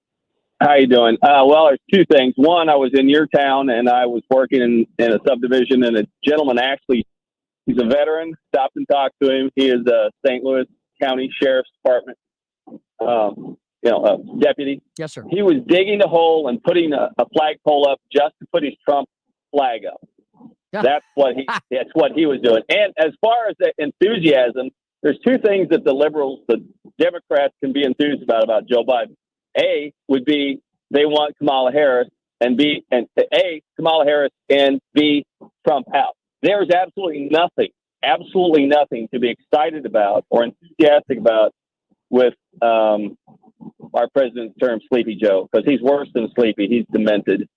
How you doing? Well, there's two things. One, I was in your town and I was working in a subdivision, and a gentleman he's a veteran, stopped and talked to him. He is a St. Louis County Sheriff's Department, deputy. Yes, sir. He was digging a hole and putting a flagpole up just to put his Trump flag up. Yeah. That's what he was doing. And as far as the enthusiasm, there's two things that the Democrats can be enthused about Joe Biden. A would be they want Kamala Harris, and B, and A, Kamala Harris, and B, Trump out. There's absolutely nothing to be excited about or enthusiastic about with our president's term Sleepy Joe, because he's worse than sleepy. He's demented.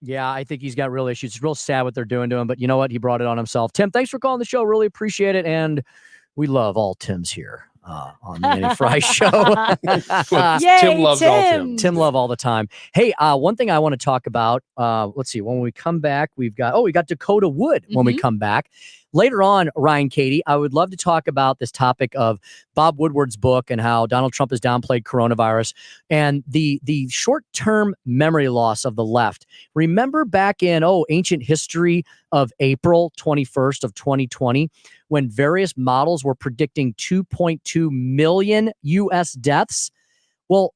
Yeah, I think he's got real issues. It's real sad what they're doing to him, but you know what? He brought it on himself. Tim, thanks for calling the show. Really appreciate it. And we love all Tims here on the Annie Frey Show. Yay, Tim loves all Tims. Tim love all the time. Hey, one thing I want to talk about, let's see, when we come back, we got Dakota Wood when we come back. Later on, Ryan, Katie, I would love to talk about this topic of Bob Woodward's book and how Donald Trump has downplayed coronavirus and the short-term memory loss of the left. Remember back in, ancient history of April 21st of 2020, when various models were predicting 2.2 million U.S. deaths? Well,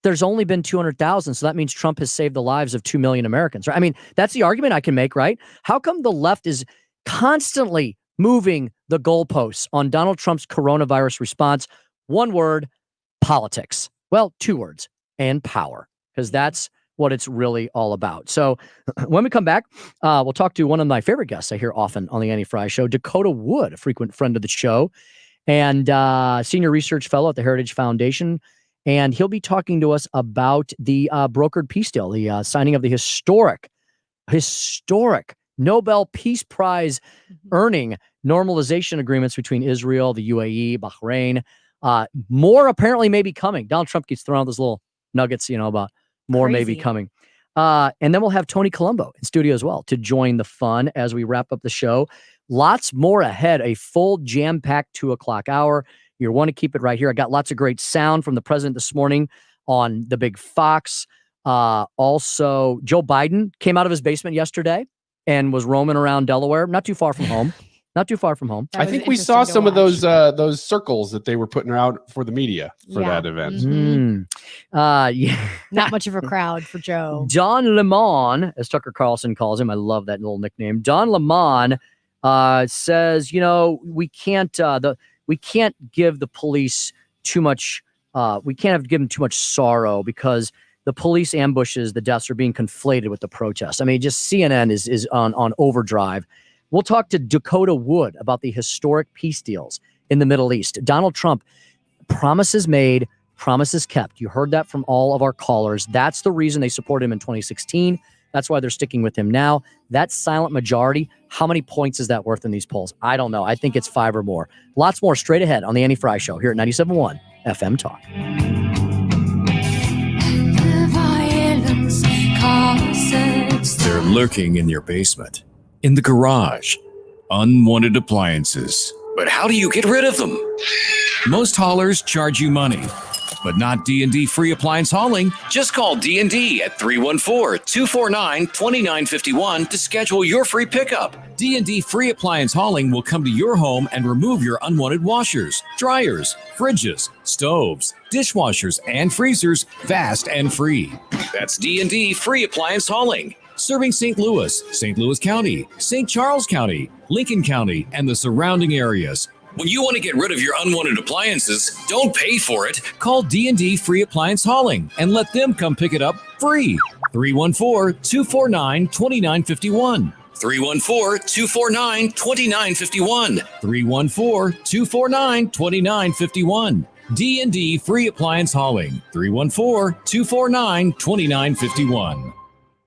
there's only been 200,000. So that means Trump has saved the lives of 2 million Americans. Right? I mean, that's the argument I can make, right? How come the left is constantly moving the goalposts on Donald Trump's coronavirus response? One word, politics. Well, two words, and power, because that's what it's really all about. So when we come back, we'll talk to one of my favorite guests I hear often on the Annie Frey Show, Dakota Wood, a frequent friend of the show and senior research fellow at the Heritage Foundation. And he'll be talking to us about the brokered peace deal, the signing of the historic Nobel Peace Prize earning normalization agreements between Israel, the UAE, Bahrain. More apparently may be coming. Donald Trump keeps throwing out those little nuggets, about more may be coming. And then we'll have Tony Colombo in studio as well to join the fun as we wrap up the show. Lots more ahead, a full jam-packed 2:00 hour. You want to keep it right here. I got lots of great sound from the president this morning on the big Fox. Also, Joe Biden came out of his basement yesterday and was roaming around Delaware, not too far from home. I think we saw some of those circles that they were putting out for the media for that event. Yeah. Not much of a crowd for Joe. Don Lemon, as Tucker Carlson calls him, I love that little nickname. Don Lemon says, we can't give the police too much. We can't give them too much sorrow because the police ambushes, the deaths are being conflated with the protests. I mean, just CNN is on overdrive. We'll talk to Dakota Wood about the historic peace deals in the Middle East. Donald Trump, promises made, promises kept. You heard that from all of our callers. That's the reason they supported him in 2016. That's why they're sticking with him now. That silent majority, how many points is that worth in these polls? I don't know. I think it's 5 or more. Lots more straight ahead on the Annie Frey Show here at 97.1 FM Talk. They're lurking in your basement, in the garage, unwanted appliances. But how do you get rid of them? Most haulers charge you money, but not D&D Free Appliance Hauling. Just call D&D at 314-249-2951 to schedule your free pickup. D&D Free Appliance Hauling will come to your home and remove your unwanted washers, dryers, fridges, stoves, dishwashers, and freezers fast and free. That's D&D Free Appliance Hauling. Serving St. Louis County, St. Charles County, Lincoln County, and the surrounding areas. When you want to get rid of your unwanted appliances, don't pay for it. Call D&D Free Appliance Hauling and let them come pick it up free. 314-249-2951. 314-249-2951. 314-249-2951. D&D Free Appliance Hauling. 314-249-2951.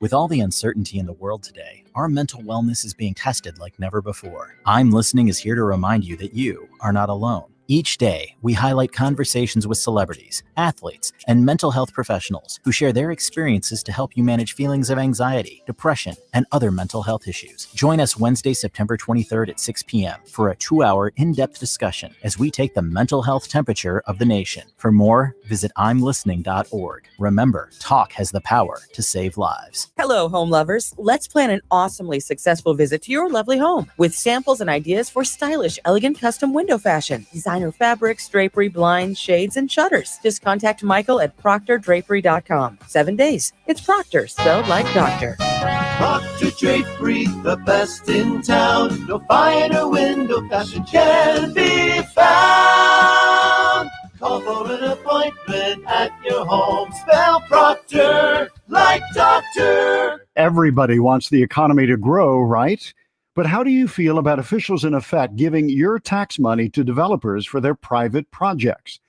With all the uncertainty in the world today, our mental wellness is being tested like never before. I'm Listening is here to remind you that you are not alone. Each day, we highlight conversations with celebrities, athletes, and mental health professionals who share their experiences to help you manage feelings of anxiety, depression, and other mental health issues. Join us Wednesday, September 23rd at 6 p.m. for a 2-hour in-depth discussion as we take the mental health temperature of the nation. For more, visit imlistening.org. Remember, talk has the power to save lives. Hello, home lovers. Let's plan an awesomely successful visit to your lovely home with samples and ideas for stylish, elegant custom window fashion, designer fabrics, drapery, blinds, shades, and shutters. Just contact Michael at proctordrapery.com. 7 days. It's Proctor, spelled like doctor. Proctor Drapery, the best in town. No finer window fashion can be found. Call for an appointment at your home. Spell Proctor like doctor. Everybody wants the economy to grow, right? But how do you feel about officials in effect giving your tax money to developers for their private projects?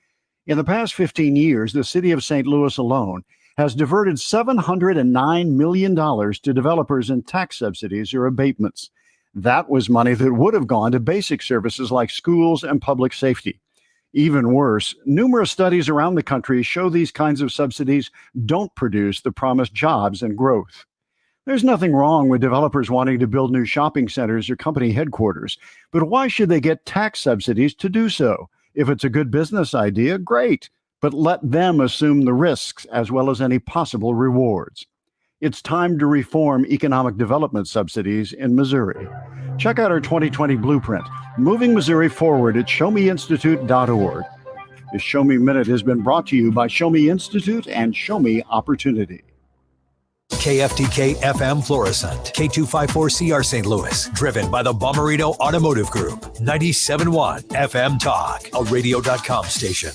In the past 15 years, the city of St. Louis alone has diverted $709 million to developers in tax subsidies or abatements. That was money that would have gone to basic services like schools and public safety. Even worse, numerous studies around the country show these kinds of subsidies don't produce the promised jobs and growth. There's nothing wrong with developers wanting to build new shopping centers or company headquarters, but why should they get tax subsidies to do so? If it's a good business idea, great, but let them assume the risks as well as any possible rewards. It's time to reform economic development subsidies in Missouri. Check out our 2020 blueprint, Moving Missouri Forward at showmeinstitute.org. The Show Me Minute has been brought to you by Show Me Institute and Show Me Opportunity. KFTK FM Florissant, K254CR St. Louis, driven by the Bommarito Automotive Group, 97.1 FM Talk, a radio.com station.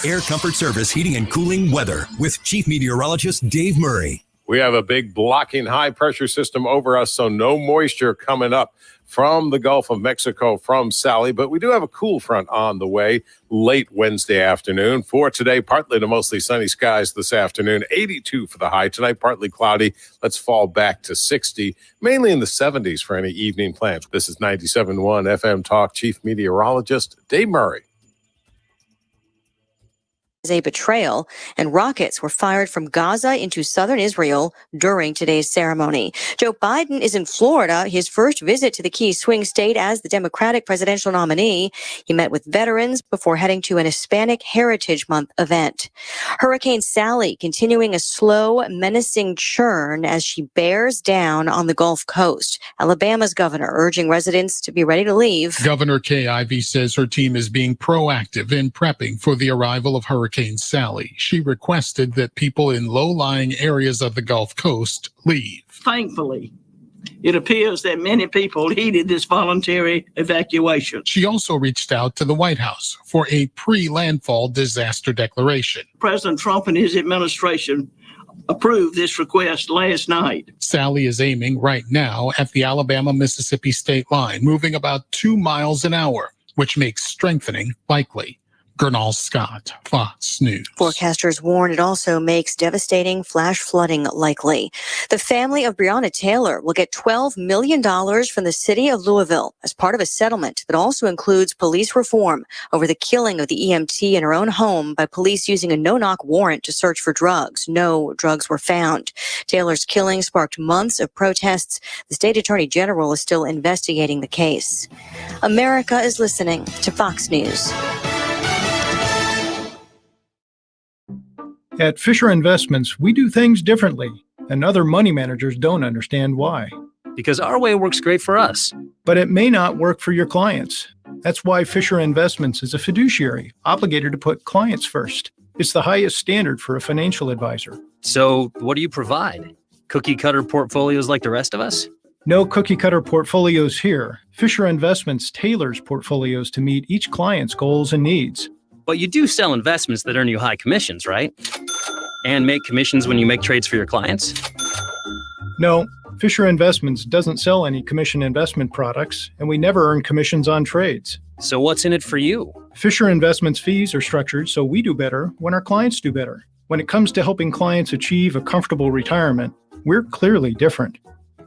Air Comfort Service Heating and Cooling Weather with Chief Meteorologist Dave Murray. We have a big blocking high pressure system over us, so no moisture coming up from the Gulf of Mexico from Sally, but we do have a cool front on the way late Wednesday afternoon. For today, partly to mostly sunny skies this afternoon, 82 for the high. Tonight, partly cloudy. Let's fall back to 60, mainly in the 70s for any evening plans. This is 97.1 FM Talk Chief Meteorologist Dave Murray. A betrayal, and rockets were fired from Gaza into southern Israel during today's ceremony. Joe Biden is in Florida, his first visit to the key swing state as the Democratic presidential nominee. He met with veterans before heading to an Hispanic Heritage Month event. Hurricane Sally continuing a slow, menacing churn as she bears down on the Gulf Coast. Alabama's governor urging residents to be ready to leave. Governor Kay Ivey says her team is being proactive in prepping for the arrival of Hurricane Sally. She requested that people in low-lying areas of the Gulf Coast leave. Thankfully, it appears that many people heeded this voluntary evacuation. She also reached out to the White House for a pre-landfall disaster declaration. President Trump and his administration approved this request last night. Sally is aiming right now at the Alabama-Mississippi state line, moving about 2 miles an hour, which makes strengthening likely. Gernal Scott, Fox News. Forecasters warn it also makes devastating flash flooding likely. The family of Breonna Taylor will get $12 million from the city of Louisville as part of a settlement that also includes police reform over the killing of the EMT in her own home by police using a no-knock warrant to search for drugs. No drugs were found. Taylor's killing sparked months of protests. The state attorney general is still investigating the case. America is listening to Fox News. At Fisher Investments, we do things differently, and other money managers don't understand why. Because our way works great for us. But it may not work for your clients. That's why Fisher Investments is a fiduciary, obligated to put clients first. It's the highest standard for a financial advisor. So, what do you provide? Cookie-cutter portfolios like the rest of us? No cookie-cutter portfolios here. Fisher Investments tailors portfolios to meet each client's goals and needs. But you do sell investments that earn you high commissions, right? And make commissions when you make trades for your clients? No, Fisher Investments doesn't sell any commission investment products, and we never earn commissions on trades. So what's in it for you? Fisher Investments fees are structured so we do better when our clients do better. When it comes to helping clients achieve a comfortable retirement, we're clearly different.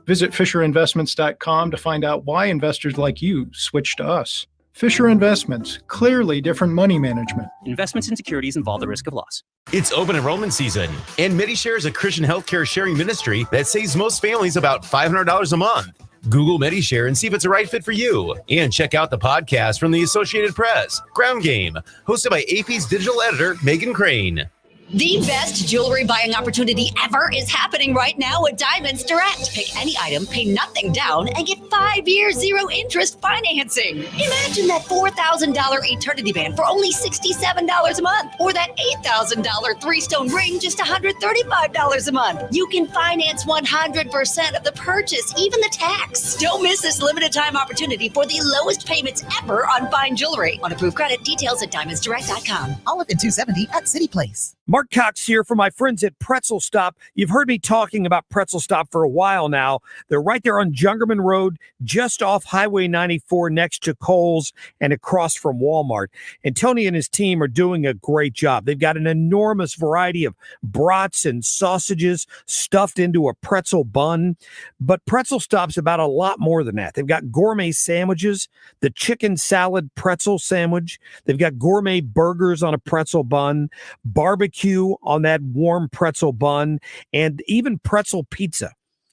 Visit FisherInvestments.com to find out why investors like you switch to us. Fisher Investments, clearly different money management. Investments in securities involve the risk of loss. It's open enrollment season, and MediShare is a Christian healthcare sharing ministry that saves most families about $500 a month. Google MediShare and see if it's a right fit for you. And check out the podcast from the Associated Press, Ground Game, hosted by AP's digital editor, Megan Crane. The best jewelry buying opportunity ever is happening right now at Diamonds Direct. Pick any item, pay nothing down, and get 5 years, 0 interest financing. Imagine that $4,000 eternity band for only $67 a month, or that $8,000 3-stone ring just $135 a month. You can finance 100% of the purchase, even the tax. Don't miss this limited time opportunity for the lowest payments ever on fine jewelry. On approved credit, details at diamondsdirect.com. Olive and 270 at City Place. Marc Cox here for my friends at Pretzel Stop. You've heard me talking about Pretzel Stop for a while now. They're right there on Jungerman Road, just off Highway 94 next to Kohl's and across from Walmart. And Tony and his team are doing a great job. They've got an enormous variety of brats and sausages stuffed into a pretzel bun. But Pretzel Stop's about a lot more than that. They've got gourmet sandwiches, the chicken salad pretzel sandwich. They've got gourmet burgers on a pretzel bun, barbecue on that warm pretzel bun, and even pretzel pizza.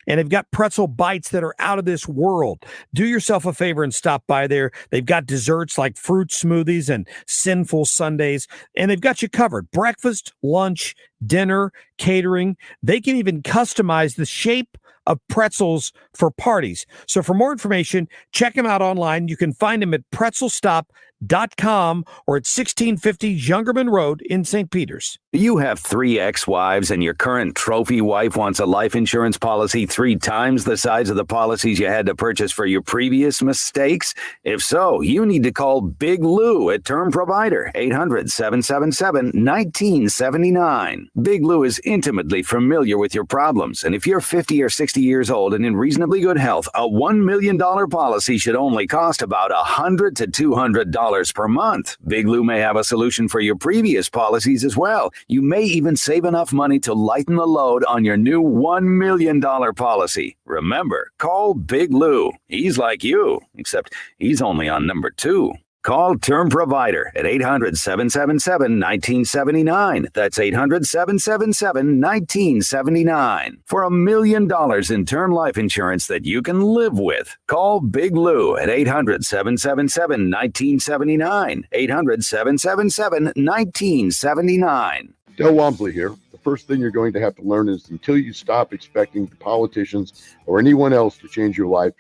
And they've got pretzel bites that are out of this world. Do yourself a favor and stop by there. They've got desserts like fruit smoothies and sinful sundaes, and they've got you covered. Breakfast, lunch, dinner, catering. They can even customize the shape of pretzels for parties. So for more information, check them out online. You can find them at pretzelstop.com or at 1650 Jungerman Road in St. Peters. You have 3 ex-wives and your current trophy wife wants a life insurance policy 3 times the size of the policies you had to purchase for your previous mistakes? If so, you need to call Big Lou at Term Provider, 800-777-1979. Big Lou is intimately familiar with your problems, and if you're 50 or 60 years old and in reasonably good health, a $1 million policy should only cost about $100 to $200 per month. Big Lou may have a solution for your previous policies as well. You may even save enough money to lighten the load on your new $1 million policy. Remember, call Big Lou. He's like you, except he's only on number 2. Call Term Provider at 800-777-1979. That's 800-777-1979. For $1 million in term life insurance that you can live with. Call Big Lou at 800-777-1979. 800-777-1979. Del Walmsley here. The first thing you're going to have to learn is until you stop expecting the politicians or anyone else to change your life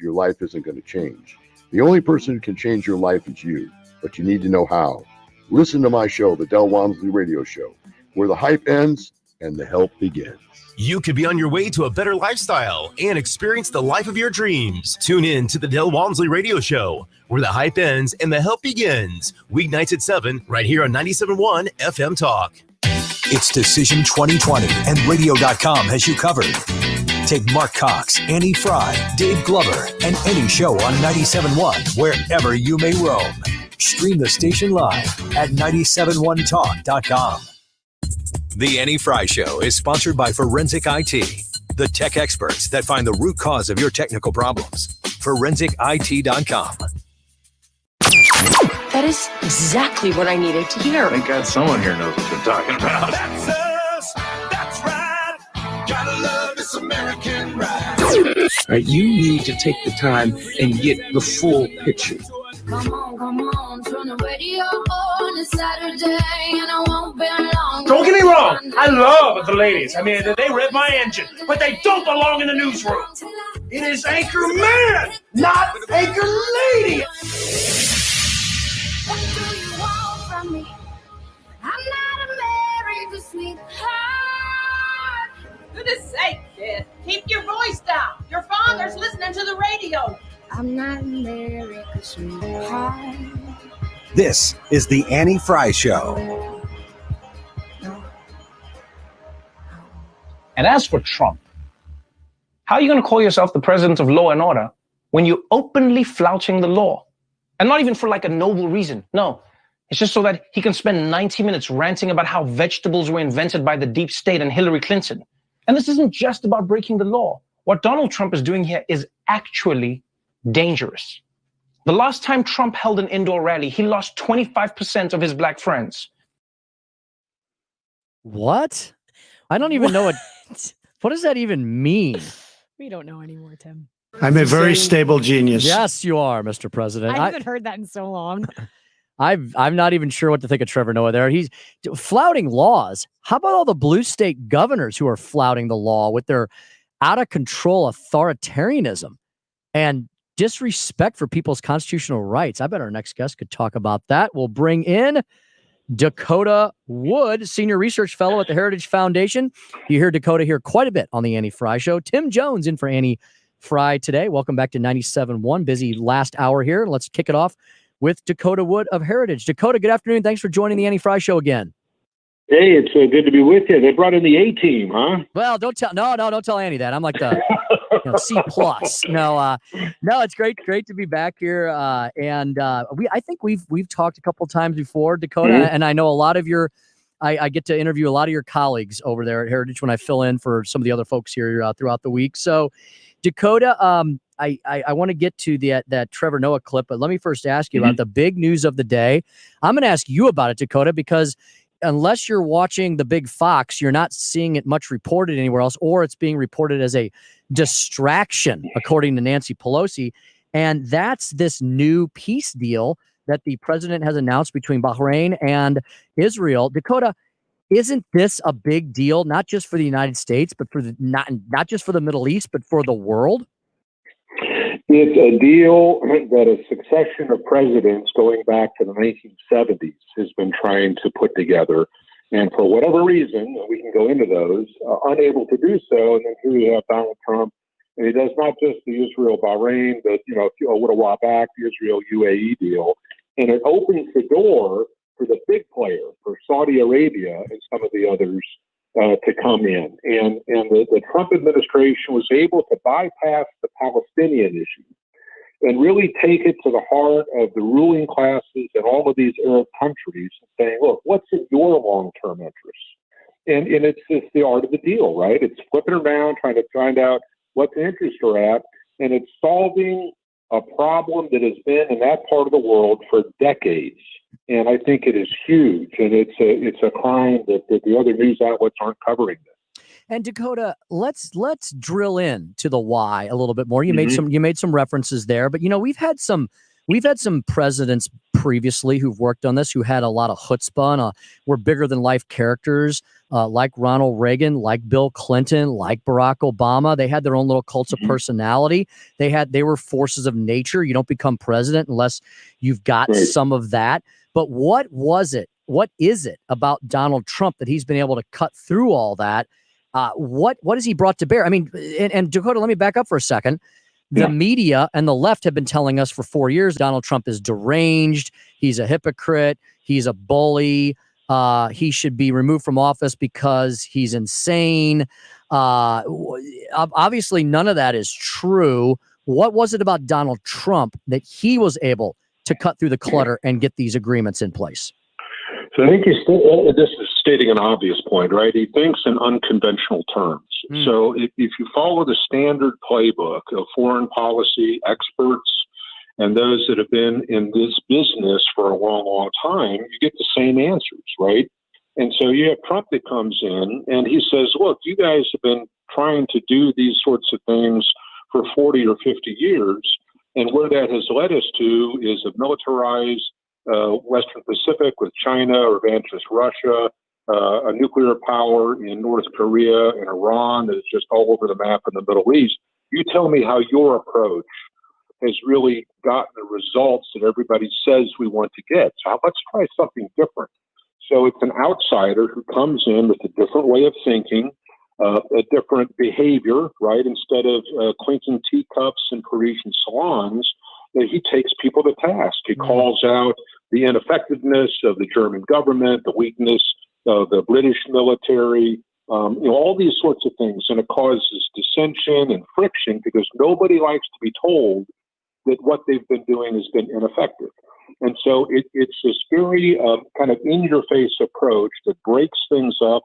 isn't going to change. The only person who can change your life is you, but you need to know how. Listen to my show, The Del Walmsley Radio Show, where the hype ends and the help begins. You could be on your way to a better lifestyle and experience the life of your dreams. Tune in to the Del Walmsley Radio Show, where the hype ends and the help begins. Weeknights at 7, right here on 97.1 FM Talk. It's Decision 2020, and Radio.com has you covered. Take Marc Cox, Annie Frey, Dave Glover, and any show on 97.1 wherever you may roam. Stream the station live at 971talk.com. The Annie Frey Show is sponsored by Forensic IT, the tech experts that find the root cause of your technical problems. ForensicIT.com. That is exactly what I needed to hear. Thank God someone here knows what you're talking about. That's us. That's right. Gotta love this American ride. Right, you need to take the time and get the full picture. Come on, turn the radio on. It's Saturday and I won't be long. Don't get me wrong, I love the ladies. I mean, they rev my engine, but they don't belong in the newsroom. It is Anchor Man, not Anchor Lady. What do you want from me? I'm not America's sweetheart. Goodness sake, kid. Keep your voice down. Your father's listening to the radio. I'm not America's sweetheart. This is the Annie Frey Show. And as for Trump, how are you going to call yourself the president of law and order when you're openly flouting the law? And not even for like a noble reason. No, it's just so that he can spend 90 minutes ranting about how vegetables were invented by the deep state and Hillary Clinton. And this isn't just about breaking the law. What Donald Trump is doing here is actually dangerous. The last time Trump held an indoor rally, he lost 25% of his black friends. What? I don't even know what does that even mean? We don't know anymore, Tim. I'm a very stable genius. Yes, you are, Mr. President. I haven't heard that in so long. I'm not even sure what to think of Trevor Noah there. He's flouting laws. How about all the blue state governors who are flouting the law with their out of control authoritarianism and disrespect for people's constitutional rights? I bet our next guest could talk about that. We'll bring in Dakota Wood, Senior Research Fellow at the Heritage Foundation. You hear Dakota here quite a bit on the Annie Frey Show. Tim Jones in for Annie Frey today. Welcome back to 97.1. Busy last hour here. Let's kick it off with Dakota Wood of Heritage. Dakota, good afternoon. Thanks for joining the Annie Frey Show again. Hey, it's good to be with you. They brought in the A team, huh? Well, don't tell Andy that. I'm like the C plus. No, it's great to be back here. I think we've talked a couple times before, Dakota, and I know a lot of your. I get to interview a lot of your colleagues over there at Heritage when I fill in for some of the other folks here throughout the week. So, Dakota, I want to get to that Trevor Noah clip, but let me first ask you about the big news of the day. I'm going to ask you about it, Dakota, because unless you're watching the big Fox, you're not seeing it much reported anywhere else, or it's being reported as a distraction, according to Nancy Pelosi. And that's this new peace deal that the president has announced between Bahrain and Israel. Dakota, isn't this a big deal, not just for the United States, but for not just for the Middle East, but for the world? It's a deal that a succession of presidents going back to the 1970s has been trying to put together. And for whatever reason, we can go into those, unable to do so. And then here we have Donald Trump. And he does not just the Israel-Bahrain, but, a little while back, the Israel-UAE deal. And it opens the door for the big player, for Saudi Arabia and some of the others to come in. And the Trump administration was able to bypass the Palestinian issue and really take it to the heart of the ruling classes in all of these Arab countries and saying, look, what's in your long-term interests? And it's the art of the deal, right? It's flipping around, trying to find out what the interests are at, and it's solving a problem that has been in that part of the world for decades. And I think it is huge, and it's a crime that the other news outlets aren't covering this. And Dakota, let's drill in to the why a little bit more. You made some references there, but we've had some presidents previously who've worked on this who had a lot of chutzpah and were bigger than life characters, like Ronald Reagan, like Bill Clinton, like Barack Obama. They had their own little cults of personality. They were forces of nature. You don't become president unless you've got some of that. But what is it about Donald Trump that he's been able to cut through all that? What has he brought to bear? I mean, and Dakota, let me back up for a second. The media and the left have been telling us for 4 years Donald Trump is deranged. He's a hypocrite. He's a bully. He should be removed from office because he's insane. Obviously, none of that is true. What was it about Donald Trump that he was able to cut through the clutter and get these agreements in place? So I think this is stating an obvious point, right? He thinks in unconventional terms. So if you follow the standard playbook of foreign policy experts and those that have been in this business for a long, long time, you get the same answers, right? And so you have Trump that comes in and he says, look, you guys have been trying to do these sorts of things for 40 or 50 years. And where that has led us to is a militarized Western Pacific with China or evangelist Russia, a nuclear power in North Korea and Iran that is just all over the map in the Middle East. You tell me how your approach has really gotten the results that everybody says we want to get. So let's try something different. So it's an outsider who comes in with a different way of thinking, a different behavior, right? Instead of clinking teacups in Parisian salons, he takes people to task. He calls out the ineffectiveness of the German government, the weakness of the British military, all these sorts of things. And it causes dissension and friction because nobody likes to be told that what they've been doing has been ineffective. And so it's this very kind of in-your-face approach that breaks things up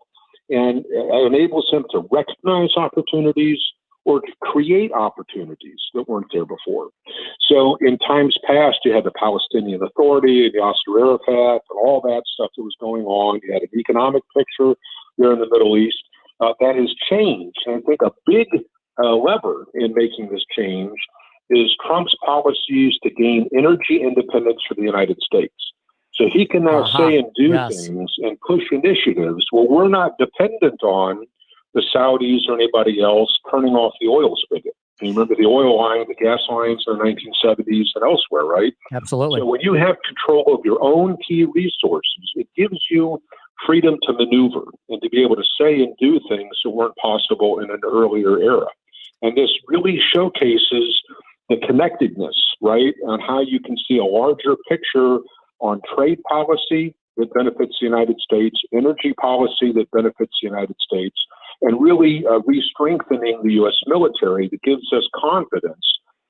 and enables him to recognize opportunities or to create opportunities that weren't there before. So in times past, you had the Palestinian Authority and Yasser Arafat and all that stuff that was going on. You had an economic picture there in the Middle East. That has changed. And I think a big lever in making this change is Trump's policies to gain energy independence for the United States. So he can now say and do things and push initiatives where we're not dependent on the Saudis or anybody else turning off the oil spigot. You remember the oil line, the gas lines in the 1970s and elsewhere, right? Absolutely. So when you have control of your own key resources, it gives you freedom to maneuver and to be able to say and do things that weren't possible in an earlier era. And this really showcases the connectedness, right, on how you can see a larger picture on trade policy, that benefits the United States, energy policy that benefits the United States, and really re-strengthening the U.S. military that gives us confidence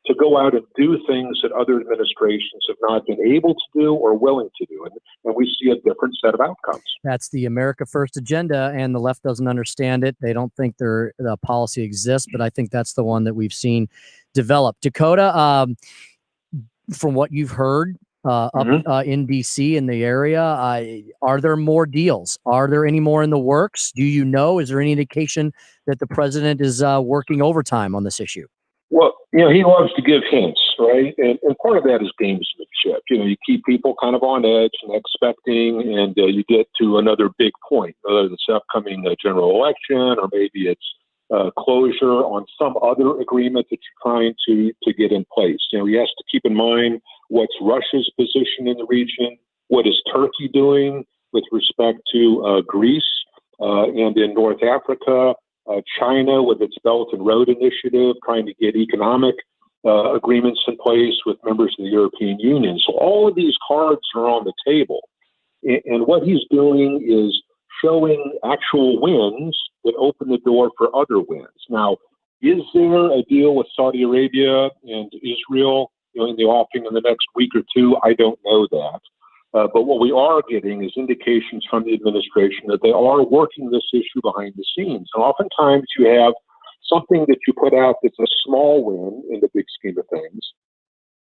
to go out and do things that other administrations have not been able to do or willing to do. And we see a different set of outcomes. That's the America First agenda, and the left doesn't understand it. They don't think the policy exists, but I think that's the one that we've seen develop. Dakota, from what you've heard up in D.C. in the area, are there more deals? Are there any more in the works? Do you know? Is there any indication that the president is working overtime on this issue? Well, he loves to give hints, right? And part of that is gamesmanship. You keep people kind of on edge and expecting, and you get to another big point, whether it's upcoming general election or maybe it's closure on some other agreement that you're trying to get in place. He has to keep in mind what's Russia's position in the region, what is Turkey doing with respect to Greece and in North Africa, China with its Belt and Road Initiative, trying to get economic agreements in place with members of the European Union. So all of these cards are on the table. And what he's doing is showing actual wins that open the door for other wins. Now, is there a deal with Saudi Arabia and Israel in the offing in the next week or two? I don't know that. But what we are getting is indications from the administration that they are working this issue behind the scenes. And oftentimes you have something that you put out that's a small win in the big scheme of things,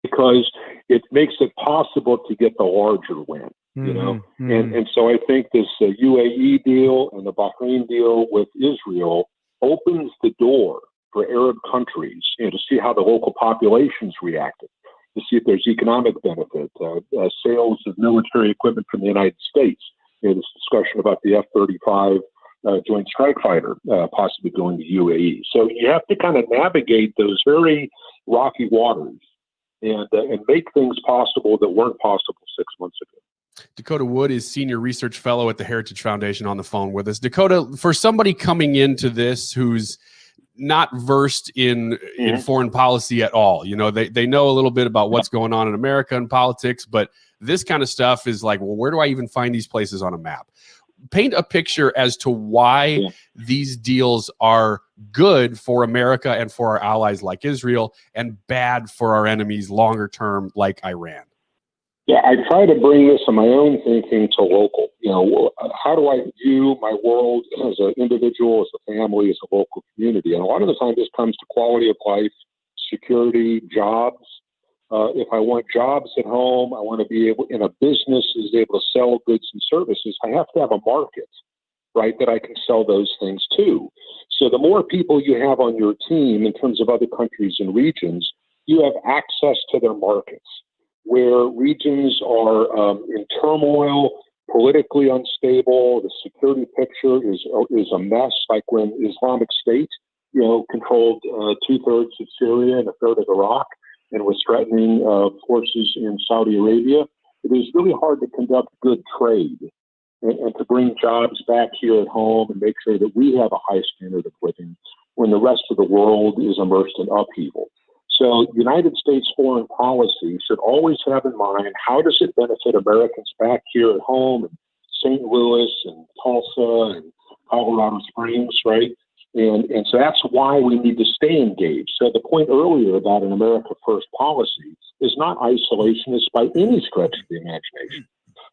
because it makes it possible to get the larger win, And so I think this UAE deal and the Bahrain deal with Israel opens the door for Arab countries, to see how the local populations reacted, to see if there's economic benefit, sales of military equipment from the United States. This discussion about the F-35 Joint Strike Fighter possibly going to UAE. So you have to kind of navigate those very rocky waters and make things possible that weren't possible 6 months ago. Dakota Wood is Senior Research Fellow at the Heritage Foundation on the phone with us. Dakota, for somebody coming into this who's not versed in foreign policy at all, they know a little bit about what's going on in America and politics, but this kind of stuff is like, well, where do I even find these places on a map? Paint a picture as to why these deals are good for America and for our allies like Israel, and bad for our enemies longer term like Iran. Yeah, I try to bring this in my own thinking to local. How do I view my world as an individual, as a family, as a local community? And a lot of the time this comes to quality of life, security, jobs. If I want jobs at home, I want to be able, in a business, is able to sell goods and services, I have to have a market, right, that I can sell those things to. So the more people you have on your team in terms of other countries and regions, you have access to their markets. Where regions are in turmoil, politically unstable, the security picture is a mess, like when Islamic State, controlled 2/3 of Syria and 1/3 of Iraq, and was threatening forces in Saudi Arabia. It is really hard to conduct good trade and to bring jobs back here at home and make sure that we have a high standard of living when the rest of the world is immersed in upheaval. So United States foreign policy should always have in mind, how does it benefit Americans back here at home in St. Louis and Tulsa and Colorado Springs, right? And so that's why we need to stay engaged. So the point earlier about an America First policy is not isolationist by any stretch of the imagination.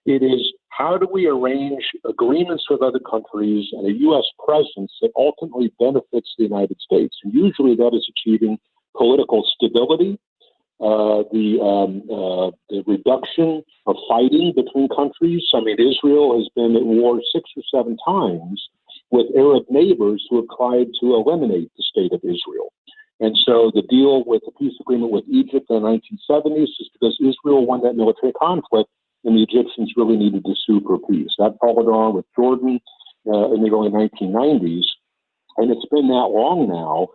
It is, how do we arrange agreements with other countries and a U.S. presence that ultimately benefits the United States? And usually that is achieving political stability, the reduction of fighting between countries. I mean, Israel has been at war 6 or 7 times with Arab neighbors who have tried to eliminate the state of Israel. And so the deal with the peace agreement with Egypt in the 1970s is because Israel won that military conflict and the Egyptians really needed to sue for peace. That followed on with Jordan in the early 1990s. And it's been that long now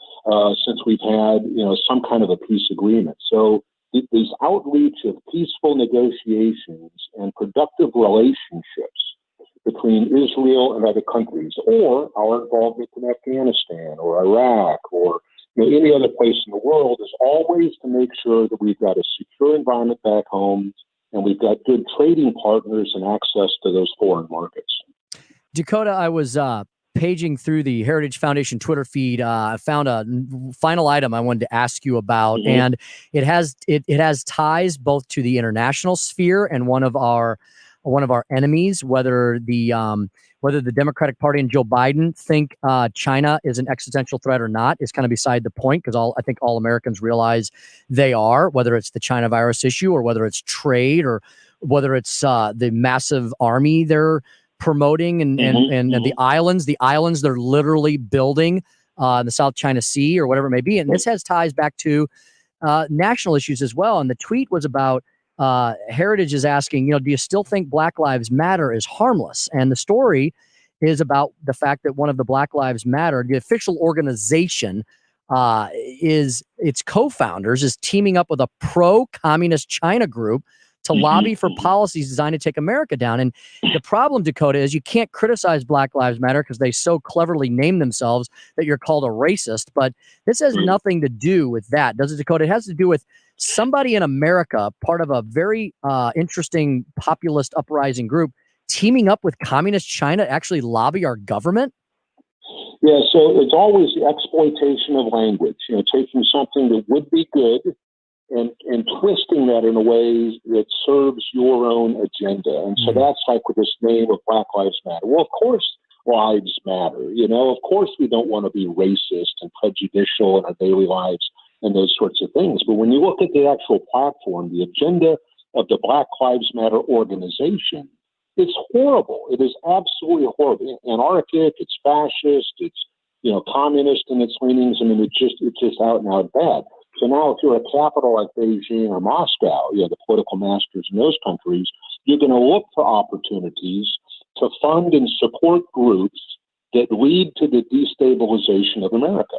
since we've had, some kind of a peace agreement. So these outreach of peaceful negotiations and productive relationships between Israel and other countries, or our involvement in Afghanistan or Iraq or any other place in the world, is always to make sure that we've got a secure environment back home, and we've got good trading partners and access to those foreign markets. Dakota, I was paging through the Heritage Foundation Twitter feed. I found a final item I wanted to ask you about, and it has ties both to the international sphere and one of our enemies, whether the Democratic Party and Joe Biden think China is an existential threat or not is kind of beside the point, because I think all Americans realize they are, whether it's the China virus issue or whether it's trade or whether it's the massive army they're promoting and the islands they're literally building in the South China Sea or whatever it may be. And this has ties back to national issues as well. And the tweet was about Heritage is asking, do you still think Black Lives Matter is harmless? And the story is about the fact that one of the Black Lives Matter, the official organization, its co-founders is teaming up with a pro-communist China group to lobby for policies designed to take America down. And the problem, Dakota, is you can't criticize Black Lives Matter because they so cleverly name themselves that you're called a racist. But this has nothing to do with that, does it, Dakota? It has to do with somebody in America, part of a very interesting populist uprising group, teaming up with communist China to actually lobby our government. Yeah, so it's always the exploitation of language, taking something that would be good and twisting that in a way that serves your own agenda. And so that's like with this name of Black Lives Matter. Well, of course, lives matter. Of course, we don't want to be racist and prejudicial in our daily lives and those sorts of things. But when you look at the actual platform, the agenda of the Black Lives Matter organization, it's horrible. It is absolutely horrible. Anarchic, it's fascist, it's, communist in its leanings. I mean, it's just out and out bad. So now if you're a capital like Beijing or Moscow, the political masters in those countries, you're going to look for opportunities to fund and support groups that lead to the destabilization of America.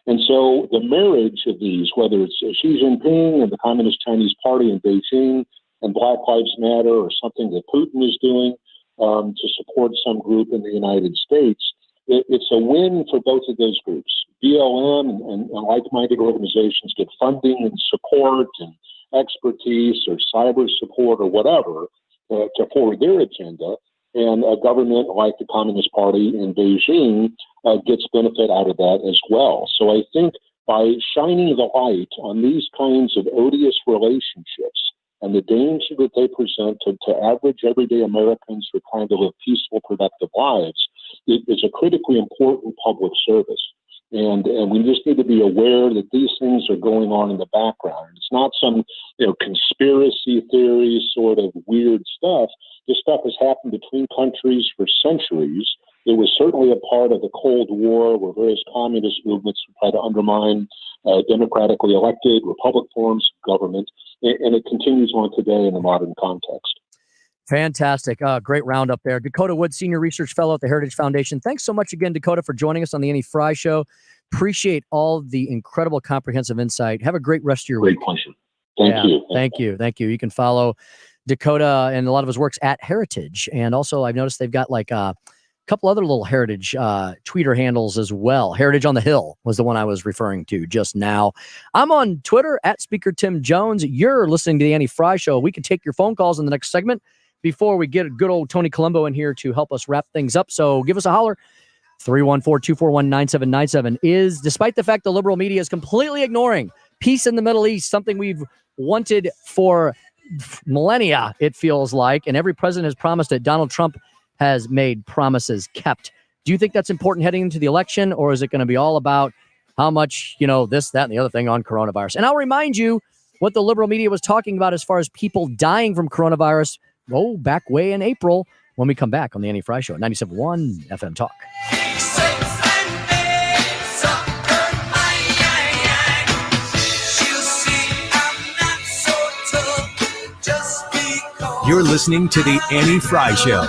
And so the marriage of these, whether it's Xi Jinping and the Communist Chinese Party in Beijing and Black Lives Matter, or something that Putin is doing to support some group in the United States, it's a win for both of those groups. BLM and like-minded organizations get funding and support and expertise or cyber support or whatever to forward their agenda. And a government like the Communist Party in Beijing gets benefit out of that as well. So I think by shining the light on these kinds of odious relationships and the danger that they present to average, everyday Americans who are trying to live peaceful, productive lives, it is a critically important public service. And we just need to be aware that these things are going on in the background. It's not some conspiracy theory sort of weird stuff. This stuff has happened between countries for centuries. It was certainly a part of the Cold War, where various communist movements would try to undermine democratically elected republic forms of government, and it continues on today in the modern context. Fantastic. Great roundup there. Dakota Wood, Senior Research Fellow at the Heritage Foundation. Thanks so much again, Dakota, for joining us on the Annie Frey Show. Appreciate all the incredible comprehensive insight. Have a great rest of your week. Great pleasure. Thank you. Thank you. You can follow Dakota and a lot of his works at Heritage. And also, I've noticed they've got like a couple other little Heritage tweeter handles as well. Heritage on the Hill was the one I was referring to just now. I'm on Twitter at Speaker Tim Jones. You're listening to the Annie Frey Show. We can take your phone calls in the next segment before we get a good old Tony Colombo in here to help us wrap things up. So give us a holler. 314-241-9797 is, despite the fact the liberal media is completely ignoring peace in the Middle East, something we've wanted for millennia, it feels like, and every president has promised it. Donald Trump has made promises kept. Do you think that's important heading into the election, or is it going to be all about how much, this, that, and the other thing on coronavirus? And I'll remind you what the liberal media was talking about as far as people dying from coronavirus back way in April when we come back on the Annie Frey Show at 97.1 FM Talk. You're listening to the Annie Frey Show.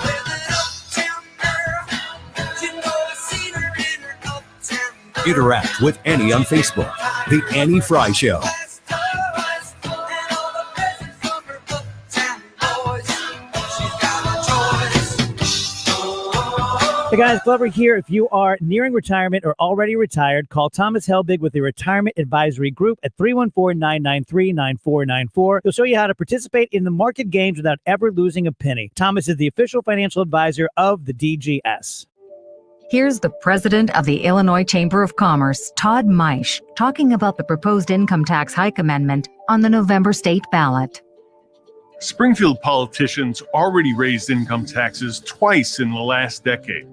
Interact with Annie on Facebook. The Annie Frey Show. Hey guys, Glover here. If you are nearing retirement or already retired, call Thomas Helbig with the Retirement Advisory Group at 314-993-9494. He'll show you how to participate in the market gains without ever losing a penny. Thomas is the official financial advisor of the DGS. Here's the president of the Illinois Chamber of Commerce, Todd Meisch, talking about the proposed income tax hike amendment on the November state ballot. Springfield politicians already raised income taxes twice in the last decade.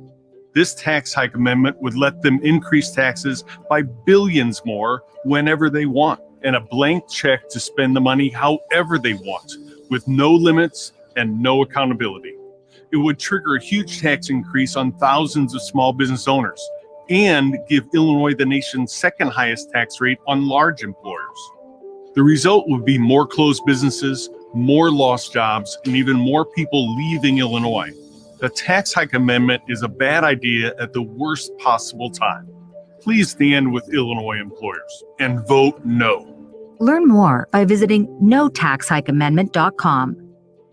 This tax hike amendment would let them increase taxes by billions more whenever they want, and a blank check to spend the money however they want, with no limits and no accountability. It would trigger a huge tax increase on thousands of small business owners and give Illinois the nation's second highest tax rate on large employers. The result would be more closed businesses, more lost jobs, and even more people leaving Illinois. The tax hike amendment is a bad idea at the worst possible time. Please stand with Illinois employers and vote no. Learn more by visiting notaxhikeamendment.com.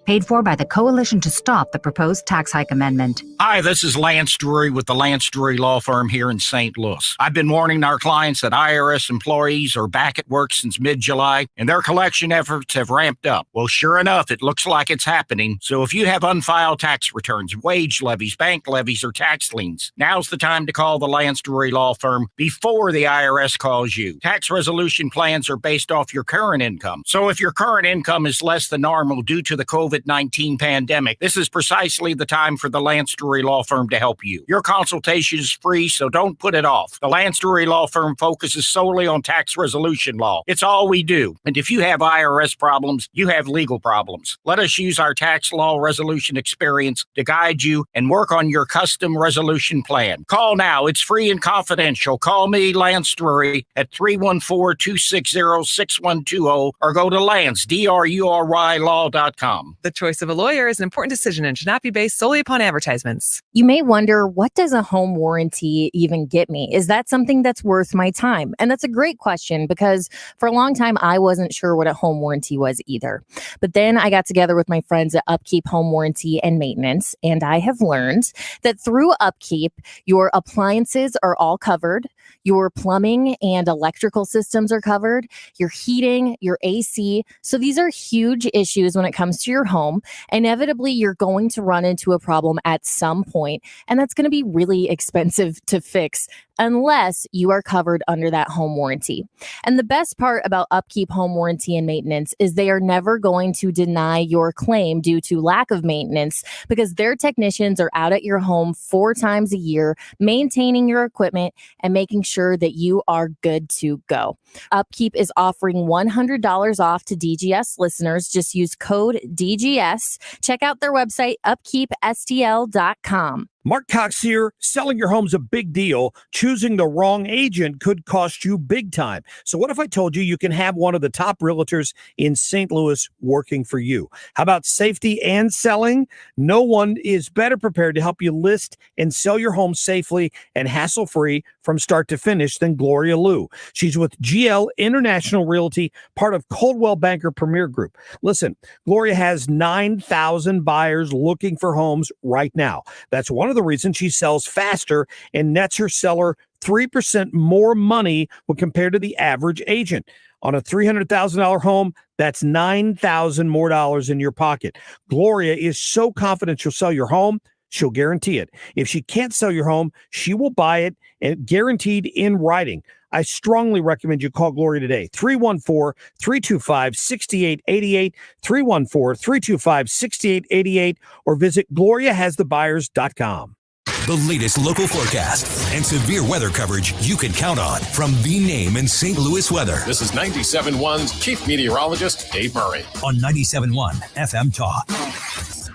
Paid for by the Coalition to Stop the Proposed Tax Hike Amendment. Hi, this is Lance Drury with the Lance Drury Law Firm here in St. Louis. I've been warning our clients that IRS employees are back at work since mid-July, and their collection efforts have ramped up. Well, sure enough, it looks like it's happening. So if you have unfiled tax returns, wage levies, bank levies, or tax liens, now's the time to call the Lance Drury Law Firm before the IRS calls you. Tax resolution plans are based off your current income. So if your current income is less than normal due to the COVID-19 pandemic, this is precisely the time for the Lance Drury Law Firm to help you. Your consultation is free, so don't put it off. The Lance Drury Law Firm focuses solely on tax resolution law. It's all we do. And if you have IRS problems, you have legal problems. Let us use our tax law resolution experience to guide you and work on your custom resolution plan. Call now. It's free and confidential. Call me, Lance Drury, at 314-260-6120 or go to Lance, D-R-U-R-Y law.com. The choice of a lawyer is an important decision and should not be based solely upon advertisements. You may wonder, what does a home warranty even get me? Is that something that's worth my time? And that's a great question, because for a long time, I wasn't sure what a home warranty was either. But then I got together with my friends at Upkeep Home Warranty and Maintenance, and I have learned that through Upkeep, your appliances are all covered. Your plumbing and electrical systems are covered, your heating, your AC. So these are huge issues when it comes to your home. Inevitably, you're going to run into a problem at some point, and that's going to be really expensive to fix unless you are covered under that home warranty. And the best part about Upkeep Home Warranty and Maintenance is they are never going to deny your claim due to lack of maintenance, because their technicians are out at your home 4 times a year, maintaining your equipment and making sure that you are good to go. Upkeep is offering $100 off to DGS listeners. Just use code DGS. Check out their website, upkeepstl.com. Marc Cox here. Selling your home's a big deal. Choosing the wrong agent could cost you big time. So what if I told you you can have one of the top realtors in St. Louis working for you? How about safety and selling? No one is better prepared to help you list and sell your home safely and hassle-free from start to finish than Gloria Liu. She's with GL International Realty, part of Coldwell Banker Premier Group. Listen, Gloria has 9,000 buyers looking for homes right now. That's one of the reasons she sells faster and nets her seller 3% more money when compared to the average agent. On a $300,000 home, that's $9,000 more dollars in your pocket. Gloria is so confident she'll sell your home, she'll guarantee it. If she can't sell your home, she will buy it, and guaranteed in writing. I strongly recommend you call Gloria today. 314-325-6888, 314-325-6888, or visit GloriaHasTheBuyers.com. The latest local forecast and severe weather coverage you can count on from the name in St. Louis weather. This is 97.1's Chief Meteorologist Dave Murray. On 97.1 FM Talk.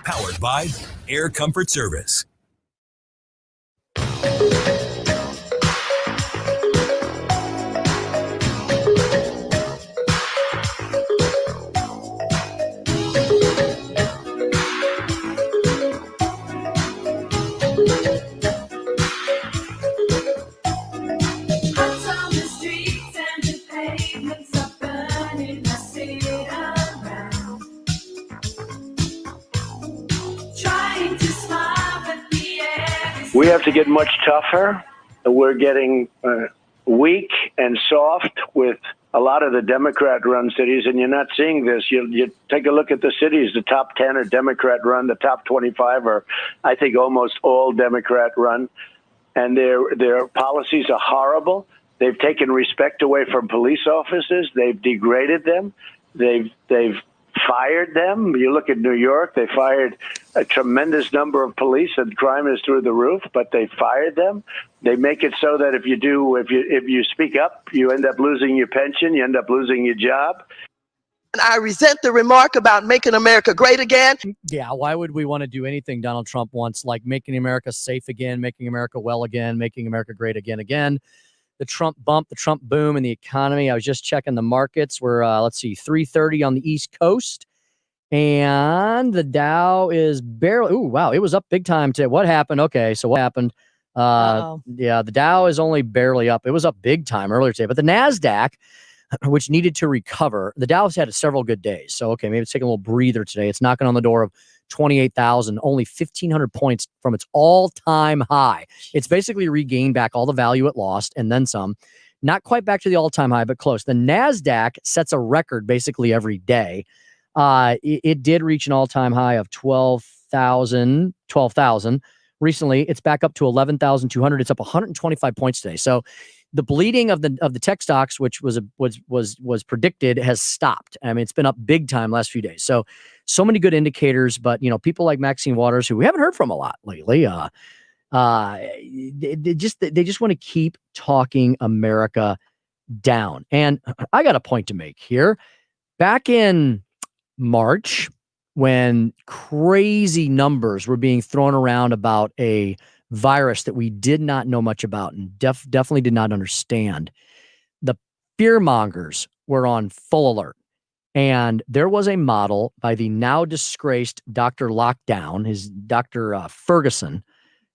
Powered by Air Comfort Service. Trying to smile, but We have to get much tougher. We're getting weak and soft with a lot of the Democrat-run cities, and you're not seeing this. You take a look at the cities. The top 10 are Democrat-run. The top 25 are, I think, almost all Democrat-run. And their policies are horrible. They've taken respect away from police officers. They've degraded them. They've fired them. You look at New York, they fired a tremendous number of police, and crime is through the roof, but they fired them. They make it so that if you speak up, you end up losing your pension, you end up losing your job. And I resent the remark about making America great again. Yeah, why would we want to do anything Donald Trump wants, like making America safe again, making America well again, making America great again? The Trump bump, the Trump boom in the economy. I was just checking the markets. We're, 330 on the East Coast. And the Dow is barely, it was up big time today. What happened? Okay, so what happened? Yeah, the Dow is only barely up. It was up big time earlier today. But the NASDAQ, which needed to recover, the Dow's had several good days. So, okay, maybe it's taking a little breather today. It's knocking on the door of 28,000, only 1,500 points from its all-time high. It's basically regained back all the value it lost and then some. Not quite back to the all-time high, but close. The NASDAQ sets a record basically every day. It did reach an all-time high of 12,000. Recently, it's back up to 11,200. It's up 125 points today. So the bleeding of the tech stocks, which was predicted, has stopped. I mean, it's been up big time last few days. So many good indicators, but people like Maxine Waters, who we haven't heard from a lot lately, they just want to keep talking America down. And I got a point to make here. Back in March, when crazy numbers were being thrown around about a virus that we did not know much about and definitely did not understand, the fearmongers were on full alert. And there was a model by the now disgraced Dr. Lockdown, his Dr. Ferguson,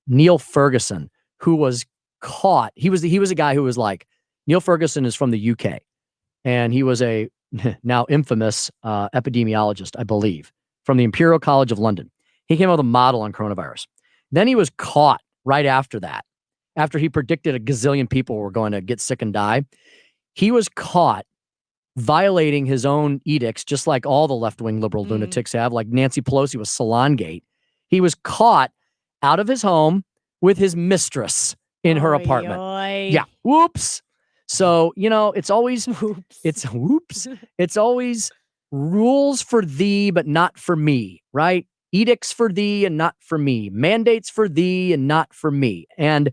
Neil Ferguson, who was caught. He was a guy who was like, Neil Ferguson is from the UK, and he was a now infamous epidemiologist, I believe, from the Imperial College of London. He came up with a model on coronavirus. Then he was caught right after that, after he predicted a gazillion people were going to get sick and die. He was caught violating his own edicts, just like all the left-wing liberal lunatics have, like Nancy Pelosi with Salongate. He was caught out of his home with his mistress in her apartment. Yeah. Whoops. So, it's always, it's always rules for thee, but not for me, right? Edicts for thee and not for me. Mandates for thee and not for me. And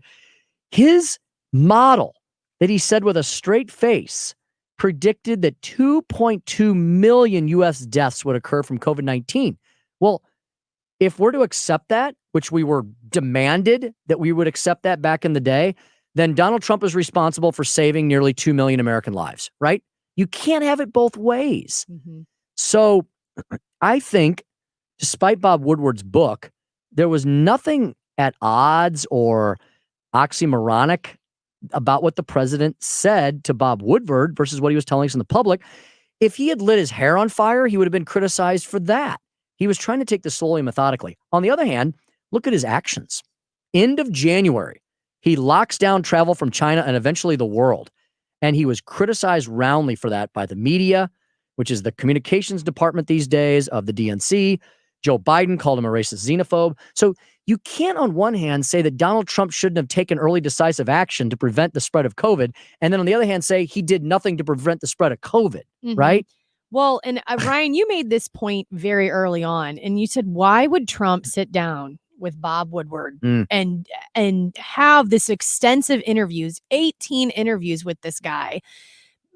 his model that he said with a straight face predicted that 2.2 million U.S. deaths would occur from COVID-19. Well, if we're to accept that, which we were demanded that we would accept that back in the day, then Donald Trump is responsible for saving nearly 2 million American lives, right? You can't have it both ways. So I think, despite Bob Woodward's book, there was nothing at odds or oxymoronic about what the president said to Bob Woodward versus what he was telling us in the public. If he had lit his hair on fire, he would have been criticized for that. He was trying to take this slowly and methodically. On the other hand, look at his actions. End of January, he locks down travel from China and eventually the world. And he was criticized roundly for that by the media, which is the communications department these days of the DNC. Joe Biden called him a racist xenophobe. So you can't, on one hand, say that Donald Trump shouldn't have taken early decisive action to prevent the spread of COVID. And then on the other hand, say he did nothing to prevent the spread of COVID, right? Well, and Ryan, you made this point very early on, and you said, why would Trump sit down with Bob Woodward and have this extensive interviews, 18 interviews with this guy?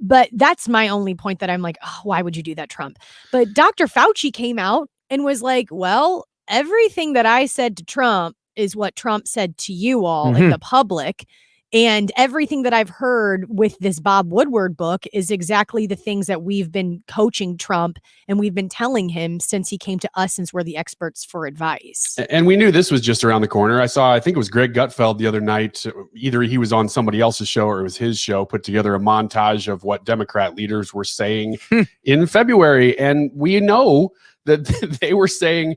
But that's my only point that I'm like, oh, why would you do that, Trump? But Dr. Fauci came out and was like, well, everything that I said to Trump is what Trump said to you all in the public. And everything that I've heard with this Bob Woodward book is exactly the things that we've been coaching Trump and we've been telling him since he came to us, since we're the experts for advice. And we knew this was just around the corner. I think it was Greg Gutfeld the other night. Either he was on somebody else's show or it was his show, put together a montage of what Democrat leaders were saying in February. And we know that they were saying,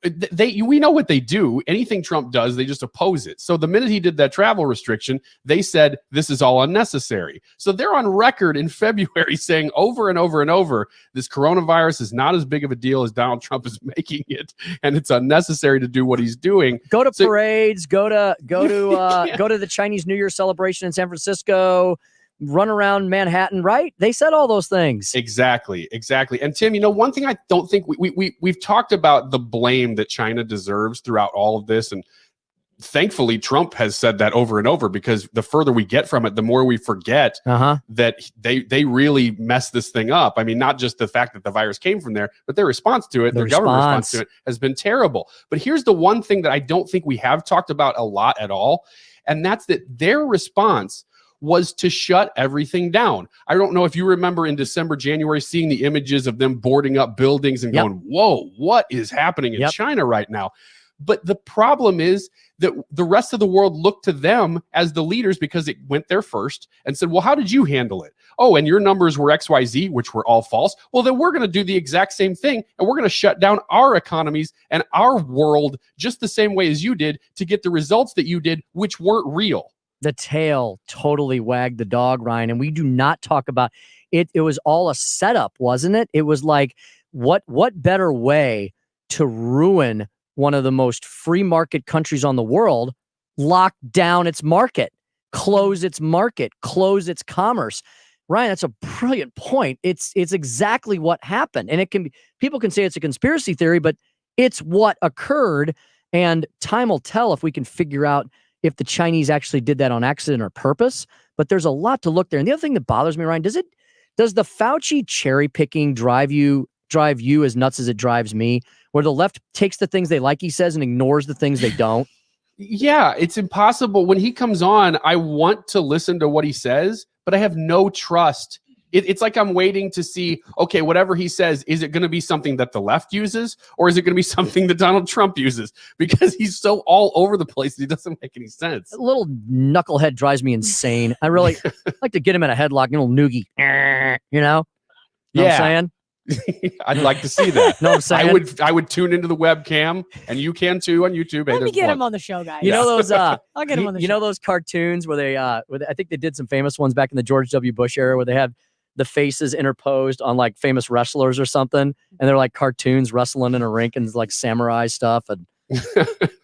we know what they do. Anything Trump does, they just oppose it. So the minute he did that travel restriction, they said this is all unnecessary. So they're on record in February saying over and over and over, this coronavirus is not as big of a deal as Donald Trump is making it, and it's unnecessary to do what he's doing. Go to parades, go to the Chinese New Year celebration in San Francisco, run around Manhattan, right? They said all those things. Exactly. And Tim, one thing I don't think we've talked about the blame that China deserves throughout all of this, and thankfully Trump has said that over and over, because the further we get from it, the more we forget that they really messed this thing up. I mean, not just the fact that the virus came from there, but their response to it, their government response to it has been terrible. But here's the one thing that I don't think we have talked about a lot at all, and that's that their response was to shut everything down. I don't know if you remember in December, January, seeing the images of them boarding up buildings and going, whoa, what is happening in China right now? But the problem is that the rest of the world looked to them as the leaders because it went there first and said, well, how did you handle it? Oh, and your numbers were XYZ, which were all false. Well, then we're going to do the exact same thing, and we're going to shut down our economies and our world just the same way as you did to get the results that you did, which weren't real. The tail totally wagged the dog, Ryan, and we do not talk about it. It was all a setup, wasn't it? It was like, what better way to ruin one of the most free market countries on the world, lock down its market, close its market, close its commerce. Ryan, that's a brilliant point. It's exactly what happened. And it can be, people can say it's a conspiracy theory, but it's what occurred. And time will tell if we can figure out if the Chinese actually did that on accident or purpose. But there's a lot to look there. And the other thing that bothers me, Ryan, does the Fauci cherry picking drive you as nuts as it drives me, where the left takes the things they like, he says, and ignores the things they don't? Yeah, it's impossible. When he comes on, I want to listen to what he says, but I have no trust. It's like I'm waiting to see, okay, whatever he says, is it going to be something that the left uses, or is it going to be something that Donald Trump uses? Because he's so all over the place that he doesn't make any sense. A little knucklehead drives me insane. I really like to get him in a headlock, a little noogie, you know? Know what I'm saying? I'd like to see that. Know what I'm saying? I would tune into the webcam, and you can too on YouTube. Let me get him on the show, guys. You know those I'll get him on the show. You know those cartoons where they I think they did some famous ones back in the George W. Bush era, where they have the faces interposed on like famous wrestlers or something, and they're like cartoons wrestling in a rink and like samurai stuff. And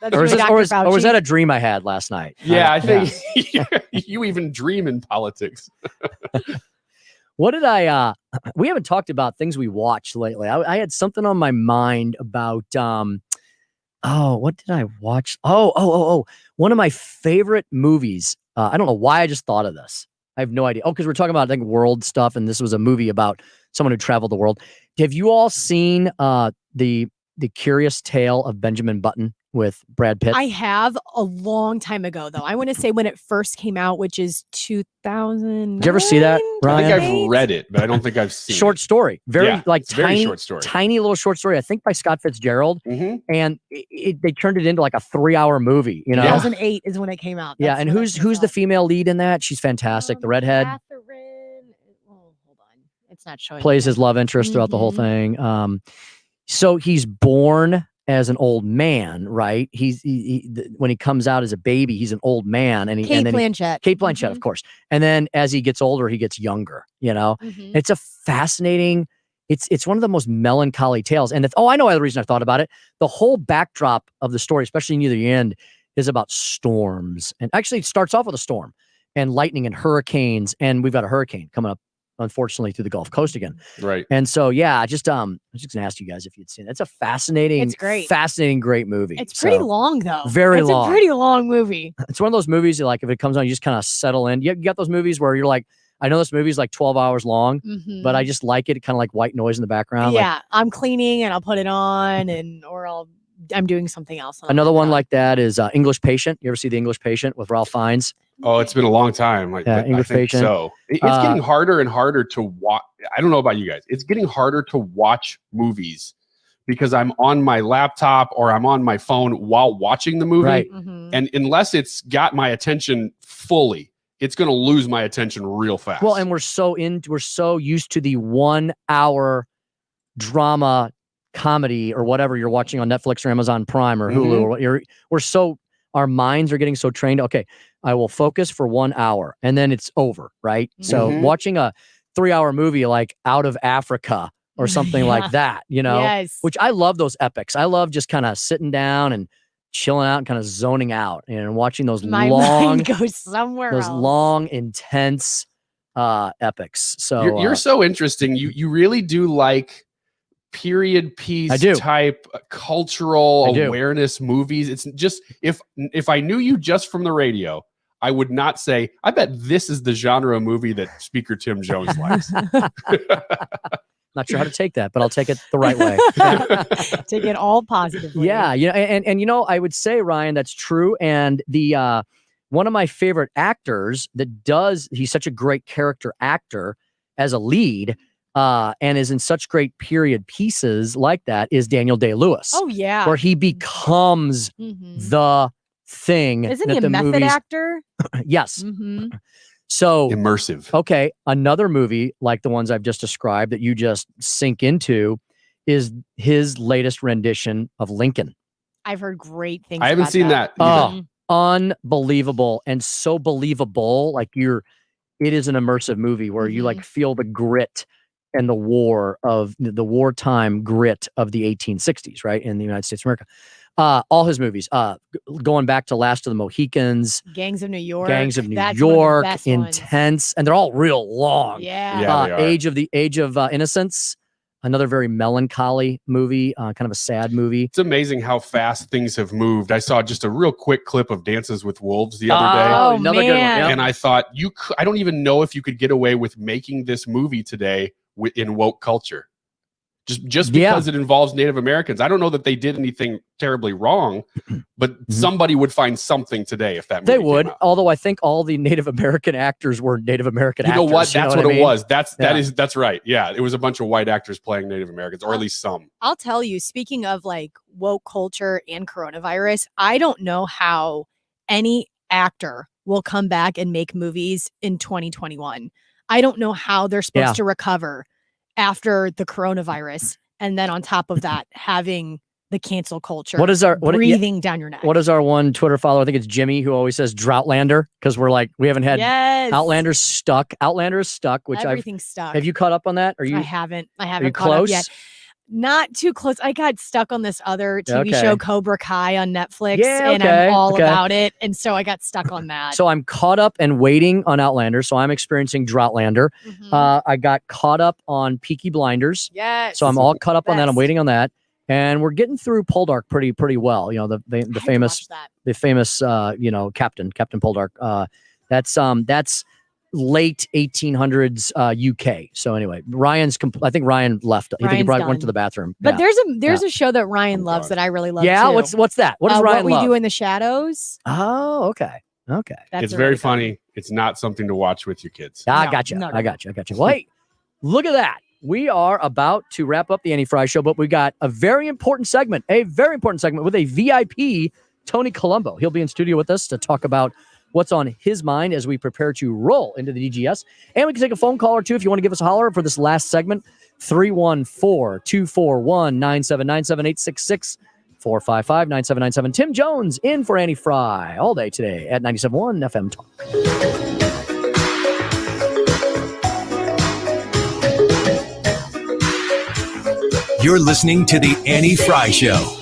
or was that a dream I had last night? Yeah, I think you even dream in politics. What did we haven't talked about things we watched lately. I had something on my mind about, what did I watch? One of my favorite movies. I don't know why I just thought of this. I have no idea. Oh, because we're talking about, I think, world stuff, and this was a movie about someone who traveled the world. Have you all seen the Curious Tale of Benjamin Button with Brad Pitt? I have a long time ago, though. I want to say when it first came out, which is 2000. Did you ever see that, Ryan? I think I've read it, but I don't think I've seen it. Short story. Very very short story. Tiny little short story, I think by Scott Fitzgerald. Mm-hmm. And they turned it into like a 3-hour movie. You know, 2008 is when it came out. Yeah, and who's the female lead in that? She's fantastic. The redhead. Catherine. Oh, hold on. It's not showing. Plays his love interest throughout the whole thing. So he's born as an old man, right? When he comes out as a baby, he's an old man, and Kate Blanchett, of course. And then as he gets older, he gets younger. You know, it's a fascinating. It's one of the most melancholy tales. And I know the reason I thought about it. The whole backdrop of the story, especially near the end, is about storms. And actually, it starts off with a storm and lightning and hurricanes. And we've got a hurricane coming up, unfortunately, through the Gulf Coast again. Right. And so, yeah, I was just gonna ask you guys if you'd seen it. It's a fascinating, great movie. It's pretty long, though. Very long. It's a pretty long movie. It's one of those movies that, like, if it comes on, you just kind of settle in. You got those movies where you're like, I know this movie's like 12 hours long, but I just like it. Kind of like white noise in the background. Yeah, like, I'm cleaning and I'll put it on, or I'm doing something else. Another one like that is English Patient. You ever see The English Patient with Ralph Fiennes? Oh, it's been a long time. English Patient. So it's getting harder and harder to watch. I don't know about you guys. It's getting harder to watch movies because I'm on my laptop or I'm on my phone while watching the movie. Right. And unless it's got my attention fully, it's going to lose my attention real fast. Well, and we're so used to the 1 hour drama comedy or whatever you're watching on Netflix or Amazon Prime or Hulu. Our minds are getting so trained. Okay, I will focus for 1 hour and then it's over, right? So watching a 3-hour movie like Out of Africa or something like that, which I love those epics. I love just kind of sitting down and chilling out and kind of zoning out and watching those My long, mind goes somewhere those else. long, intense epics. So you're so interesting. You really do like period piece type cultural awareness movies. It's just if I knew you just from the radio, I would not say, I bet this is the genre of movie that Speaker Tim Jones likes. Not sure how to take that, but I'll take it the right way. Take it all positively. Yeah, and I would say, Ryan, that's true. And the one of my favorite actors he's such a great character actor as a lead, and is in such great period pieces like that is Daniel Day-Lewis. Oh yeah, where he becomes the thing. Isn't he a method actor? Yes. So immersive. Okay, another movie like the ones I've just described that you just sink into is his latest rendition of Lincoln. I've heard great things. I haven't seen that either. Unbelievable and so believable. Like it is an immersive movie where you like feel the grit and the wartime grit of the 1860s, right, in the United States of America. All his movies, going back to Last of the Mohicans, Gangs of New York, intense, and they're all real long. Yeah, Age of Innocence, another very melancholy movie, kind of a sad movie. It's amazing how fast things have moved. I saw just a real quick clip of Dances with Wolves the other day. Oh, another good one. Yep. And I thought I don't even know if you could get away with making this movie today in woke culture. Just because it involves Native Americans. I don't know that they did anything terribly wrong, but somebody would find something today if that movie They would, came out. although I think all the Native American actors were Native American actors. You know what? That's what it was. That's right. Yeah, it was a bunch of white actors playing Native Americans, or at least some. I'll tell you, speaking of like woke culture and coronavirus, I don't know how any actor will come back and make movies in 2021. I don't know how they're supposed to recover after the coronavirus, and then on top of that, having the cancel culture breathing down your neck. What is our one Twitter follower? I think it's Jimmy, who always says Droughtlander, because we're like, we haven't had Outlander is stuck, which everything's stuck. Have you caught up on that? I haven't Are you caught close? up yet. Not too close. I got stuck on this other TV show, Cobra Kai, on Netflix, and I'm all about it. And so I got stuck on that. So I'm caught up and waiting on Outlander. So I'm experiencing Droughtlander. I got caught up on Peaky Blinders. Yes. So I'm all caught up on that. I'm waiting on that. And we're getting through Poldark pretty well. You know, the famous Captain Poldark. That's late 1800s UK. So anyway, I think Ryan left. I think he went to the bathroom. But there's a show that Ryan loves that I really love. Yeah, too. what's that? What does Ryan What love? We Do in the Shadows. Oh, okay. It's very funny. It's not something to watch with your kids. I got you. Well, hey, look at that. We are about to wrap up the Annie Frey Show, but we got a very important segment with a VIP, Tony Colombo. He'll be in studio with us to talk about what's on his mind as we prepare to roll into the DGS. And we can take a phone call or two if you want to give us a holler for this last segment. 314-241-9797, 866-455-9797. Tim Jones in for Annie Frey all day today at 97.1 FM Talk. You're listening to the Annie Frey Show.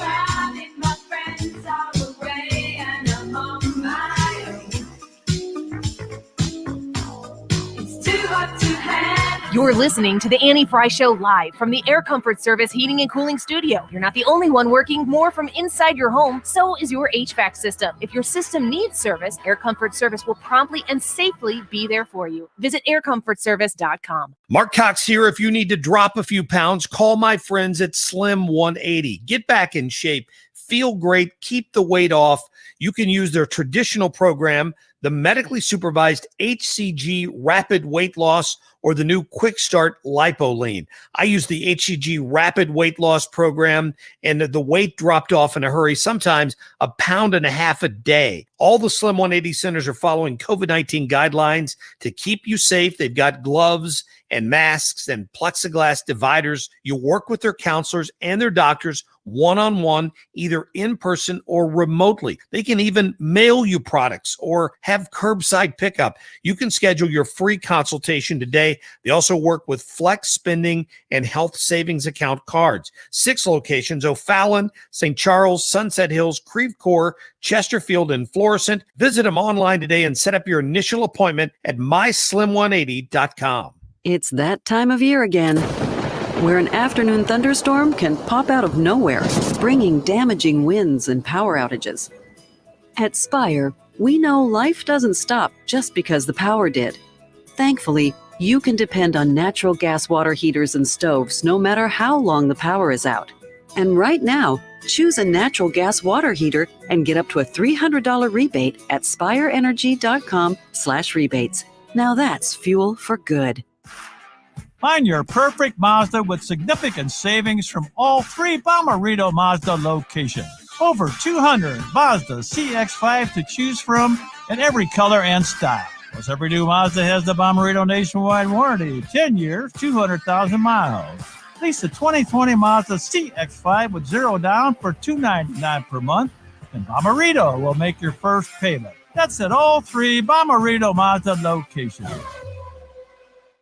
You're listening to the Annie Frey Show live from the Air Comfort Service Heating and Cooling Studio. You're not the only one working more from inside your home. So is your HVAC system. If your system needs service, Air Comfort Service will promptly and safely be there for you. Visit aircomfortservice.com. Mark Cox here. If you need to drop a few pounds, call my friends at Slim 180. Get back in shape. Feel great. Keep the weight off. You can use their traditional program, the medically supervised HCG Rapid Weight Loss or the new Quick Start Lipoline. I use the HCG Rapid Weight Loss Program, and the weight dropped off in a hurry, sometimes 1.5 pounds a day. All the Slim 180 centers are following COVID-19 guidelines to keep you safe. They've got gloves and masks and plexiglass dividers. You work with their counselors and their doctors one-on-one, either in person or remotely. They can even mail you products or have curbside pickup. You can schedule your free consultation today. They also work with flex spending and health savings account cards. 6 locations: O'Fallon, St. Charles, Sunset Hills, Creve Coeur, Chesterfield, and Florissant. Visit them online today and set up your initial appointment at myslim180.com. It's that time of year again, where an afternoon thunderstorm can pop out of nowhere, bringing damaging winds and power outages. At Spire, we know life doesn't stop just because the power did. Thankfully, you can depend on natural gas water heaters and stoves no matter how long the power is out. And right now, choose a natural gas water heater and get up to a $300 rebate at spireenergy.com/rebates. Now that's fuel for good. Find your perfect Mazda with significant savings from all 3 Bomarito Mazda locations. Over 200 Mazda CX-5 to choose from in every color and style. Plus, every new Mazda has the Bomarito nationwide warranty, 10 years, 200,000 miles. Lease the 2020 Mazda CX-5 with 0 down for $299 per month, and Bomarito will make your first payment. That's at all 3 Bomarito Mazda locations.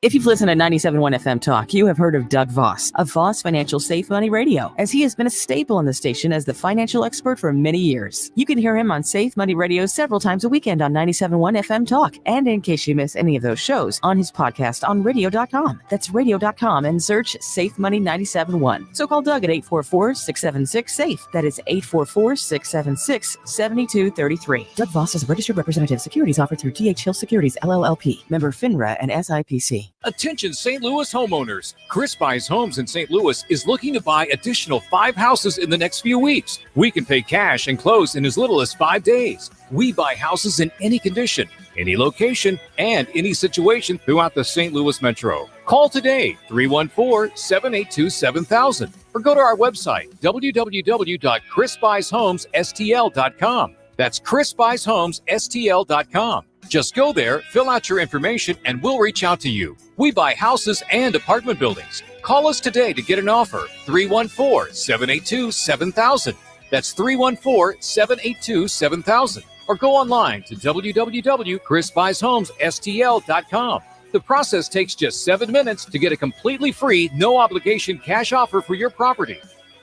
If you've listened to 97.1 FM Talk, you have heard of Doug Voss of Voss Financial Safe Money Radio, as he has been a staple on the station as the financial expert for many years. You can hear him on Safe Money Radio several times a weekend on 97.1 FM Talk, and in case you miss any of those shows, on his podcast on radio.com. That's radio.com, and search Safe Money 97.1. So call Doug at 844-676-SAFE. That is 844-676-7233. Doug Voss is a registered representative. Securities offered through DH Hill Securities, LLP. Member FINRA and SIPC. Attention St. Louis homeowners. Chris Buys Homes in St. Louis is looking to buy additional 5 houses in the next few weeks. We can pay cash and close in as little as 5 days. We buy houses in any condition, any location, and any situation throughout the St. Louis metro. Call today, 314-782-7000, or go to our website, www.chrisbuysHomesSTL.com. That's chrisbuysHomesSTL.com. Just go there, fill out your information, and we'll reach out to you. We buy houses and apartment buildings. Call us today to get an offer. 314-782-7000. That's 314-782-7000. Or go online to www.chrisbuysHomesSTL.com. The process takes just 7 minutes to get a completely free, no-obligation cash offer for your property.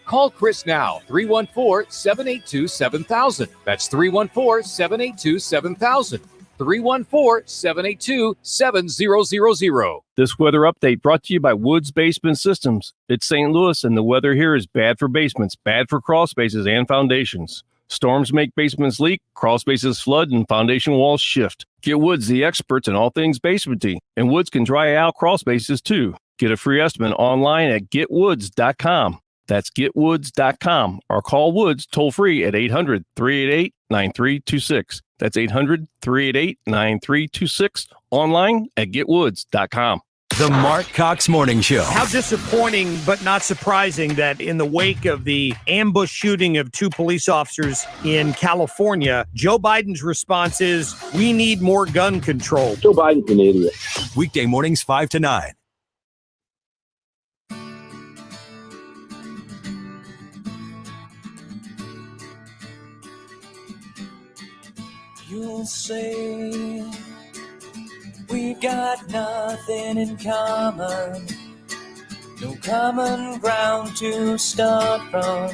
Call Chris now, 314-782-7000. That's 314-782-7000. 314-782-7000. This weather update brought to you by Woods Basement Systems. It's St. Louis, and the weather here is bad for basements, bad for crawl spaces and foundations. Storms make basements leak, crawl spaces flood, and foundation walls shift. Get Woods, the experts in all things basementy, and Woods can dry out crawl spaces too. Get a free estimate online at getwoods.com. That's getwoods.com, or call Woods toll-free at 800-388-9326. That's 800-388-9326, online at getwoods.com. The Marc Cox Morning Show. How disappointing, but not surprising, that in the wake of the ambush shooting of 2 police officers in California, Joe Biden's response is, we need more gun control. Joe Biden's an idiot. Weekday mornings 5 to 9. You'll say we've got nothing in common, no common ground to start from,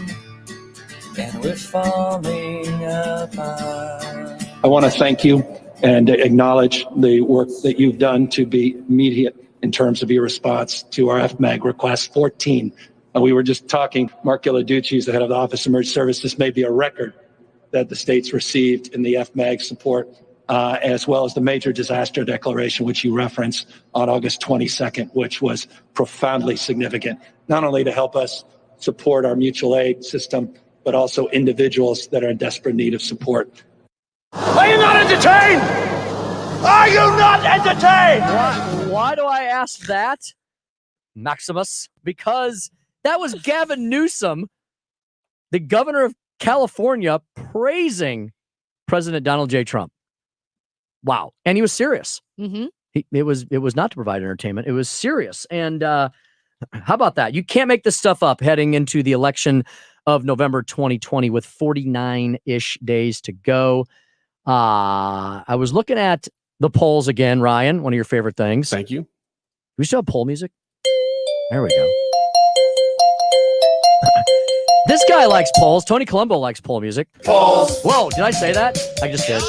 and we're falling apart. I want to thank you and acknowledge the work that you've done to be immediate in terms of your response to our FMAG request 14. We were just talking, Marc Gilladucci is the head of the Office of Emergency Service. This may be a record that the states received in the FMAG support, as well as the major disaster declaration, which you referenced on August 22nd, which was profoundly significant, not only to help us support our mutual aid system, but also individuals that are in desperate need of support. Are you not entertained? Are you not entertained? Why do I ask that, Maximus? Because that was Gavin Newsom, the governor of California, praising President Donald J. Trump. Wow. And he was serious. Mm-hmm. It was not to provide entertainment. It was serious. And how about that? You can't make this stuff up heading into the election of November 2020 with 49-ish days to go. I was looking at the polls again, Ryan, one of your favorite things. Thank you. Do we still have poll music? There we go. This guy likes polls. Tony Colombo likes poll music. Polls. Whoa, did I say that? I just did.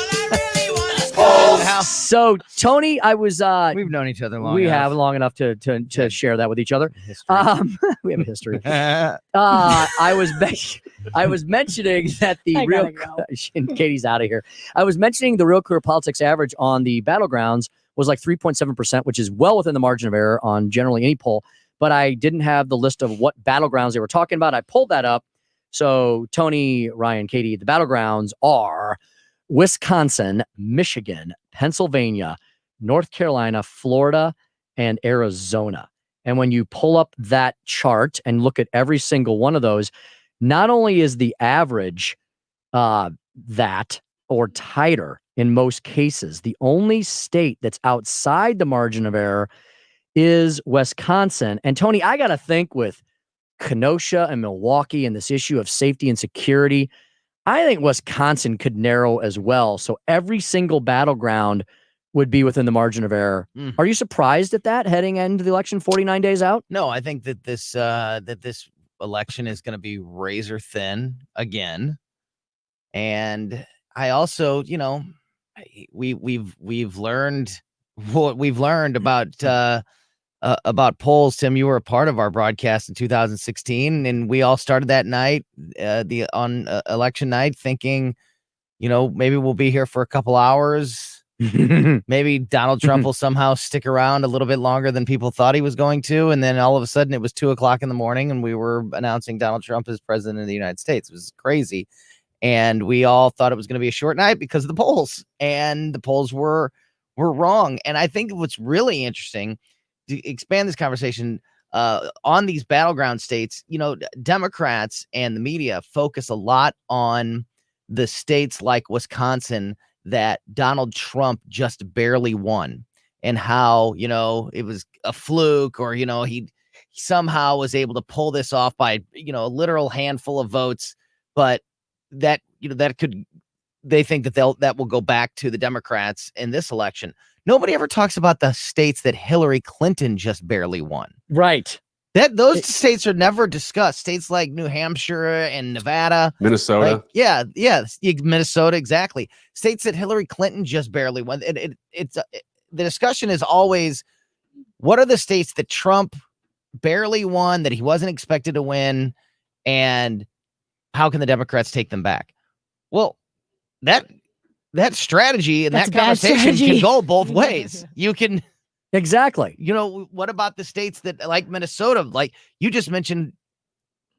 Polls. So, Tony, I was... We've known each other long We enough. have long enough to share that with each other. We have a history. I was mentioning that the I real... gotta And Katie's out of here. I was mentioning the Real Clear Politics average on the battlegrounds was like 3.7%, which is well within the margin of error on generally any poll. But I didn't have the list of what battlegrounds they were talking about. I pulled that up. So, Tony, Ryan, Katie, the battlegrounds are Wisconsin, Michigan, Pennsylvania, North Carolina, Florida, and Arizona. And when you pull up that chart and look at every single one of those, not only is the average that or tighter in most cases, the only state that's outside the margin of error is Wisconsin. And Tony, I got to think with Kenosha and Milwaukee and this issue of safety and security, I think Wisconsin could narrow as well. So every single battleground would be within the margin of error. Are you surprised at that heading into the election 49 days out? No, I think that this election is going to be razor thin again. And I also, we've learned what we've learned about polls. Tim, you were a part of our broadcast in 2016, and we all started that night, on election night, thinking, maybe we'll be here for a couple hours. Maybe Donald Trump will somehow stick around a little bit longer than people thought he was going to. And then all of a sudden it was 2:00 in the morning and we were announcing Donald Trump as president of the United States. It was crazy. And we all thought it was going to be a short night because of the polls, and the polls were wrong. And I think what's really interesting to expand this conversation on these battleground states, Democrats and the media focus a lot on the states like Wisconsin that Donald Trump just barely won, and how, it was a fluke, or, he somehow was able to pull this off by, a literal handful of votes. But that, they think that will go back to the Democrats in this election. Nobody ever talks about the states that Hillary Clinton just barely won. Right. Those states are never discussed. States like New Hampshire and Nevada, Minnesota. Minnesota, exactly. States that Hillary Clinton just barely won. The discussion is always, what are the states that Trump barely won, that he wasn't expected to win, and how can the Democrats take them back? Well, that strategy and that conversation can go both ways. You can. Exactly. What about the states that, like Minnesota, like you just mentioned,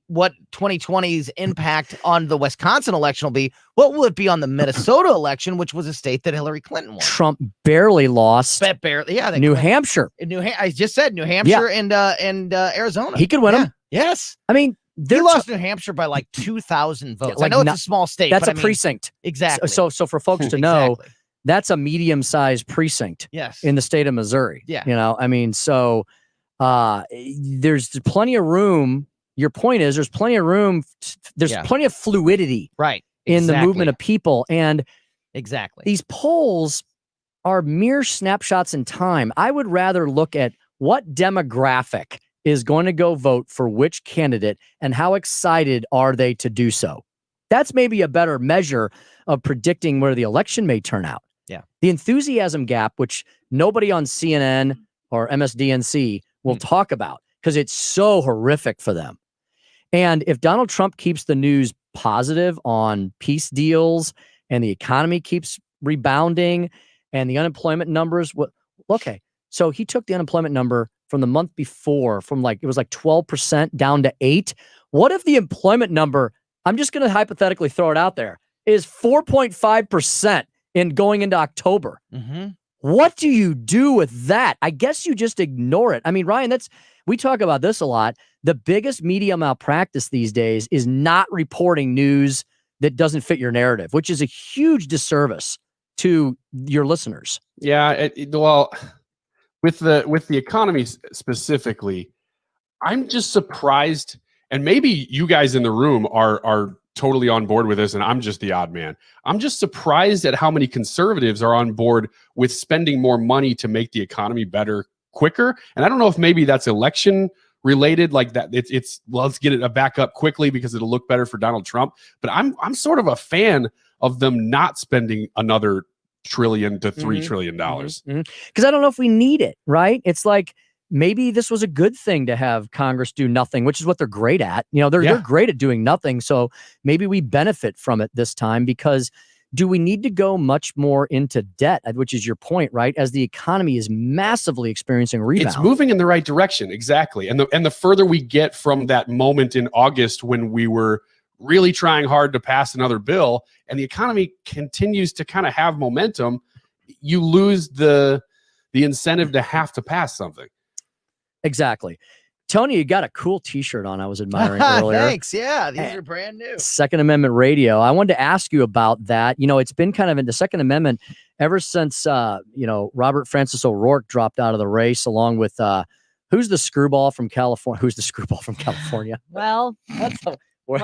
what 2020's impact on the Wisconsin election will be? What will it be on the Minnesota election, which was a state that Hillary Clinton won? Trump barely lost. New Hampshire. I just said New Hampshire and Arizona. He could win them. Yes. I mean, he lost New Hampshire by like 2,000 votes. I know it's a small state. That's but a precinct. Exactly. So for folks to know, that's a medium-sized precinct. Yes. In the state of Missouri. Yeah. There's plenty of room. Your point is there's plenty of room. There's plenty of fluidity. Right. In the movement of people. And exactly. These polls are mere snapshots in time. I would rather look at what demographic is going to go vote for which candidate and how excited are they to do so. That's maybe a better measure of predicting where the election may turn out. Yeah. The enthusiasm gap, which nobody on CNN or MSDNC will talk about because it's so horrific for them. And if Donald Trump keeps the news positive on peace deals and the economy keeps rebounding and the unemployment numbers, okay. So he took the unemployment number from the month before from it was like 12% down to 8%. What if the employment number, I'm just going to hypothetically throw it out there, is 4.5% in going into October? Mm-hmm. What do you do with that? I guess you just ignore it. I mean, Ryan, we talk about this a lot. The biggest media malpractice these days is not reporting news that doesn't fit your narrative, which is a huge disservice to your listeners. Yeah, well, with the economy specifically, I'm just surprised, and maybe you guys in the room are totally on board with this, and I'm just the odd man. I'm just surprised at how many conservatives are on board with spending more money to make the economy better quicker. And I don't know if maybe that's election related, like that. It's let's get it back up quickly because it'll look better for Donald Trump. But I'm sort of a fan of them not spending another $1 trillion to $3 trillion. Because I don't know if we need it, right? It's like, maybe this was a good thing to have Congress do nothing, which is what they're great at. They're great at doing nothing. So maybe we benefit from it this time, because do we need to go much more into debt, which is your point, right? As the economy is massively experiencing rebound. It's moving in the right direction. Exactly. And the further we get from that moment in August when we were really trying hard to pass another bill and the economy continues to kind of have momentum, you lose the incentive to have to pass something. Exactly. Tony, you got a cool t-shirt on I was admiring earlier. Thanks. Yeah, these are brand new. Second Amendment Radio. I wanted to ask you about that. It's been kind of in the Second Amendment ever since, Robert Francis O'Rourke dropped out of the race, along with who's the screwball from California? Who's the screwball from California? Well, we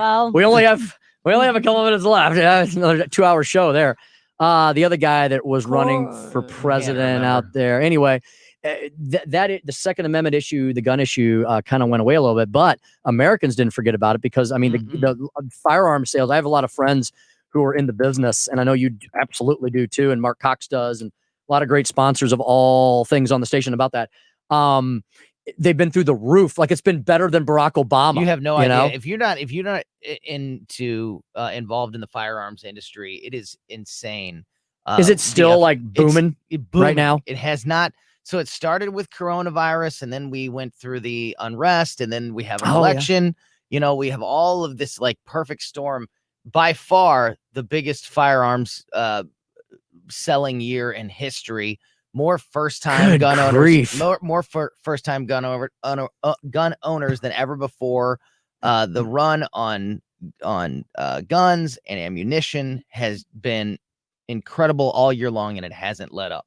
only have a couple of minutes left. Yeah, it's another 2-hour show there. The other guy that was running for president out there. Anyway. The Second Amendment issue, the gun issue, kind of went away a little bit, but Americans didn't forget about it because, I mean, the firearm sales, I have a lot of friends who are in the business, and I know you absolutely do too, and Marc Cox does, and a lot of great sponsors of all things on the station about that. They've been through the roof. Like, it's been better than Barack Obama. You have no idea. If you're not involved in the firearms industry, it is insane. Is it still booming right now? It has not. So it started with coronavirus, and then we went through the unrest, and then we have an election. Yeah. We have all of this perfect storm. By far, the biggest firearms selling year in history. More first-time gun owners. More first-time gun owners than ever before. The run on guns and ammunition has been incredible all year long, and it hasn't let up.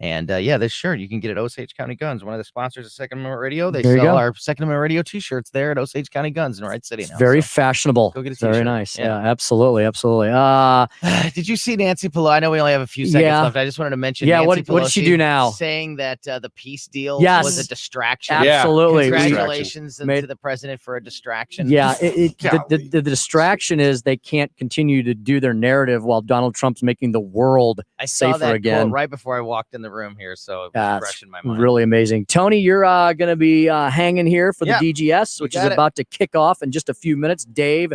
And this shirt you can get at Osage County Guns, one of the sponsors of Second Amendment Radio. They sell our Second Amendment Radio t-shirts there at Osage County Guns in Wright City now. Very fashionable. Go get a t-shirt. Very nice. Yeah, absolutely. Did you see Nancy Pelosi? I know we only have a few seconds left. I just wanted to mention Nancy Pelosi, what did she do now? Saying that the peace deal Yes. was a distraction. Absolutely. Congratulations to the president for a distraction. Yeah, the distraction is they can't continue to do their narrative while Donald Trump's making the world I saw safer that again. quote right before I walked in the room here, so it was fresh in my mind. Really amazing. Tony, you're going to be hanging here for the DGS, which is about to kick off in just a few minutes. Dave,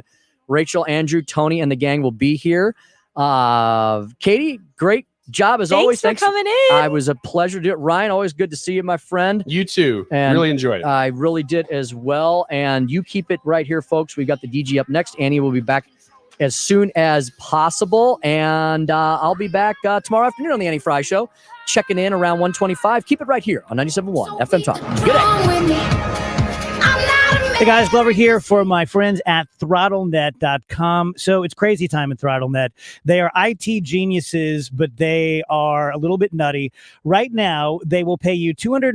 Rachel, Andrew, Tony, and the gang will be here. Katie, great job as always. Thanks for coming in. I was a pleasure to do it. Ryan, always good to see you, my friend. You too. And really enjoyed it. I really did as well. And you keep it right here, folks. We've got the DG up next. Annie will be back as soon as possible. And I'll be back tomorrow afternoon on the Annie Frey Show, checking in around 1:25. Keep it right here on 97.1 FM Talk. Good day. Hey guys, Glover here for my friends at ThrottleNet.com. So it's crazy time at ThrottleNet. They are IT geniuses, but they are a little bit nutty. Right now, they will pay you $200